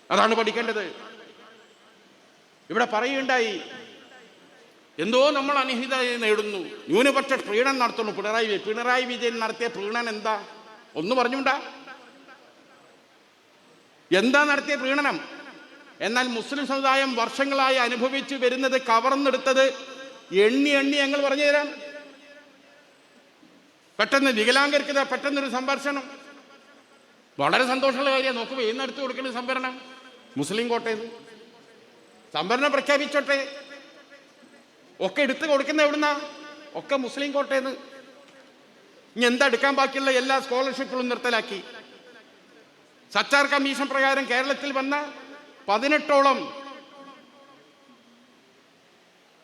അതാണ് പഠിക്കേണ്ടത്. ഇവിടെ പറയുകയുണ്ടായി, എന്തോ നമ്മൾ അനർഹത നേടുന്നു, ന്യൂനപക്ഷ പ്രീണനം നടത്തുന്നു. പിണറായി വിജയൻ നടത്തിയ പ്രീണനം എന്താ? ഒന്ന് പറഞ്ഞുണ്ടാ എന്താ നടത്തിയ പ്രീണനം? എന്നാൽ മുസ്ലിം സമുദായം വർഷങ്ങളായി അനുഭവിച്ചു വരുന്നത്, കവർന്നെടുത്തത് എണ്ണി ഞങ്ങൾ പറഞ്ഞു തരാം. പെട്ടെന്ന് വികലാംഗർക്ക് പെട്ടെന്നൊരു സംഭാഷണം, വളരെ സന്തോഷമുള്ള കാര്യമാണ്. നോക്കുമ്പോൾ ഇന്നെടുത്ത് കൊടുക്കുന്ന സംവരണം മുസ്ലിം കോട്ടയിൽ സംവരണം പ്രഖ്യാപിച്ചോട്ടെ, ഒക്കെ എടുത്ത് കൊടുക്കുന്ന എവിടുന്നാ? ഒക്കെ മുസ്ലിം കോട്ടയെന്ന്. ഇനി എന്താ എടുക്കാൻ ബാക്കിയുള്ള എല്ലാ സ്കോളർഷിപ്പുകളും നിർത്തലാക്കി. സച്ചാർ കമ്മീഷൻ പ്രകാരം കേരളത്തിൽ വന്ന 18ഓളം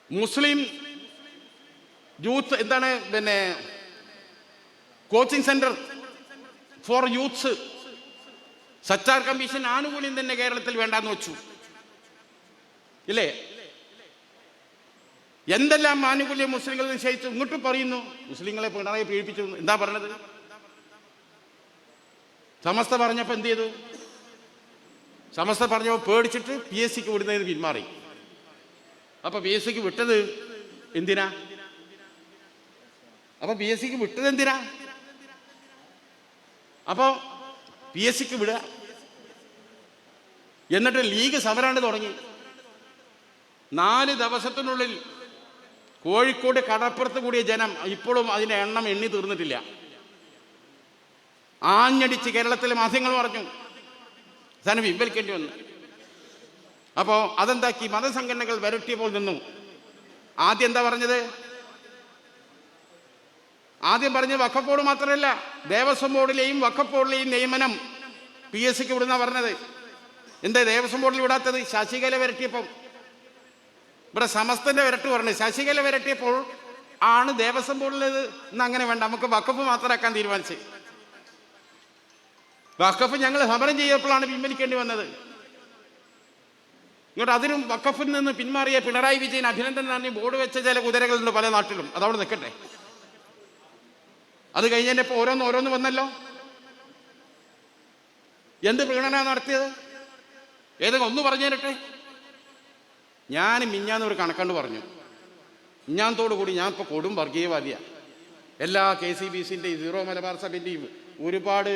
Muslim youth coaching centre for youths Sachar commission ആനുകൂല്യം തന്നെ കേരളത്തിൽ വേണ്ടാന്ന് വെച്ചു, ഇല്ലേ? എന്തെല്ലാം ആനുകൂല്യം മുസ്ലിങ്ങൾ നിശ്ചയിച്ചു. ഇങ്ങോട്ട് പറയുന്നു മുസ്ലിങ്ങളെ പിണറായി പീഡിപ്പിച്ചു. എന്താ പറഞ്ഞത്? സമസ്ത പറഞ്ഞപ്പോൾ എന്ത് ചെയ്തു? സമസ്ത പറഞ്ഞപ്പോൾ പേടിച്ചിട്ട് PSCക്ക് വിടുന്നതിന് പിന്മാറി. അപ്പൊ PSCക്ക് വിട്ടത് എന്തിനാ? അപ്പോ PSCക്ക് വിടുക. എന്നിട്ട് ലീഗ് സമരാണ്ട് തുടങ്ങി. 4 ദിവസത്തിനുള്ളിൽ കോഴിക്കോട് കടപ്പുറത്ത് കൂടിയ ജനം ഇപ്പോഴും അതിൻ്റെ എണ്ണം എണ്ണി തീർന്നിട്ടില്ല. ആഞ്ഞടിച്ച് കേരളത്തിലെ മാധ്യമങ്ങൾ പറഞ്ഞു, സാധനം പിൻവലിക്കേണ്ടി വന്നു. അപ്പോൾ അതെന്താക്കി? മതസംഘടനകൾ വരട്ടിയപ്പോൾ നിന്നു. ആദ്യം എന്താ പറഞ്ഞത്? ആദ്യം പറഞ്ഞ് വഖഫ് ബോർഡ് മാത്രമല്ല, ദേവസ്വം ബോർഡിലെയും വഖഫ് ബോർഡിലെയും നിയമനം PSCക്ക് വിടുന്ന പറഞ്ഞത്. എന്താ ദേവസ്വം ബോർഡിൽ വിടാത്തത്? ശശികല വരട്ടിയപ്പം. ഇവിടെ സമസ്തന്റെ വരട്ട് പറഞ്ഞു. ശശികല വരട്ടിയപ്പോൾ ആണ് ദേവസ്വം ബോർഡിലേത്. ഇന്ന് അങ്ങനെ വേണ്ട, നമുക്ക് വഖഫ് മാത്രമാക്കാൻ തീരുമാനിച്ചു. വഖഫ് ഞങ്ങൾ സമരം ചെയ്തപ്പോഴാണ് പിൻവലിക്കേണ്ടി വന്നത്. ഇങ്ങോട്ട് അതിനും വഖഫിൽ നിന്ന് പിന്മാറിയ പിണറായി വിജയൻ അഭിനന്ദൻ നന്ദി ബോർഡ് വെച്ച ചില കുതിരകളുണ്ട് പല നാട്ടിലും, അതവിടെ നിൽക്കട്ടെ. അത് കഴിഞ്ഞപ്പോൾ ഓരോന്ന് വന്നല്ലോ. എന്ത് പ്രീണന നടത്തിയത്? ഏതൊക്കെ ഒന്ന് പറഞ്ഞു തരട്ടെ. ഞാൻ മിഞ്ഞാന്നൊരു കണക്കണ്ട് പറഞ്ഞു. മിഞ്ഞാന്നത്തോടു കൂടി ഞാൻ ഇപ്പോൾ കൊടും വർഗീയവാദിയാണ്. എല്ലാ KCBCൻ്റെയും സീറോ മലബാർ സഭൻ്റെയും ഒരുപാട്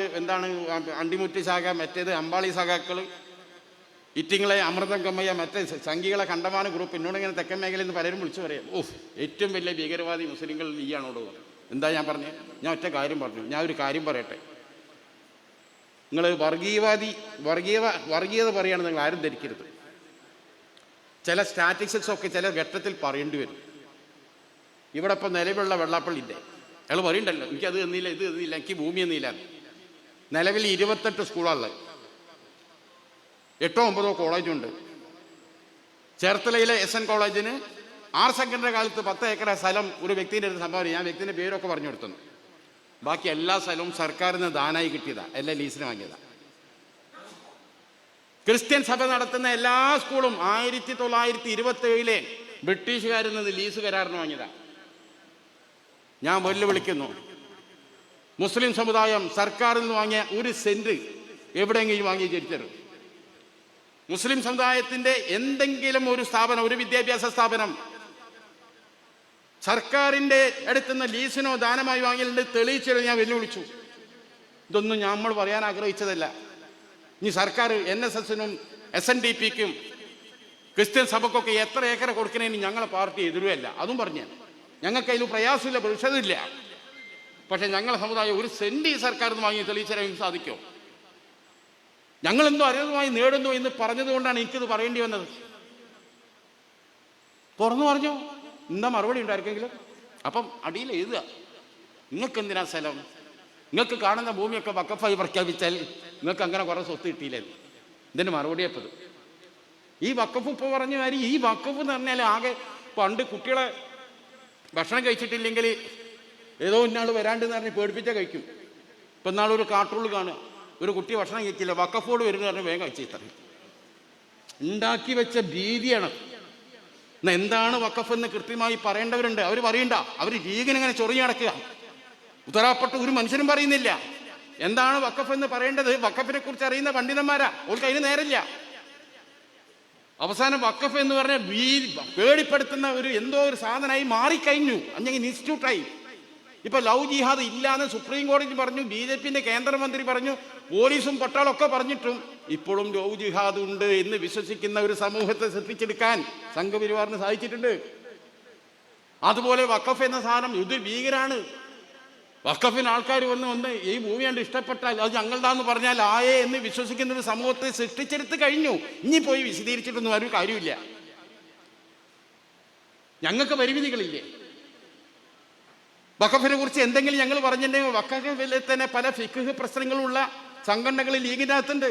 അണ്ടിമുറ്റി ശാഖ, മറ്റേത് അമ്പാളി സഖാക്കൾ, ഇറ്റിങ്ങളെ അമൃതം കമ്മയ്യ, മറ്റേ സംഘികളെ കണ്ടമാന ഗ്രൂപ്പ് എന്നോടിങ്ങനെ തെക്കൻ മേഖലയിൽ നിന്ന് പലരും വിളിച്ചു പറയാം, ഏറ്റവും വലിയ ഭീകരവാദി മുസ്ലിങ്ങൾ നീയാണോട്. എന്താ ഞാൻ പറഞ്ഞത്? ഞാൻ ഒറ്റ കാര്യം പറഞ്ഞു. ഞാൻ ഒരു കാര്യം പറയട്ടെ. നിങ്ങൾ വർഗീയത പറയുകയാണെന്ന് നിങ്ങൾ ആരും ധരിക്കരുത്. ചില സ്റ്റാറ്റിസ്റ്റിക്സ് ഒക്കെ ചില ഘട്ടത്തിൽ പറയേണ്ടി വരും. ഇവിടെ ഇപ്പം നിലവിലുള്ള വെള്ളാപ്പള്ളിൻ്റെ അയാൾ പറയണ്ടല്ലോ എനിക്കത് തന്നില്ല, ഇത് തന്നില്ല, എനിക്ക് ഭൂമി തന്നില്ല. നിലവിൽ 28 സ്കൂളുള്ളത്, 8ഓ 9ഓ കോളേജുണ്ട്. ചേർത്തലയിലെ SN കോളേജിന് ആർ ശങ്കറിൻ്റെ കാലത്ത് 10 ഏക്കർ സ്ഥലം ഒരു വ്യക്തിൻ്റെ അടുത്ത് സംഭാവന, ഞാൻ വ്യക്തിൻ്റെ പേരൊക്കെ പറഞ്ഞു കൊടുത്തു. ബാക്കി എല്ലാ സ്ഥലവും സർക്കാരിൽ നിന്ന് ദാനായി കിട്ടിയതാണ്, എല്ലാം ലീസിന് വാങ്ങിയതാണ്. ക്രിസ്ത്യൻ സഭ നടത്തുന്ന എല്ലാ സ്കൂളും 1927 ബ്രിട്ടീഷുകാരിൽ നിന്ന് ലീസ് കരാറിന് വാങ്ങിയതാണ്. ഞാൻ വെല്ലുവിളിക്കുന്നു, മുസ്ലിം സമുദായം സർക്കാരിൽ നിന്ന് വാങ്ങിയ 1 സെന്റ് എവിടെയെങ്കിലും വാങ്ങി ചരിച്ചത്? മുസ്ലിം സമുദായത്തിൻ്റെ എന്തെങ്കിലും ഒരു സ്ഥാപനം, ഒരു വിദ്യാഭ്യാസ സ്ഥാപനം സർക്കാരിൻ്റെ അടുത്തുനിന്ന് ലീസിനോ ദാനമായി വാങ്ങിയിട്ടുണ്ട് തെളിയിച്ചത് ഞാൻ വെല്ലുവിളിച്ചു. ഇതൊന്നും നമ്മൾ പറയാൻ ആഗ്രഹിച്ചതല്ല. ഇനി സർക്കാർ NSSനും SNDPക്കും ക്രിസ്ത്യൻ സഭക്കൊക്കെ എത്ര ഏക്കർ കൊടുക്കണേന് ഞങ്ങളെ പാർട്ടി എതിരുമല്ല, അതും പറഞ്ഞു. ഞങ്ങൾക്ക് അതിൽ പ്രയാസമില്ല, പ്രതിഷേധമില്ല. പക്ഷെ ഞങ്ങളെ സമുദായം 1 സെന്റ് ഈ സർക്കാരിൽ നിന്ന് വാങ്ങി തെളിയിച്ചറിയാൻ സാധിക്കുമോ? ഞങ്ങളെന്തോ അനധികൃതമായി നേടുന്നു എന്ന് പറഞ്ഞതുകൊണ്ടാണ് എനിക്കിത് പറയേണ്ടി വന്നത്. തുറന്നു പറഞ്ഞു, എന്താ മറുപടി ഉണ്ടായിരിക്കെങ്കിലും? അപ്പം അടിയിൽ എഴുതുക, നിങ്ങൾക്ക് എന്തിനാ സ്ഥലം? നിങ്ങൾക്ക് കാണുന്ന ഭൂമിയൊക്കെ വഖഫായി പ്രഖ്യാപിച്ചാൽ നിങ്ങൾക്ക് അങ്ങനെ കുറേ സ്വത്ത് കിട്ടിയില്ലേ? ഇതിന് മറുപടിയപ്പത് ഈ വഖഫ് ഇപ്പോൾ പറഞ്ഞ കാര്യം. ഈ വഖഫ് എന്ന് പറഞ്ഞാൽ ആകെ പണ്ട് കുട്ടികളെ ഭക്ഷണം കഴിച്ചിട്ടില്ലെങ്കിൽ ഏതോ ഇന്നാൾ വരാണ്ടെന്ന് പറഞ്ഞ് പേടിപ്പിച്ചാൽ കഴിക്കും. ഇപ്പം ഇന്നാളൊരു കാർട്ടൂണിൽ കാണുക, ഒരു കുട്ടി ഭക്ഷണം കഴിക്കില്ല, വഖഫോട് വരുന്ന പറഞ്ഞ് വേഗം കഴിച്ചിത്തറിയും. ഉണ്ടാക്കി വെച്ച ഭീതിയാണ്. എന്നാൽ എന്താണ് വഖഫ് എന്ന് കൃത്യമായി പറയേണ്ടവരുണ്ട്, അവർ പറയണ്ട. അവർ ലീഗിനിങ്ങനെ ചൊറിഞ്ഞ് നടക്കുക, ഉത്തരവാദപ്പെട്ട ഒരു മനുഷ്യനും പറയുന്നില്ല. എന്താണ് വഖഫ് എന്ന് പറയേണ്ടത്? വഖഫിനെ കുറിച്ച് അറിയുന്ന പണ്ഡിതന്മാരാ, അവർക്ക് അതിന് നേരമില്ല. അവസാനം വഖഫ് എന്ന് പറഞ്ഞാൽ പേടിപ്പെടുത്തുന്ന എന്തോ ഒരു സാധനമായി മാറിക്കഴിഞ്ഞു, അല്ലെങ്കിൽ ഇൻസ്റ്റിറ്റ്യൂട്ടായി. ഇപ്പൊ ലവ് ജിഹാദ് ഇല്ലാന്ന് സുപ്രീം കോടതി പറഞ്ഞു, BJPന്റെ കേന്ദ്രമന്ത്രി പറഞ്ഞു, പോലീസും പട്ടാളമൊക്കെ പറഞ്ഞിട്ടും ഇപ്പോഴും ലവ് ജിഹാദ് ഉണ്ട് എന്ന് വിശ്വസിക്കുന്ന ഒരു സമൂഹത്തെ സൃഷ്ടിച്ചെടുക്കാൻ സംഘപരിവാറിന് സാധിച്ചിട്ടുണ്ട്. അതുപോലെ വഖഫ് എന്ന സാധനം ഇത് ഭീകരാണ്. വഖഫിന് ആൾക്കാർ വന്ന് ഈ ഭൂമി കണ്ട് ഇഷ്ടപ്പെട്ടാൽ അത് ഞങ്ങളുടെന്ന് പറഞ്ഞാൽ ആയേ എന്ന് വിശ്വസിക്കുന്ന ഒരു സമൂഹത്തെ സൃഷ്ടിച്ചെടുത്ത് കഴിഞ്ഞു. ഇനി പോയി വിശദീകരിച്ചിട്ടൊന്നും ഒരു കാര്യമില്ല. ഞങ്ങൾക്ക് പരിമിതികളില്ലേ? വഖഫിനെ കുറിച്ച് എന്തെങ്കിലും ഞങ്ങൾ പറഞ്ഞിട്ടുണ്ടെങ്കിൽ വഖഫിൽ തന്നെ പല ഫിഖ് പ്രശ്നങ്ങളുള്ള സംഘടനകൾ ലീഗിനകത്തുണ്ട്.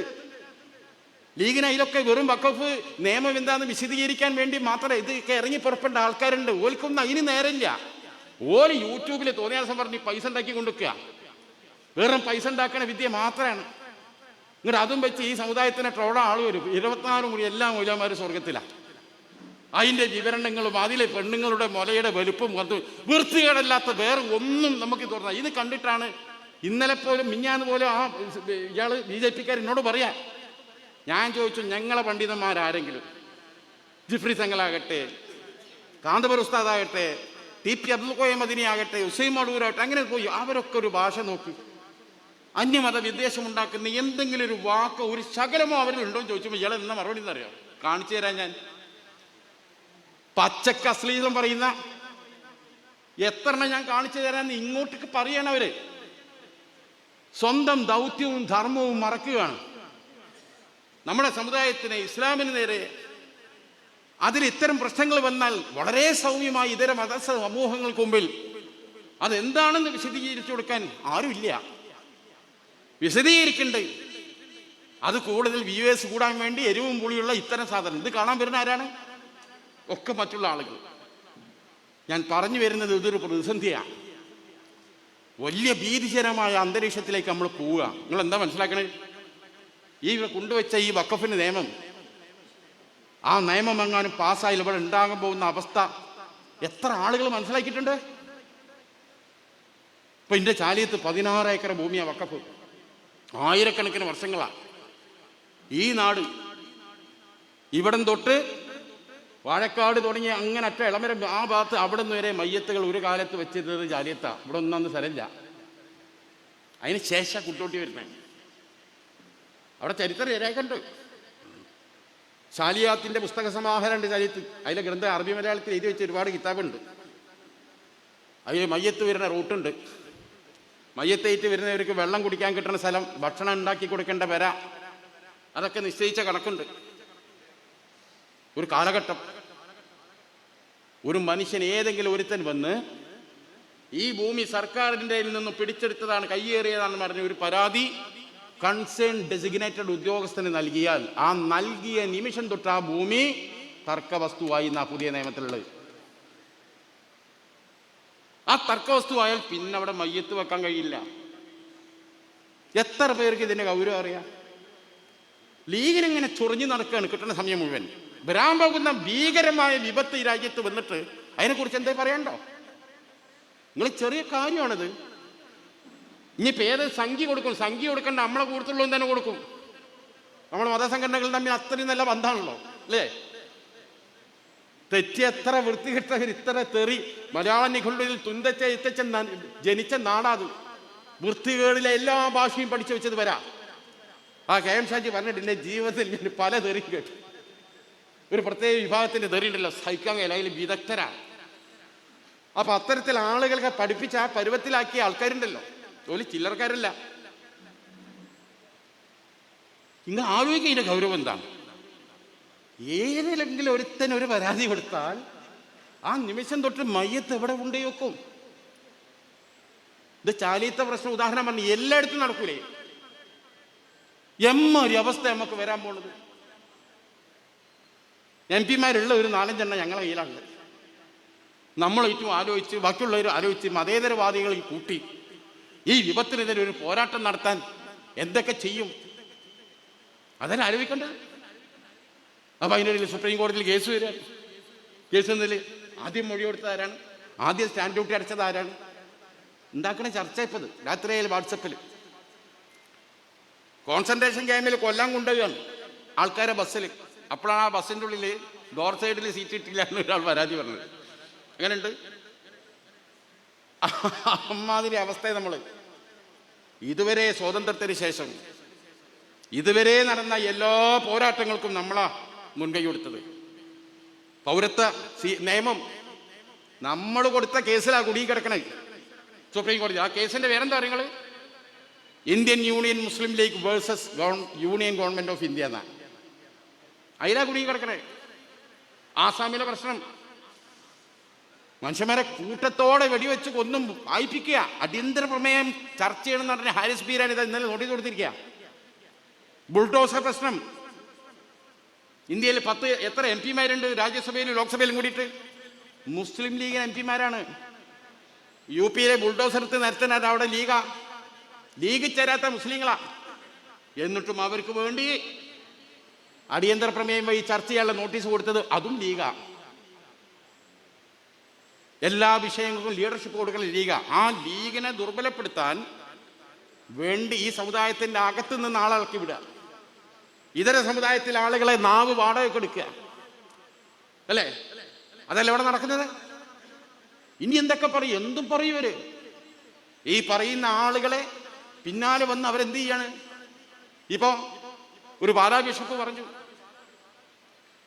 ലീഗിന് അതിലൊക്കെ വെറും വഖഫ് നിയമം എന്താണെന്ന് വിശദീകരിക്കാൻ വേണ്ടി മാത്രമേ ഇതൊക്കെ ഇറങ്ങി പുറപ്പെട്ട ആൾക്കാരുണ്ട്. ഓൽക്കൊന്നും അതിന് നേരമില്ല. ഓല് യൂട്യൂബിൽ തോന്നിയ ദിവസം പറഞ്ഞ് പൈസ ഉണ്ടാക്കി കൊണ്ടുവയ്ക്കുക, വെറും പൈസ ഉണ്ടാക്കണ വിദ്യ മാത്രമാണ്. എന്നിട്ട് അതും വെച്ച് ഈ സമുദായത്തിനെ ട്രോള ആൾ വരും. 24 കൂടി എല്ലാ മൂലമാർ സ്വർഗത്തിലാണ്. അതിൻ്റെ വിവരണങ്ങളും അതിലെ പെണ്ണുങ്ങളുടെ മുലയുടെ വലുപ്പം അത് വൃത്തികേടല്ലാത്ത വേറെ ഒന്നും നമുക്ക് തോന്നാം. ഇത് കണ്ടിട്ടാണ് ഇന്നലെ പോലും മിഞ്ഞാന്ന് പോലും ഇയാൾ BJPക്കാർ എന്നോട് പറയാം. ഞാൻ ചോദിച്ചു, ഞങ്ങളെ പണ്ഡിതന്മാരാരെങ്കിലും, ജിഫ്രി തങ്ങളാകട്ടെ, കാന്തപുര ഉസ്താദാകട്ടെ, TP അബ്ദുൽ കോയ മദീനി ആകട്ടെ, ഹുസൈൻ മടൂരാകട്ടെ, അങ്ങനെ പോയി അവരൊക്കെ ഒരു ഭാഷ നോക്കി അന്യമത വിദ്വേഷം ഉണ്ടാക്കുന്ന എന്തെങ്കിലും ഒരു വാക്കോ ഒരു ശകലമോ അവരിലുണ്ടോ എന്ന് ചോദിച്ചപ്പോൾ ഇയാൾ എന്നാ മറുപടി എന്നറിയാം? കാണിച്ചു തരാൻ ഞാൻ. പച്ചക്ക് അശ്ലീലം പറയുന്ന എത്രണ്ണം ഞാൻ കാണിച്ചു തരാന്ന് ഇങ്ങോട്ടേക്ക് പറയണവര് സ്വന്തം ദൗത്യവും ധർമ്മവും മറക്കുകയാണ്. നമ്മുടെ സമുദായത്തിന്, ഇസ്ലാമിന് നേരെ അതിൽ ഇത്തരം പ്രശ്നങ്ങൾ വന്നാൽ വളരെ സൗമ്യമായി ഇതര മത സമൂഹങ്ങൾക്ക് മുമ്പിൽ അതെന്താണെന്ന് വിശദീകരിച്ചു കൊടുക്കാൻ ആരുമില്ല. വിശദീകരിക്കണ്ട്. അത് കൂടുതൽ വ്യൂവേഴ്സ് കൂടാൻ വേണ്ടി എരിവും പുളിയുള്ള ഇത്തരം സാധനം ഇത് കാണാൻ വരുന്ന ആരാണ്? ഒക്കെ മറ്റുള്ള ആളുകൾ. ഞാൻ പറഞ്ഞു വരുന്നത് ഇതൊരു പ്രതിസന്ധിയാണ്. വലിയ ഭീതിജനമായ അന്തരീക്ഷത്തിലേക്ക് നമ്മൾ പോവുക. നിങ്ങൾ എന്താ മനസ്സിലാക്കണേ? ഈ കൊണ്ടുവച്ച ഈ വഖഫിന്റെ നിയമം, ആ നിയമം എങ്ങാനും പാസ്സായി ഇവിടെ ഉണ്ടാകാൻ പോകുന്ന അവസ്ഥ എത്ര ആളുകൾ മനസ്സിലാക്കിയിട്ടുണ്ട്? ഇപ്പൊ എൻ്റെ ചാലിയത്ത് 16 ഏക്കർ ഭൂമിയാണ് വഖഫ്. ആയിരക്കണക്കിന് വർഷങ്ങളാണ് ഈ നാട് ഇവിടം തൊട്ട് വാഴക്കാട് തുടങ്ങി അങ്ങനെ അറ്റ ഇളമരം ആ ഭാഗത്ത് അവിടെ നിന്ന് വരെ മയ്യത്തുകൾ ഒരു കാലത്ത് വെച്ചിരുന്നത് ചാലിയത്താണ്. ഇവിടെ ഒന്നും സ്ഥലമില്ല. അതിന് ശേഷം കുട്ടോട്ടി വരുന്നത് അവിടെ ചരിത്ര രേഖയുണ്ട്. ചാലിയാത്തിൻ്റെ പുസ്തക സമാഹാരമുണ്ട് ചരിത്ത്. അതിലെ ഗ്രന്ഥം അറബി മലയാളത്തിൽ എഴുതി വെച്ച ഒരുപാട് കിതാബുണ്ട്. അതിൽ മയ്യത്ത് വരുന്ന റൂട്ടുണ്ട്. മയ്യത്തേറ്റ് വരുന്നവർക്ക് വെള്ളം കുടിക്കാൻ കിട്ടുന്ന സ്ഥലം, ഭക്ഷണം ഉണ്ടാക്കി കൊടുക്കേണ്ട വര, അതൊക്കെ നിശ്ചയിച്ച കണക്കുണ്ട്. ഒരു കാലഘട്ടം ഒരു മനുഷ്യൻ ഏതെങ്കിലും ഒരുത്തൻ വന്ന് ഈ ഭൂമി സർക്കാരിൻ്റെ നിന്ന് പിടിച്ചെടുത്തതാണ്, കയ്യേറിയതാണെന്ന് പറഞ്ഞ ഒരു പരാതി കൺസേൺ ഡെസിഗ്നേറ്റഡ് ഉദ്യോഗസ്ഥന് നൽകിയാൽ ആ നൽകിയ നിമിഷം തൊട്ട് ആ ഭൂമി തർക്കവസ്തുവായി എന്നാ പുതിയ നിയമത്തിലുള്ളത്. ആ തർക്കവസ്തുവായാൽ പിന്നെ അവിടെ മയ്യത്ത് വെക്കാൻ കഴിയില്ല. എത്ര പേർക്ക് ഇതിന്റെ ഗൗരവം അറിയാം? ലീഗിനിങ്ങനെ ചൊറിഞ്ഞു നടക്കുകയാണ് കിട്ടുന്ന സമയം മുഴുവൻ. വരാൻ പോകുന്ന ഭീകരമായ വിപത്ത് ഈ രാജ്യത്ത് വന്നിട്ട് അതിനെക്കുറിച്ച് എന്തേ പറയണ്ടോ? നിങ്ങൾ ചെറിയ കാര്യമാണിത്. ഇനിയിപ്പോൾ ഏത് സംഖ്യ കൊടുക്കും? സംഖ്യ കൊടുക്കേണ്ട നമ്മളെ കൂടുതലുള്ളതും തന്നെ കൊടുക്കും. നമ്മൾ മതസംഘടനകൾ തമ്മിൽ അത്രയും നല്ല ബന്ധമാണല്ലോ അല്ലേ? തെറ്റി എത്ര വൃത്തികെട്ടവർ, ഇത്ര തെറി മലയാള നിഘണ്ടുവിൽ തുന്തച്ച ഇത്തച്ച ജനിച്ച നാടാത്. വൃത്തികേടിലെ എല്ലാ ഭാഷയും പഠിച്ചു വെച്ചത് വരാ. ആ KM ഷാജി പറഞ്ഞിട്ടില്ലേ, ജീവിതത്തിൽ ഞാൻ പല തെറിയും കേട്ടു. ഒരു പ്രത്യേക വിഭാഗത്തിന്റെ തെറി ഉണ്ടല്ലോ, സഹിക്കാൻ കഴിയില്ല, അതിൽ വിദഗ്ധരാണ്. അപ്പൊ അത്തരത്തിൽ ആളുകളെ പഠിപ്പിച്ച് ആ പരുവത്തിലാക്കിയ ആൾക്കാരുണ്ടല്ലോ, ജോലി ചില്ലറക്കാരല്ല. നിങ്ങൾ ആലോചിക്കുക ഇതിന്റെ ഗൗരവം എന്താണ്? ഏതെങ്കിലും ഒരുത്തൻ ഒരു പരാതി കൊടുത്താൽ ആ നിമിഷം തൊട്ട് മയ്യത്ത് എവിടെ കൊണ്ടു വെക്കും? ഇത് ചാലിയത്തെ പ്രശ്നം ഉദാഹരണം പറഞ്ഞ് എല്ലായിടത്തും നടക്കൂലേ? എമ്മൊരു അവസ്ഥ നമുക്ക് വരാൻ പോണത്. MP-മാരുള്ള ഒരു 4-5 എണ്ണം ഞങ്ങളെ കയ്യിലാണ്. നമ്മളേറ്റവും ആലോചിച്ച്, ബാക്കിയുള്ളവർ ആലോചിച്ച്, മതേതരവാദികൾ കൂട്ടി ഈ വിപത്തിനെതിരെ ഒരു പോരാട്ടം നടത്താൻ എന്തൊക്കെ ചെയ്യും അതന്നെ ആലോചിക്കേണ്ടത്. അപ്പൊ അതിനിടയിൽ സുപ്രീം കോടതിയിൽ കേസ് വരിക. കേസ് എന്നതിൽ ആദ്യം മൊഴി കൊടുത്തത് ആരാണ്? ആദ്യം സ്റ്റാൻഡ് ഡ്യൂട്ടി അടച്ചത് ആരാണ്? ഉണ്ടാക്കണ ചർച്ച ഇപ്പത് രാത്രിയിൽ വാട്സപ്പിൽ കോൺസെൻട്രേഷൻ ക്യാമ്പിൽ കൊല്ലാൻ കൊണ്ടുപോവുകയാണ് ആൾക്കാരെ ബസ്സിൽ. അപ്പോഴാണ് ആ ബസ്സിൻ്റെ ഉള്ളിൽ ഡോർ സൈഡിൽ സീറ്റ് ഇട്ടില്ല എന്ന് ഒരാൾ പരാതി പറഞ്ഞത്. അങ്ങനെയുണ്ട്. അമ്മാതിരി അവസ്ഥയെ നമ്മൾ ഇതുവരെ സ്വാതന്ത്ര്യത്തിന് ശേഷം ഇതുവരെ നടന്ന എല്ലാ പോരാട്ടങ്ങൾക്കും നമ്മളാ മുൻകൈ കൊടുത്തത്. പൗരത്വ നിയമം നമ്മൾ കൊടുത്ത കേസിലാ കുടുങ്ങി കിടക്കണേ സുപ്രീം കോടതി. ആ കേസിന്റെ പേരെന്താ നിങ്ങൾ? Indian union Muslim league versus union government of India എന്നാ. അതിലാ കുടുങ്ങി കിടക്കണേ. ആസാമിലെ പ്രശ്നം മനുഷ്യന്മാരെ കൂട്ടത്തോടെ വെടിവെച്ച് കൊന്നും വായിപ്പിക്കുക. അടിയന്തര പ്രമേയം ചർച്ച ചെയ്യണമെന്ന് പറഞ്ഞ ഹാരിസ് ബീരാൻ ഇത് ഇന്നലെ നോട്ടീസ് കൊടുത്തിരിക്കുക. ബുൾഡോസർ പ്രശ്നം. ഇന്ത്യയിൽ എത്ര MP-മാരുണ്ട് രാജ്യസഭയിലും ലോക്സഭയിലും കൂടിയിട്ട്? മുസ്ലിം ലീഗിന് MP-മാരാണ്. UP-യിലെ ബുൾഡോസർ എടുത്ത് നിരത്തുന്നത് അവിടെ ലീഗ് ചേരാത്ത മുസ്ലിങ്ങളാ. എന്നിട്ടും അവർക്ക് വേണ്ടി അടിയന്തര പ്രമേയം വഴി ചർച്ച ചെയ്യാനുള്ള നോട്ടീസ് കൊടുത്തത് അതും ലീഗാ. എല്ലാ വിഷയങ്ങൾക്കും ലീഡർഷിപ്പ് കൊടുക്കുന്ന ലീഗാ. ആ ലീഗിനെ ദുർബലപ്പെടുത്താൻ വേണ്ടി ഈ സമുദായത്തിന്റെ അകത്ത് നിന്ന് ആളെ ഇളക്കി വിടുക. ഇതര സമുദായത്തിലെ ആളുകളെ നാവ് വാടകയ്ക്ക് എടുക്കുക അല്ലേ? അതല്ല ഇവിടെ നടക്കുന്നത്. ഇനി എന്തൊക്കെ പറയും? എന്തും പറയൂവര്. ഈ പറയുന്ന ആളുകളെ പിന്നാലെ വന്ന് അവരെന്ത് ചെയ്യാണ്? ഇപ്പൊ ഒരു പാലാ ബിഷപ്പ് പറഞ്ഞു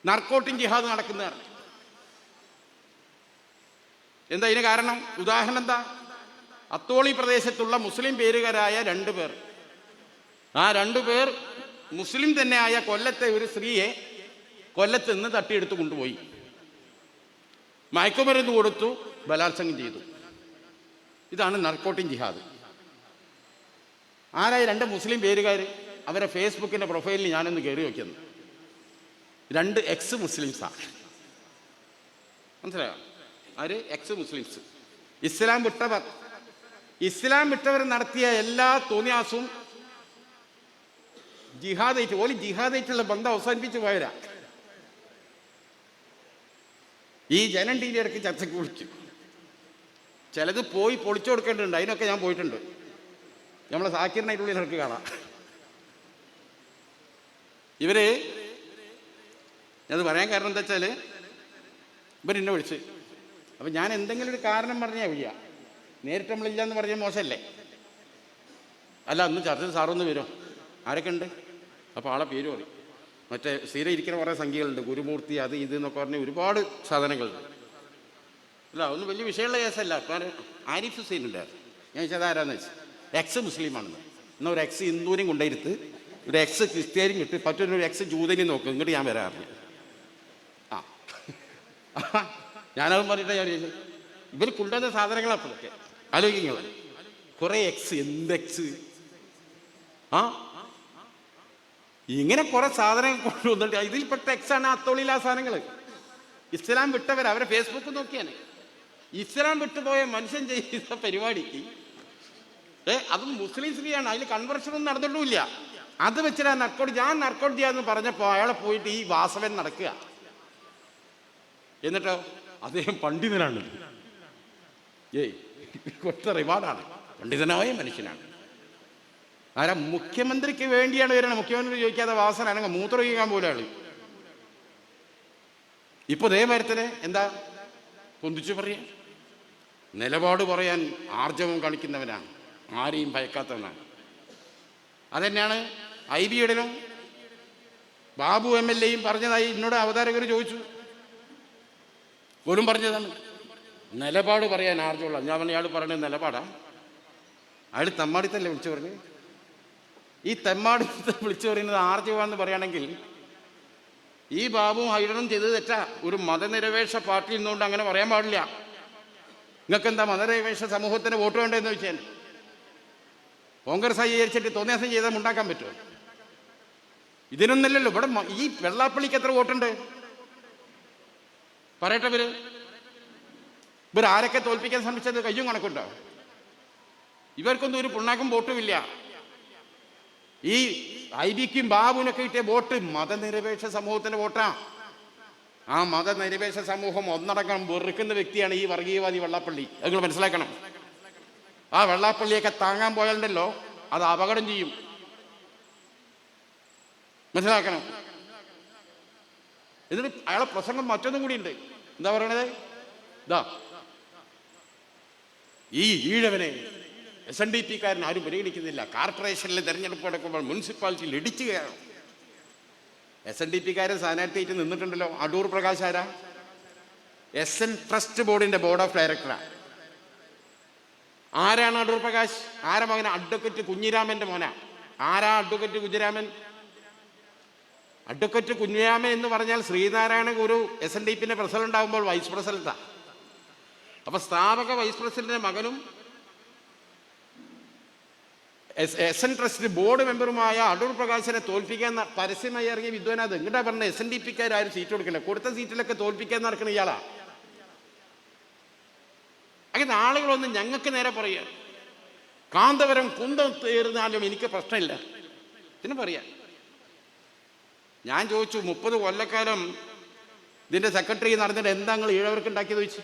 നർക്കോട്ടിക് ജിഹാദ് നടക്കുന്നതാണ്. എന്താ ഇതിന് കാരണം? ഉദാഹരണം എന്താ? അത്തോളി പ്രദേശത്തുള്ള മുസ്ലിം പേരുകാരായ 2 പേർ, ആ 2 പേർ മുസ്ലിം തന്നെ ആയ കൊല്ലത്തെ ഒരു സ്ത്രീയെ കൊല്ലത്ത് നിന്ന് തട്ടിയെടുത്ത് കൊണ്ടുപോയി, മയക്കുമരുന്ന് കൊടുത്തു, ബലാത്സംഗം ചെയ്തു. ഇതാണ് നർക്കോട്ടിക് ജിഹാദ്. ആരായ 2 മുസ്ലിം പേരുകാർ? അവരെ ഫേസ്ബുക്കിന്റെ പ്രൊഫൈലിൽ ഞാനൊന്ന് കയറി വയ്ക്കുന്നു. 2 എക്സ് മുസ്ലിംസാ. മനസ്സിലായോ? ആര്? Ex Muslims. ഇസ്ലാം വിട്ടവർ നടത്തിയ എല്ലാ തോന്നിയാസവും ജിഹാദായിട്ടുള്ള ബന്ധം അവസാനിപ്പിച്ചു പോയവരാ. ഈ ജനം ടി വി ഇടയ്ക്ക് ചർച്ചയ്ക്ക് വിളിച്ചു. ചിലത് പോയി പൊളിച്ചു കൊടുക്കേണ്ടതുണ്ട്. അതിനൊക്കെ ഞാൻ പോയിട്ടുണ്ട്. നമ്മളെ സാക്കിറിനായിട്ടുള്ളിൽ ഇടയ്ക്ക് കാണാം. ഞാനത് പറയാൻ കാരണം എന്താ വെച്ചാൽ ഇവരെന്നെ വിളിച്ച്. അപ്പം ഞാൻ എന്തെങ്കിലും ഒരു കാരണം പറഞ്ഞാൽ വയ്യ. നേരിട്ട് നമ്മളില്ല എന്ന് പറഞ്ഞാൽ മോശമല്ലേ? അല്ല, അന്ന് ചർച്ച സാറൊന്ന് വരും. ആരൊക്കെ ഉണ്ട്? അപ്പോൾ ആളെ പേര് പറയും. മറ്റേ സ്ഥിരം ഇരിക്കുന്ന കുറേ സംഖ്യകളുണ്ട്, ഗുരുമൂർത്തി, അത് ഇത് എന്നൊക്കെ പറഞ്ഞ ഒരുപാട് സാധനങ്ങളുണ്ട്. അല്ല, ഒന്നും വലിയ വിഷയമുള്ള കേസല്ല. അപ്പം ആരിഫ് ഹുസൈൻ ഉണ്ടായിരുന്നു. ഞാൻ ചോദിച്ചത് ആരാന്ന് വെച്ചാൽ എക്സ് മുസ്ലിമാണെന്ന്. എന്നാൽ ഒരു എക്സ് ഹിന്ദുവിനെയും കൊണ്ടെടുത്ത് ഒരു എക്സ് ക്രിസ്ത്യാനിയും കിട്ടി, മറ്റൊരു എക്സ് ജൂതനെയും നോക്കും. ഇങ്ങോട്ട് ഞാൻ വരാറില്ല. ഞാനതും പറഞ്ഞിട്ട് ഞാൻ ഇവർ കൊണ്ടുവന്ന സാധനങ്ങളപ്പോഴൊക്കെ ആലോചിക്കുക, കുറെ എക്സ്, എന്ത് എക്സ്? ആ ഇങ്ങനെ കുറെ സാധനങ്ങൾ കൊണ്ടുവന്നിട്ട് ഇതിൽപ്പെട്ട എക്സാണ് അത്തോളിയിലെ ആ സാധനങ്ങൾ. ഇസ്ലാം വിട്ടവർ അവരെ ഫേസ്ബുക്ക് നോക്കിയാണ്. ഇസ്ലാം വിട്ടുപോയ മനുഷ്യൻ ചെയ്ത പരിപാടിക്ക് അതും മുസ്ലിം സ്ത്രീയാണ്, അതിൽ കൺവെർഷനൊന്നും നടന്നിട്ടുമില്ല. അത് വെച്ചിട്ട് ഞാൻ നർക്കോട്ട് ചെയ്യാന്ന് പറഞ്ഞപ്പോൾ അയാളെ പോയിട്ട് ഈ വാസവൻ നടക്കുക. എന്നിട്ടോ അദ്ദേഹം പണ്ഡിതനാണ്, കൊടുത്ത റിവാർഡാണ്, പണ്ഡിതനായ മനുഷ്യനാണ്. ആരാ? മുഖ്യമന്ത്രിക്ക് വേണ്ടിയാണ് വരുന്നത്. മുഖ്യമന്ത്രി ചോദിക്കാതെ വാസനാണെങ്കിൽ മൂത്രം ഒഴിക്കാൻ പോലും ആള്. ഇപ്പൊ ദേവരത്തിന് എന്താ പൊന്തിച്ചു പറയാ? നിലപാട് പറയാൻ ആർജവം കാണിക്കുന്നവനാണ്, ആരെയും ഭയക്കാത്തവനാണ്. അതന്നെയാണ് IB-യുടെയും ബാബു MLA-യും പറഞ്ഞതായി എന്നോട് അവതാരകർ ചോദിച്ചു. പോലും പറഞ്ഞതാണ് നിലപാട് പറയാൻ ആർജവമുള്ള. ഞാൻ പറഞ്ഞ അയാൾ പറയുന്നത് നിലപാടാ? അയാൾ തെമ്മാടിത്തല്ലേ വിളിച്ചു പറഞ്ഞു. ഈ തെമ്മാടിത്തം വിളിച്ചു പറയുന്നത് ആർജവാന്ന് പറയുകയാണെങ്കിൽ ഈ ബാബുവും ഹൈഡറും ചെയ്തത് തെറ്റാ. ഒരു മതനിരപേക്ഷ പാർട്ടി നിന്നുകൊണ്ട് അങ്ങനെ പറയാൻ പാടില്ല. നിങ്ങൾക്ക് എന്താ മതനിരപേക്ഷ സമൂഹത്തിന് വോട്ട് വേണ്ടതെന്ന് ചോദിച്ചാൽ കോൺഗ്രസ് വിചാരിച്ചിട്ട് തോന്നിയാസം ചെയ്താൽ ഉണ്ടാക്കാൻ പറ്റുമോ? ഇതിനൊന്നല്ലല്ലോ. ഇവിടെ ഈ വെള്ളാപ്പള്ളിക്ക് എത്ര വോട്ടുണ്ട് പറയട്ടെ. ഇവർ ആരൊക്കെ തോൽപ്പിക്കാൻ ശ്രമിച്ചത് കയ്യും കണക്കുണ്ടോ? ഇവർക്കൊന്നും ഒരു പുണ്ണാക്കും വോട്ടുമില്ല. ഈ IB-ക്കും ബാബുവിനൊക്കെ കിട്ടിയ വോട്ട് മതനിരപേക്ഷ സമൂഹത്തിന്റെ വോട്ടാ. ആ മതനിരപേക്ഷ സമൂഹം ഒന്നടങ്കം വെറുക്കുന്ന വ്യക്തിയാണ് ഈ വർഗീയവാദി വെള്ളാപ്പള്ളി. നിങ്ങൾ മനസ്സിലാക്കണം. ആ വെള്ളാപ്പള്ളിയൊക്കെ താങ്ങാൻ പോയാലുണ്ടല്ലോ അത് അപകടം ചെയ്യും, മനസ്സിലാക്കണം. എന്നിട്ട് അയാളെ പ്രസംഗം മറ്റൊന്നും കൂടിയുണ്ട്. എന്താ പറയണത്? ഇതാ, ഈ ഈഴവനെ SNDP-കാരൻ ആരും പരിഗണിക്കുന്നില്ല. കോർപ്പറേഷനിൽ തെരഞ്ഞെടുപ്പ് നടക്കുമ്പോൾ മുനിസിപ്പാലിറ്റിയിൽ ഇടിച്ചു കയറും. SNDP-കാരൻ സ്ഥാനാർത്ഥിയായിട്ട് നിന്നിട്ടുണ്ടല്ലോ. അടൂർ പ്രകാശ് ആരാ? SN ട്രസ്റ്റ് ബോർഡിന്റെ ബോർഡ് ഓഫ് ഡയറക്ടറാ. ആരാണ് അടൂർ പ്രകാശ്? ആരാ മകന? അഡ്വക്കേറ്റ് കുഞ്ഞിരാമന്റെ മോനാ. ആരാ അഡ്വക്കേറ്റ് കുഞ്ഞിരാമൻ? അഡ്വക്കേറ്റ് കുഞ്ഞിരാമൻ എന്ന് പറഞ്ഞാൽ ശ്രീനാരായണ ഗുരു SNDP-ന്റെ പ്രസിഡന്റ് ആകുമ്പോൾ വൈസ് പ്രസിഡന്റാ. അപ്പൊ സ്ഥാപക വൈസ് പ്രസിഡന്റിന്റെ മകനും SN ട്രസ്റ്റ് ബോർഡ് മെമ്പറുമായ അടൂർ പ്രകാശിനെ തോൽപ്പിക്കാൻ പരസ്യമായി ഇറങ്ങിയ വിദ്വാനത്. ഇങ്ങോട്ടാ പറഞ്ഞ SNDP-ക്കാർ ആരും സീറ്റ് കൊടുക്കില്ല. കൊടുത്ത സീറ്റിലൊക്കെ തോൽപ്പിക്കാൻ നടക്കുന്ന ഇയാളാ. അങ്ങനെ ആളുകളൊന്നും ഞങ്ങൾക്ക് നേരെ പറയുക. കാന്തപുരം കുന്തം തീർന്നാലും എനിക്ക് പ്രശ്നമില്ല, പിന്നെ പറയാ. ഞാൻ ചോദിച്ചു, 30 കൊല്ലക്കാലം ഇതിന്റെ സെക്രട്ടറി നടന്നിട്ട് എന്താ നിങ്ങൾ ഈഴവർക്ക് ഉണ്ടാക്കിയത് ചോദിച്ചു.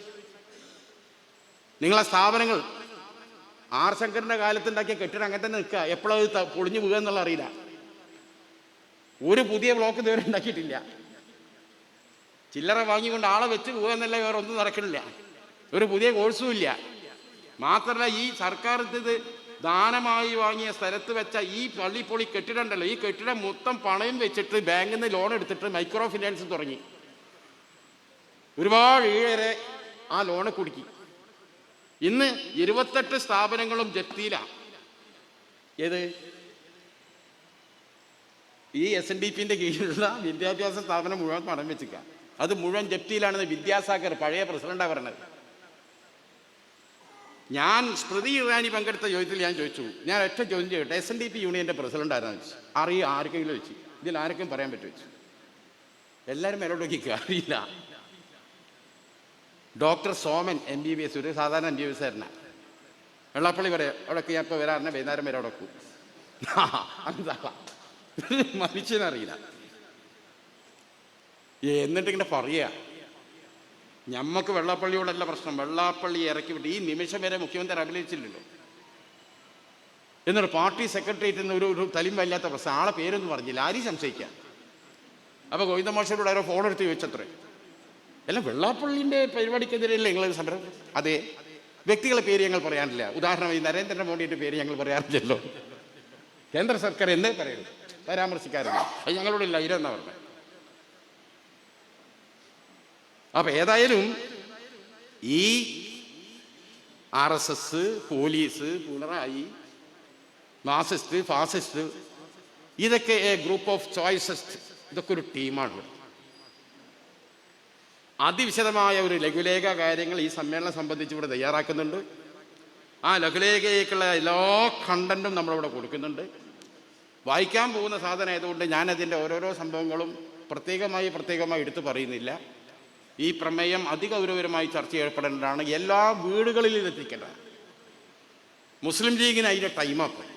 നിങ്ങളെ സ്ഥാപനങ്ങൾ R. ശങ്കറിന്റെ കാലത്ത് ഉണ്ടാക്കിയ കെട്ടിടം അങ്ങനെ തന്നെ നിൽക്കുക. എപ്പോഴും അത് പൊളിഞ്ഞു വീഴുക എന്നുള്ള അറിയില്ല. ഒരു പുതിയ ബ്ലോക്ക് ഇതുവരെ ഉണ്ടാക്കിയിട്ടില്ല. ചില്ലറ വാങ്ങിക്കൊണ്ട് ആളെ വെച്ച് പോകുക എന്നല്ല, വേറെ ഒന്നും നടക്കണില്ല. ഒരു പുതിയ കോഴ്സും ഇല്ല. മാത്രമല്ല ഈ സർക്കാർ ഇത് ദാനമായി വാങ്ങിയ സ്ഥലത്ത് വെച്ച ഈ പള്ളിപ്പൊളി കെട്ടിടം ഉണ്ടല്ലോ, ഈ കെട്ടിടം മൊത്തം പണയം വെച്ചിട്ട് ബാങ്കിൽ നിന്ന് ലോൺ എടുത്തിട്ട് മൈക്രോ ഫിനാൻസ് തുടങ്ങി. ഒരുപാട് ഈഴരെ ആ ലോണ് കുടുക്കി. ഇന്ന് 28 സ്ഥാപനങ്ങളും ജപ്തിയിലാണ്. ഏത്? ഈ SNDP-ന്റെ കീഴിലുള്ള വിദ്യാഭ്യാസ സ്ഥാപനം മുഴുവൻ പണം വെച്ചിക്ക. അത് മുഴുവൻ ജപ്തിയിലാണെന്ന് വിദ്യാസാഗർ പഴയ പ്രസിഡന്റാണ് പറഞ്ഞത്. ഞാൻ സ്മൃതി ഇറാനി പങ്കെടുത്ത ചോദ്യത്തിൽ ഞാൻ ചോദിച്ചു, ഞാൻ ഒറ്റ ചോദ്യം ചെയ്യട്ടെ, SNDP യൂണിയന്റെ പ്രസിഡന്റ് ആരാന്ന് വെച്ചു. ആർക്കെങ്കിലും വെച്ചു, ഇതിൽ ആർക്കും പറയാൻ പറ്റും വെച്ചു. എല്ലാവരും മേലോട്ടേക്ക് അറിയില്ല. ഡോക്ടർ സോമൻ MBBS, ഒരു സാധാരണ MBBS ആയിരുന്ന വെള്ളാപ്പള്ളി പറയാം, അവിടെയൊക്കെ ഞാൻ ഇപ്പോൾ വരാറിനെ വൈകുന്നേരം വരെ അവിടെ വെക്കും. എന്താ മനുഷ്യനറിയില്ല. എന്നിട്ടിങ്ങനെ പറയുക, ഞമ്മക്ക് വെള്ളാപ്പള്ളിയോടല്ല പ്രശ്നം, വെള്ളാപ്പള്ളി ഇറക്കി വിട്ട് ഈ നിമിഷം വരെ മുഖ്യമന്ത്രി അഭിനയിച്ചില്ലല്ലോ. എന്നൊരു പാർട്ടി സെക്രട്ടേറിയറ്റിൽ നിന്ന് ഒരു തലിം വല്ലാത്ത പ്രശ്നം. ആളെ പേരൊന്നും പറഞ്ഞില്ല, ആരും സംശയിക്കാം. അപ്പോൾ ഗോവിന്ദമാഷോട് ആരോ ഫോൺ എടുത്ത് ചോദിച്ചത്രേ, അല്ല വെള്ളാപ്പള്ളിൻ്റെ പരിപാടിക്കെതിരെയല്ലേ നിങ്ങൾ സമരം? അതെ, വ്യക്തികളെ പേര് ഞങ്ങൾ പറയാറില്ല. ഉദാഹരണമായി നരേന്ദ്രമോദിയുടെ പേര് ഞങ്ങൾ പറയാറില്ലല്ലോ. കേന്ദ്ര സർക്കാർ എന്നേ പറയുന്നു, പരാമർശിക്കാറില്ല. അത് ഞങ്ങളോടില്ല, ഇരെന്നാ പറഞ്ഞത്. അപ്പൊ ഏതായാലും ഈ RSS, police, Pinarayi, Marxist, fascist, ഇതൊക്കെ ഗ്രൂപ്പ് ഓഫ് ചോയ്സസ്, ഇതൊക്കെ ഒരു ടീമാണ്. അതിവിശദമായ ഒരു ലഘുലേഖ കാര്യങ്ങൾ ഈ സമ്മേളനം സംബന്ധിച്ച് ഇവിടെ തയ്യാറാക്കുന്നുണ്ട്. ആ ലഘുലേഖയ്ക്കുള്ള എല്ലാ കണ്ടൻറ്റും നമ്മളിവിടെ കൊടുക്കുന്നുണ്ട്. വായിക്കാൻ പോകുന്ന സാധനം ആയതുകൊണ്ട് ഞാനതിൻ്റെ ഓരോരോ സംഭവങ്ങളും പ്രത്യേകമായി എടുത്തു പറയുന്നില്ല. ഈ പ്രമേയം അതിഗൗരവമായി ചർച്ച ചെയ്യപ്പെടേണ്ടതാണ്. എല്ലാ വീടുകളിലും എത്തിക്കേണ്ടതാണ്. മുസ്ലിം ലീഗിന് അതിൻ്റെ ടൈമാക്കും.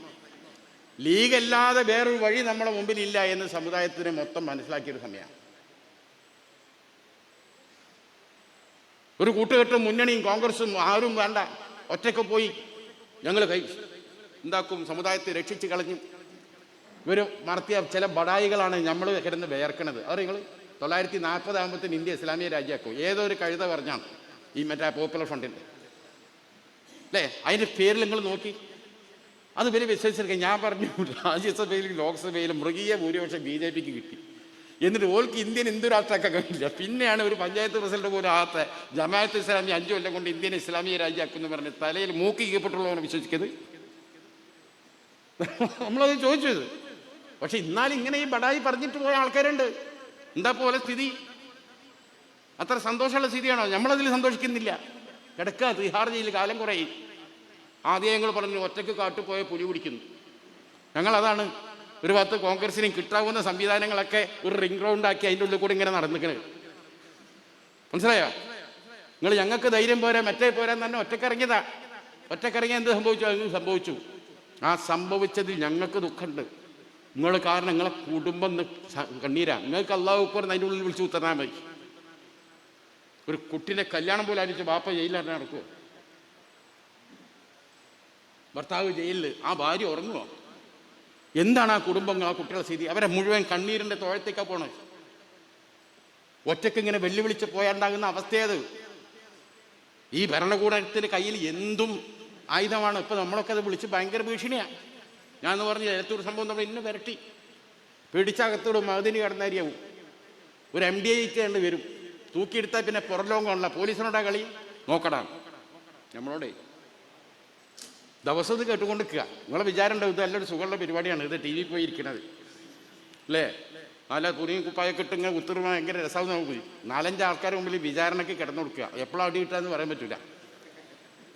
ലീഗല്ലാതെ വേറൊരു വഴി നമ്മുടെ മുമ്പിലില്ല എന്ന് സമുദായത്തിന് മൊത്തം മനസ്സിലാക്കിയൊരു സമയമാണ്. ഒരു കൂട്ടുകെട്ടും മുന്നണിയും കോൺഗ്രസും ആരും വേണ്ട, ഒറ്റയ്ക്ക് പോയി ഞങ്ങൾ എന്താക്കും, സമുദായത്തെ രക്ഷിച്ച് കളഞ്ഞു. ഇവർ നടത്തിയ ചില ബടായികളാണ് നമ്മൾ കിടന്ന് വേർക്കണത്. അത് നിങ്ങൾ 940 ആകുമ്പോഴത്തേന് ഇന്ത്യ ഇസ്ലാമിക രാജ്യമാക്കും. ഏതൊരു കഴുത പറഞ്ഞാണ് ഈ മറ്റേ പോപ്പുലർ ഫ്രണ്ടിൻ്റെ അല്ലേ? അതിൻ്റെ പേരിൽ നിങ്ങൾ നോക്കി, അത് വലിയ വിശ്വസിച്ചെടുക്കുക. ഞാൻ പറഞ്ഞു രാജ്യസഭയിലും ലോക്സഭയിലും മൃഗീയ ഭൂരിപക്ഷം BJPക്ക് കിട്ടി. എന്നിട്ട് ഓൾക്ക് ഇന്ത്യൻ ഹിന്ദു രാഷ്ട്രമൊക്കെ കഴിയില്ല. പിന്നെയാണ് ഒരു പഞ്ചായത്ത് പ്രസിഡന്റ് പോലും ആകത്തെ ജമാഅത്ത് ഇസ്ലാമി 5 കൊല്ലം കൊണ്ട് ഇന്ത്യൻ ഇസ്ലാമിക രാജ്യമാക്കുമെന്ന് പറഞ്ഞ് തലയിൽ മൂക്കി കീഴ്പ്പെട്ടുള്ളവനെ വിശ്വസിക്കുന്നത്. നമ്മളത് ചോദിച്ചത്. പക്ഷെ എന്നാലും ഇങ്ങനെ ഈ ബടായി പറഞ്ഞിട്ട് പോയ ആൾക്കാരുണ്ട്. എന്താ പോലെ സ്ഥിതി? അത്ര സന്തോഷമുള്ള സ്ഥിതിയാണോ? നമ്മളതിൽ സന്തോഷിക്കുന്നില്ല. കിടക്കുക തിഹാർ ജയിലിൽ കാലം കുറേ. ആദ്യം ഞങ്ങൾ പറഞ്ഞു ഒറ്റയ്ക്ക് കാട്ടുപോയ പുലി പിടിക്കുന്നു. ഞങ്ങളതാണ് ഒരു ഭാഗത്ത് കോൺഗ്രസിനും കിട്ടാവുന്ന സംവിധാനങ്ങളൊക്കെ ഒരു റിംഗ് റൗണ്ടാക്കി അതിൻ്റെ ഉള്ളിൽ കൂടി ഇങ്ങനെ നടന്നിക്കണത്. മനസ്സിലായോ? നിങ്ങൾ ഞങ്ങൾക്ക് ധൈര്യം പോരാ, മറ്റേ പോരാൻ തന്നെ ഒറ്റക്കിറങ്ങിയതാ. ഒറ്റക്കിറങ്ങി എന്ത് സംഭവിച്ചു? അത് സംഭവിച്ചു. ആ സംഭവിച്ചതിൽ ഞങ്ങൾക്ക് ദുഃഖമുണ്ട്. നിങ്ങൾ കാരണം നിങ്ങളെ കുടുംബം കണ്ണീരാ. നിങ്ങൾക്ക് അള്ളാഹു പറഞ്ഞ് അതിൻ്റെ ഉള്ളിൽ വിളിച്ച് ഉത്തരാൻ മതി. ഒരു കുട്ടീനെ കല്യാണം പോലെ ആയിരിച്ചു ബാപ്പ ജയിലിൽ നടക്കുമോ? ഭർത്താവ് ജയിലിൽ, ആ ഭാര്യ ഉറങ്ങുമോ? എന്താണ് ആ കുടുംബങ്ങൾ, ആ കുട്ടികളുടെ സ്ഥിതി? അവരെ മുഴുവൻ കണ്ണീരിൻ്റെ തോഴത്തേക്കാണ് പോണത്. ഒറ്റയ്ക്ക് ഇങ്ങനെ വെല്ലുവിളിച്ച് പോയാണ്ടാകുന്ന അവസ്ഥയത്. ഈ ഭരണകൂടത്തിൻ്റെ കയ്യിൽ എന്തും ആയുധമാണ്. ഇപ്പം നമ്മളൊക്കെ അത് വിളിച്ച് ഭയങ്കര ഭീഷണിയാണ്. ഞാനെന്ന് പറഞ്ഞ് എലത്തൂർ സംഭവം നമ്മൾ ഇന്ന് വരട്ടി പിടിച്ചകത്തോട് മതിന് കടന്നരിയാവും. ഒരു MD കണ്ട് വരും, തൂക്കിയെടുത്താൽ പിന്നെ പുറലോകമല്ല. പോലീസിനോടാ കളി നോക്കടാ. നമ്മളോടെ ദിവസം ഇത് കേട്ടുകൊണ്ടിരിക്കുക. നിങ്ങളെ വിചാരം ഉണ്ടാവും ഇത് നല്ലൊരു സുഖമുള്ള പരിപാടിയാണ്, ഇത് TV പോയി ഇരിക്കണത് അല്ലേ? നല്ല തുണിയും കുപ്പായൊക്കെ ഇട്ട് ഇങ്ങനെ ഉത്തരവ് ഭയങ്കര രസമാവും. നമുക്ക് 4-5 ആൾക്കാർ മുമ്പിൽ വിചാരണയ്ക്ക് കിടന്നു കൊടുക്കുക. എപ്പോഴും അടി കിട്ടാന്ന് പറയാൻ പറ്റില്ല.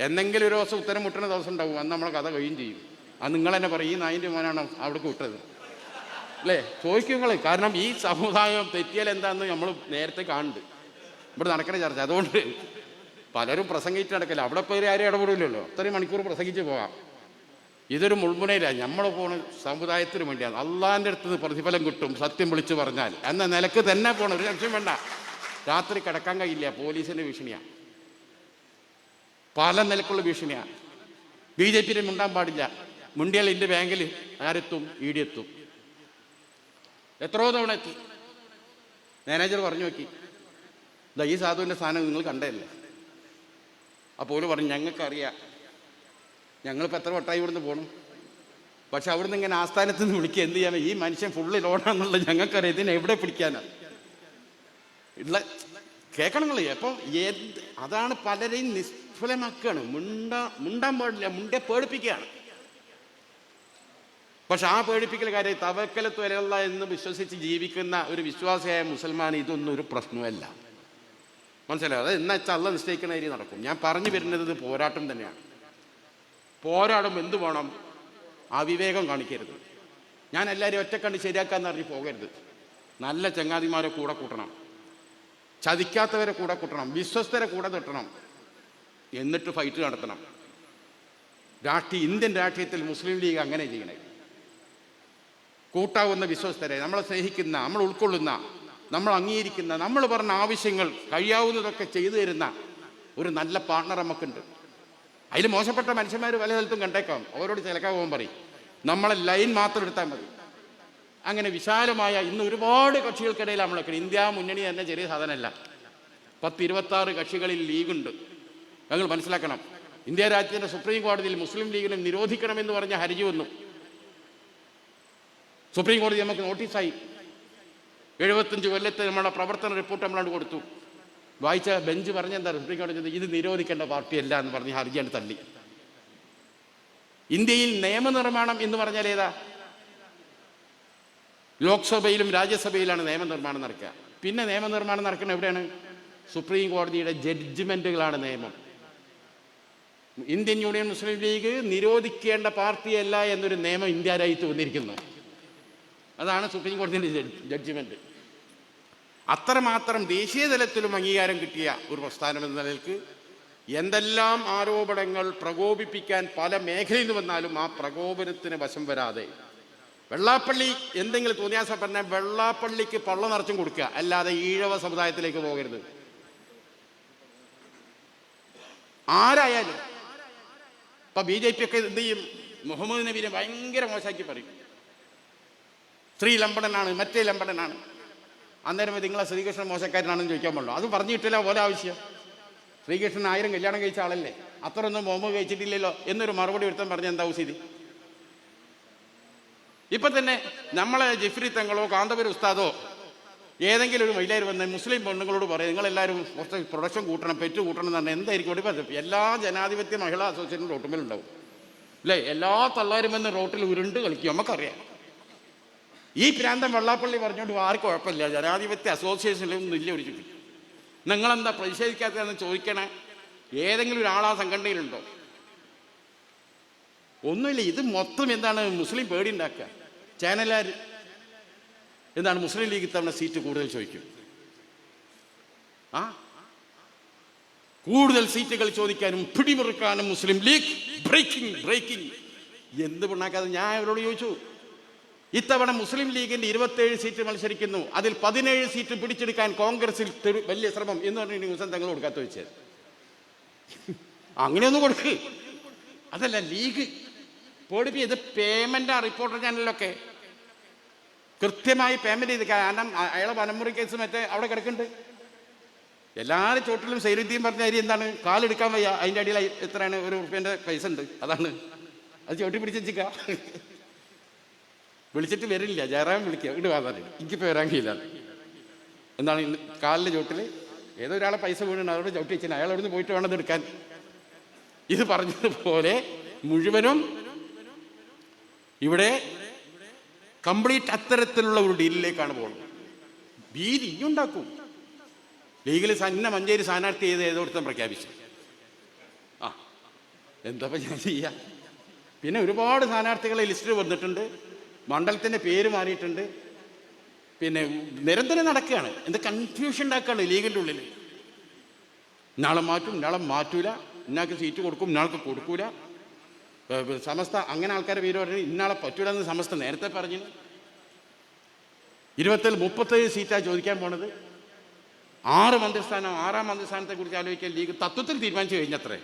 എന്തെങ്കിലും ഒരു ദിവസം ഉത്തരം മുട്ടുന്ന ദിവസം ഉണ്ടാവും. അന്ന് നമ്മളെ കഥ കഴിയും ചെയ്യും. അത് നിങ്ങൾ തന്നെ പറയും, ഈ നായിൻ്റെ മോനാണോ അവിടേക്ക് വിട്ടത് അല്ലേ? ചോദിക്കും നിങ്ങൾ. കാരണം ഈ സമുദായം തെറ്റിയാൽ എന്താണെന്ന് നമ്മൾ നേരത്തെ കാണുന്നുണ്ട്. ഇവിടെ നടക്കുന്ന ചർച്ച. അതുകൊണ്ട് പലരും പ്രസംഗിച്ച് നടക്കില്ല. അവിടെ പോയി ആരും ഇടപെടില്ലല്ലോ. അത്രയും മണിക്കൂർ പ്രസംഗിച്ച് പോകാം. ഇതൊരു മുൾമുനയിലാണ്. നമ്മൾ പോണ സമുദായത്തിന് വേണ്ടിയാണ്. അള്ളാൻ്റെ അടുത്ത് നിന്ന് പ്രതിഫലം കിട്ടും സത്യം വിളിച്ചു പറഞ്ഞാൽ എന്ന നിലക്ക് തന്നെ പോകണം. ഒരു ലക്ഷ്യം വേണ്ട. രാത്രി കിടക്കാൻ കഴിയില്ല. പോലീസിൻ്റെ ഭീഷണിയാണ്, പല നിലക്കുള്ള ഭീഷണിയാണ്. BJPയിൽ മുണ്ടാൻ പാടില്ല. മുണ്ടിയാൽ എൻ്റെ ബാങ്കിൽ ആരെത്തും? ED എത്തും. എത്രയോ തവണ എത്തി. മാനേജർ പറഞ്ഞു നോക്കി, ഇതാ ഈ സാധുവിൻ്റെ സാധനം നിങ്ങൾ കണ്ടതല്ലേ? അപ്പോൾ പറഞ്ഞു ഞങ്ങൾക്കറിയാം, ഞങ്ങളിപ്പോൾ എത്ര വട്ടായി ഇവിടുന്ന് പോകണം. പക്ഷെ അവിടുന്ന് ഇങ്ങനെ ആസ്ഥാനത്ത് നിന്ന് വിളിക്കുക. എന്ത് ചെയ്യാൻ? ഈ മനുഷ്യൻ ഫുള്ള് ലോഡാണെന്നുള്ളത് ഞങ്ങൾക്കറിയാം. ഇതിനെ എവിടെ പിടിക്കാനാണ് ഉള്ള കേൾക്കണങ്ങളേ. അപ്പോൾ അതാണ് പലരെയും നിഷ്ഫലമാക്കുകയാണ്. മുണ്ടാൻ പാടില്ല, മുണ്ടേ പേടിപ്പിക്കുകയാണ്. പക്ഷെ ആ പേടിപ്പിക്കൽ കാര്യം തവക്കലത്ത് വരെയുള്ള എന്ന് വിശ്വസിച്ച് ജീവിക്കുന്ന ഒരു വിശ്വാസിയായ മുസൽമാൻ ഇതൊന്നും ഒരു പ്രശ്നമല്ല. മനസ്സിലായോ? അത് എന്നാ വെച്ചാൽ അള്ള നിശ്ചയിക്കുന്ന രീതി നടക്കും. ഞാൻ പറഞ്ഞു വരുന്നത് ഇത് പോരാട്ടം തന്നെയാണ്. പോരാടും എന്ത് വേണം? അവിവേകം കാണിക്കരുത്. ഞാൻ എല്ലാവരും ഒറ്റക്കണ്ട് ശരിയാക്കാന്ന് പറഞ്ഞ് പോകരുത്. നല്ല ചങ്ങാതിമാരെ കൂടെ കൂട്ടണം, ചതിക്കാത്തവരെ കൂടെ കൂട്ടണം, വിശ്വസ്തരെ കൂടെ തട്ടണം. എന്നിട്ട് ഫൈറ്റ് നടത്തണം. ഇന്ത്യൻ രാഷ്ട്രീയത്തിൽ മുസ്ലിം ലീഗ് അങ്ങനെ ചെയ്യണേ. കൂട്ടാവുന്ന വിശ്വസ്തരെ, നമ്മളെ സ്നേഹിക്കുന്ന, നമ്മൾ ഉൾക്കൊള്ളുന്ന, നമ്മൾ അംഗീകരിക്കുന്ന, നമ്മൾ പറഞ്ഞ ആവശ്യങ്ങൾ കഴിയാവുന്നതൊക്കെ ചെയ്തു തരുന്ന ഒരു നല്ല പാർട്ണർ നമുക്കുണ്ട്. അതിൽ മോശപ്പെട്ട മനുഷ്യന്മാർ പല സ്ഥലത്തും കണ്ടേക്കാം. അവരോട് ചിലക്കാൻ പോകാൻ പറയും. നമ്മളെ ലൈൻ മാത്രം എടുത്താൽ മതി. അങ്ങനെ വിശാലമായ ഇന്ന് ഒരുപാട് കക്ഷികൾക്കിടയിൽ നമ്മളൊക്കെ ഇന്ത്യ മുന്നണി തന്നെ ചെറിയ സാധനമല്ല. 10-26 കക്ഷികളിൽ ലീഗുണ്ട്. ഞങ്ങൾ മനസ്സിലാക്കണം. ഇന്ത്യ രാജ്യത്തിൻ്റെ സുപ്രീം കോടതിയിൽ മുസ്ലിം ലീഗിനെ നിരോധിക്കണമെന്ന് പറഞ്ഞ ഹർജി വന്നു. സുപ്രീം കോടതി നമുക്ക് നോട്ടീസായി. 75 കൊല്ലത്തെ നമ്മുടെ പ്രവർത്തന റിപ്പോർട്ട് നമ്മളോട് കൊടുത്തു. വായിച്ച ബെഞ്ച് പറഞ്ഞെന്താ? സുപ്രീം കോടതി ഇത് നിരോധിക്കേണ്ട പാർട്ടിയല്ല എന്ന് പറഞ്ഞ് ഹർജിയാണ് തള്ളി. ഇന്ത്യയിൽ നിയമനിർമ്മാണം എന്ന് പറഞ്ഞാൽ ഏതാ? ലോക്സഭയിലും രാജ്യസഭയിലാണ് നിയമനിർമ്മാണം നടക്കുക. പിന്നെ നിയമനിർമ്മാണം നടക്കുന്നത് എവിടെയാണ്? സുപ്രീം കോടതിയുടെ ജഡ്ജ്മെന്റുകളാണ് നിയമം. ഇന്ത്യൻ യൂണിയൻ മുസ്ലിം ലീഗ് നിരോധിക്കേണ്ട പാർട്ടിയല്ല എന്നൊരു നിയമം ഇന്ത്യ രാജ്യത്ത് വന്നിരിക്കുന്നു. അതാണ് സുപ്രീം കോടതിയുടെ ജഡ്ജിമെൻറ്റ്. അത്രമാത്രം ദേശീയ തലത്തിലും അംഗീകാരം കിട്ടിയ ഒരു പ്രസ്ഥാനം എന്ന നിലയ്ക്ക് എന്തെല്ലാം ആരോപണങ്ങൾ പ്രകോപിപ്പിക്കാൻ പല മേഖലയിൽ നിന്ന് വന്നാലും ആ പ്രകോപനത്തിന് വശം വരാതെ വെള്ളാപ്പള്ളി എന്തെങ്കിലും തോന്നിയാസം പറഞ്ഞാൽ വെള്ളാപ്പള്ളിക്ക് പള്ള നിറച്ചും കൊടുക്കുക, അല്ലാതെ ഈഴവ സമുദായത്തിലേക്ക് പോകരുത്. ആരായാലും ഇപ്പം BJP ഒക്കെ എന്ത് ചെയ്യും? മുഹമ്മദ് നബീനെ ഭയങ്കര മോശമാക്കി പറയും. സ്ത്രീ ലംബടനാണ്, മറ്റേ ലംബടനാണ്. അന്നേരം നിങ്ങളെ ശ്രീകൃഷ്ണൻ മോശക്കാരനാണെന്ന് ചോദിക്കാൻ പാടുള്ളൂ. അത് പറഞ്ഞു കിട്ടില്ല പോലെ ആവശ്യം. ശ്രീകൃഷ്ണൻ 1000 കല്യാണം കഴിച്ച ആളല്ലേ, അത്രയൊന്നും മുഹമ്മദ് കഴിച്ചിട്ടില്ലല്ലോ എന്നൊരു മറുപടി ഒരുത്തൻ പറഞ്ഞ എന്താവും സ്ഥിതി? ഇപ്പം തന്നെ നമ്മളെ ജിഫ്രി തങ്ങളോ കാന്തപുര ഉസ്താദോ ഏതെങ്കിലും ഒരു മഹിളയിൽ വന്ന് മുസ്ലിം പെണ്ണുങ്ങളോട് പറയും നിങ്ങളെല്ലാവരും കുറച്ച് പ്രൊഡക്ഷൻ കൂട്ടണം, പെറ്റ് കൂട്ടണം എന്ന് പറഞ്ഞാൽ എന്തായിരിക്കും ഇവിടെ? എല്ലാ ജനാധിപത്യ മഹിളാ അസോസിയേഷനും റോട്ടുമേലുണ്ടാവും അല്ലേ? എല്ലാ തള്ളാരും വന്ന് റോട്ടിൽ ഉരുണ്ട് കളിക്കും. നമുക്കറിയാം. ഈ പ്രാന്തം വെള്ളാപ്പള്ളി പറഞ്ഞുകൊണ്ട് ആർക്കും കുഴപ്പമില്ല, ജനാധിപത്യ അസോസിയേഷനിലൊന്നും ഇല്ല ഒരു ചുറ്റി. നിങ്ങളെന്താ പ്രതിഷേധിക്കാത്തതെന്ന് ചോദിക്കണേ. ഏതെങ്കിലും ഒരാൾ ആ സംഘടനയിലുണ്ടോ? ഒന്നുമില്ല. ഇത് മൊത്തം എന്താണ്? മുസ്ലിം പേടി ഉണ്ടാക്കുക. ചാനലുകാർ എന്താണ് മുസ്ലിം ലീഗ് ഇത്തവണ സീറ്റ് കൂടുതൽ ചോദിക്കും. കൂടുതൽ സീറ്റുകൾ ചോദിക്കാനും പിടിമുറുക്കാനും മുസ്ലിം ലീഗ് ബ്രേക്കിംഗ് എന്ത് പിണ്ണാക്കാതെ ഞാൻ അവരോട് ചോദിച്ചു. ഇത്തവണ മുസ്ലിം ലീഗിന്റെ 27 സീറ്റ് മത്സരിക്കുന്നു, അതിൽ 17 സീറ്റ് പിടിച്ചെടുക്കാൻ കോൺഗ്രസിൽ വലിയ ശ്രമം എന്ന് പറഞ്ഞ ന്യൂസം തങ്ങൾ കൊടുക്കാത്ത വെച്ചത്. അങ്ങനെയൊന്നും കൊടുക്ക്. അതല്ല ലീഗ് പേടിപ്പി. ഇത് പേയ്മെന്റ് റിപ്പോർട്ടർ ചാനലിലൊക്കെ കൃത്യമായി പേയ്മെന്റ് ചെയ്ത്. കാരണം അയാളെ വനമുറി കേസ് മറ്റേ അവിടെ കിടക്കുന്നുണ്ട്. എല്ലാവരും ചോട്ടിലും സൈനുദ്ദീൻ പറഞ്ഞ അരി എന്താണ്? കാലെടുക്കാൻ വയ്യ, അതിൻ്റെ അടിയിൽ എത്രയാണ്? ₹1 പൈസ ഉണ്ട്. അതാണ് അത് ചോട്ടി പിടിച്ചിരിക്കുക. വിളിച്ചിട്ട് വരില്ല. ജയറാം വിളിക്കുക, ഇട് വാതാൻ, എനിക്കിപ്പോൾ വരാൻ കഴിയില്ല. എന്താണ് കാലിൻ്റെ ചോട്ടിൽ ഏതോ ഒരാളെ പൈസ വീണുണ്ട്, അതോട് ചവിട്ടി വെച്ചാൽ അയാൾ അവിടുന്ന് പോയിട്ട് വേണം എടുക്കാൻ. ഇത് പറഞ്ഞതുപോലെ മുഴുവനും ഇവിടെ കംപ്ലീറ്റ് അത്തരത്തിലുള്ള ഒരു ഡീലിലേക്കാണ് പോകുന്നത്. ഭീതി ഇനിയുണ്ടാക്കും. ലീഗിൽ മഞ്ചേരി സ്ഥാനാർത്ഥി ചെയ്ത് ഏതോടത്തും പ്രഖ്യാപിച്ചു. എന്താ ഞാൻ ചെയ്യാം? പിന്നെ ഒരുപാട് സ്ഥാനാർത്ഥികളെ ലിസ്റ്റിൽ വന്നിട്ടുണ്ട്. മണ്ഡലത്തിൻ്റെ പേര് മാറിയിട്ടുണ്ട്. പിന്നെ നിരന്തരം നടക്കുകയാണ്. എന്ത് കൺഫ്യൂഷൻ ഉണ്ടാക്കുകയാണ് ലീഗിൻ്റെ ഉള്ളിൽ. ഇന്നാളെ മാറ്റും, ഇന്നാളെ മാറ്റൂല, ഇന്നാൾക്ക് സീറ്റ് കൊടുക്കും, ഇന്നാൾക്ക് കൊടുക്കൂല. സമസ്ത അങ്ങനെ ആൾക്കാരുടെ പേര് പറഞ്ഞു ഇന്നാളെ പറ്റൂല എന്ന് സമസ്ത നേരത്തെ പറഞ്ഞു. 27 സീറ്റാണ് ചോദിക്കാൻ പോണത്. 6 മന്ത്രിസ്ഥാനം, 6ാം മന്ത്രിസ്ഥാനത്തെ കുറിച്ച് ആലോചിക്കാൻ ലീഗ് തത്വത്തിൽ തീരുമാനിച്ചു കഴിഞ്ഞത്രേ.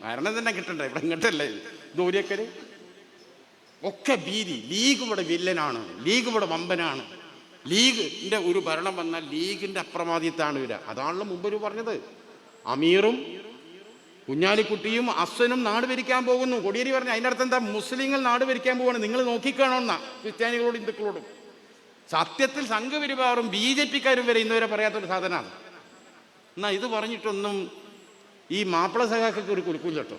മരണം തന്നെ കിട്ടണ്ടേ? ഇവിടെ ഇങ്ങോട്ടല്ലേ ദൂരക്കര് ഒക്കെ ഭീതി. ലീഗ് ഇവിടെ വില്ലനാണ്, ലീഗ് ഇവിടെ വമ്പനാണ്. ലീഗിൻ്റെ ഒരു ഭരണം വന്നാൽ ലീഗിൻ്റെ അപ്രമാദിത്താണ് വരിക. അതാണല്ലോ മുമ്പ് പറഞ്ഞത്. അമീറും കുഞ്ഞാലിക്കുട്ടിയും അസ്വനും നാട് ഭരിക്കാൻ പോകുന്നു. കൊടിയേരി പറഞ്ഞു അതിൻ്റെ അർത്ഥം എന്താ? മുസ്ലിങ്ങൾ നാട് ഭരിക്കാൻ പോവാണ്, നിങ്ങൾ നോക്കിക്കാണോന്നാ ക്രിസ്ത്യാനികളോടും ഹിന്ദുക്കളോടും. സത്യത്തിൽ സംഘപരിവാറും BJPക്കാരും വരെ ഇന്നുവരെ പറയാത്തൊരു സാധനമാണ്. എന്നാൽ ഇത് പറഞ്ഞിട്ടൊന്നും ഈ മാപ്പിള സഖാക്കൾക്ക് ഒരു കുലുക്കില്ല കേട്ടോ.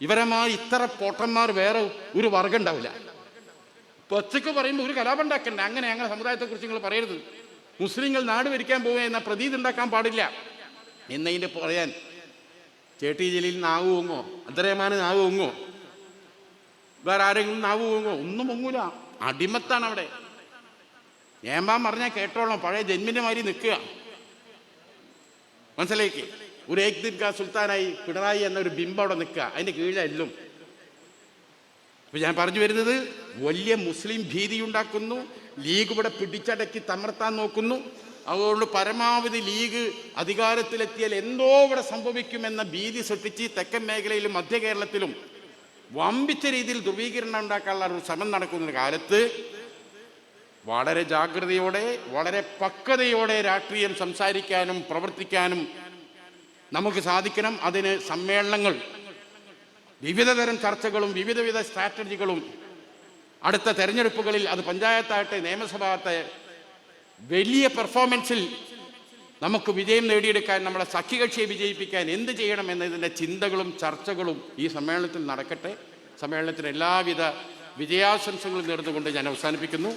ഇവരമാർ ഇത്ര പൊട്ടന്മാർ വേറെ ഒരു വർഗം ഉണ്ടാവില്ല. പച്ചക്ക് പറയുമ്പോൾ ഒരു കലാപം ഉണ്ടാക്കണ്ട. അങ്ങനെ ഞങ്ങളുടെ സമുദായത്തെക്കുറിച്ച് നിങ്ങൾ പറയരുത്. മുസ്ലിങ്ങൾ നാട് ഭരിക്കാൻ പോവുക എന്ന പ്രതീതി ഉണ്ടാക്കാൻ പാടില്ല എന്നതിൻ്റെ പറയാൻ ചേട്ടി ജലീൽ നാവ് പൊങ്ങോ, അബ്ദുറഹ്മാൻ നാവ് പൊങ്ങോ, വേറെ ആരെങ്കിലും നാവ് പൊങ്ങോ? ഒന്നും പൊങ്ങൂല. അടിമത്താണ് അവിടെ. ഏമ്പാൻ പറഞ്ഞാൽ കേട്ടോളാം. പഴയ ജന്മിൻ്റെ മാതിരി നിൽക്കുക. മനസ്സിലേക്ക് ഒരു ഏക് ദിൻ കാ സുൽത്താനായി പിണറായി എന്നൊരു ബിംബം അവിടെ നിൽക്കുക. അതിൻ്റെ കീഴിലെല്ലും. ഇപ്പം ഞാൻ പറഞ്ഞു വരുന്നത് വലിയ മുസ്ലിം ഭീതി ഉണ്ടാക്കുന്നു. ലീഗ് ഇവിടെ പിടിച്ചടക്കി തമർത്താൻ നോക്കുന്നു. അതുകൊണ്ട് പരമാവധി ലീഗ് അധികാരത്തിലെത്തിയാൽ എന്തോ ഇവിടെ സംഭവിക്കുമെന്ന ഭീതി സൃഷ്ടിച്ച് തെക്കൻ മേഖലയിലും മധ്യ കേരളത്തിലും വമ്പിച്ച രീതിയിൽ ധ്രുവീകരണം ഉണ്ടാക്കാനുള്ള ഒരു ശ്രമം നടക്കുന്ന കാലത്ത് വളരെ ജാഗ്രതയോടെ, വളരെ പക്വതയോടെ രാഷ്ട്രീയം സംസാരിക്കാനും പ്രവർത്തിക്കാനും നമുക്ക് സാധിക്കണം. അതിന് സമ്മേളനങ്ങൾ, വിവിധതരം ചർച്ചകളും വിവിധ സ്ട്രാറ്റജികളും അടുത്ത തെരഞ്ഞെടുപ്പുകളിൽ അത് പഞ്ചായത്താകട്ടെ നിയമസഭയാകട്ടെ വലിയ പെർഫോമൻസിൽ നമുക്ക് വിജയം നേടിയെടുക്കാൻ, നമ്മളെ സഖ്യകക്ഷിയെ വിജയിപ്പിക്കാൻ എന്ത് ചെയ്യണം എന്നതിൻ്റെ ചിന്തകളും ചർച്ചകളും ഈ സമ്മേളനത്തിൽ നടക്കട്ടെ. സമ്മേളനത്തിന് എല്ലാവിധ വിജയാശംസകളും നേർന്നുകൊണ്ട് ഞാൻ അവസാനിപ്പിക്കുന്നു.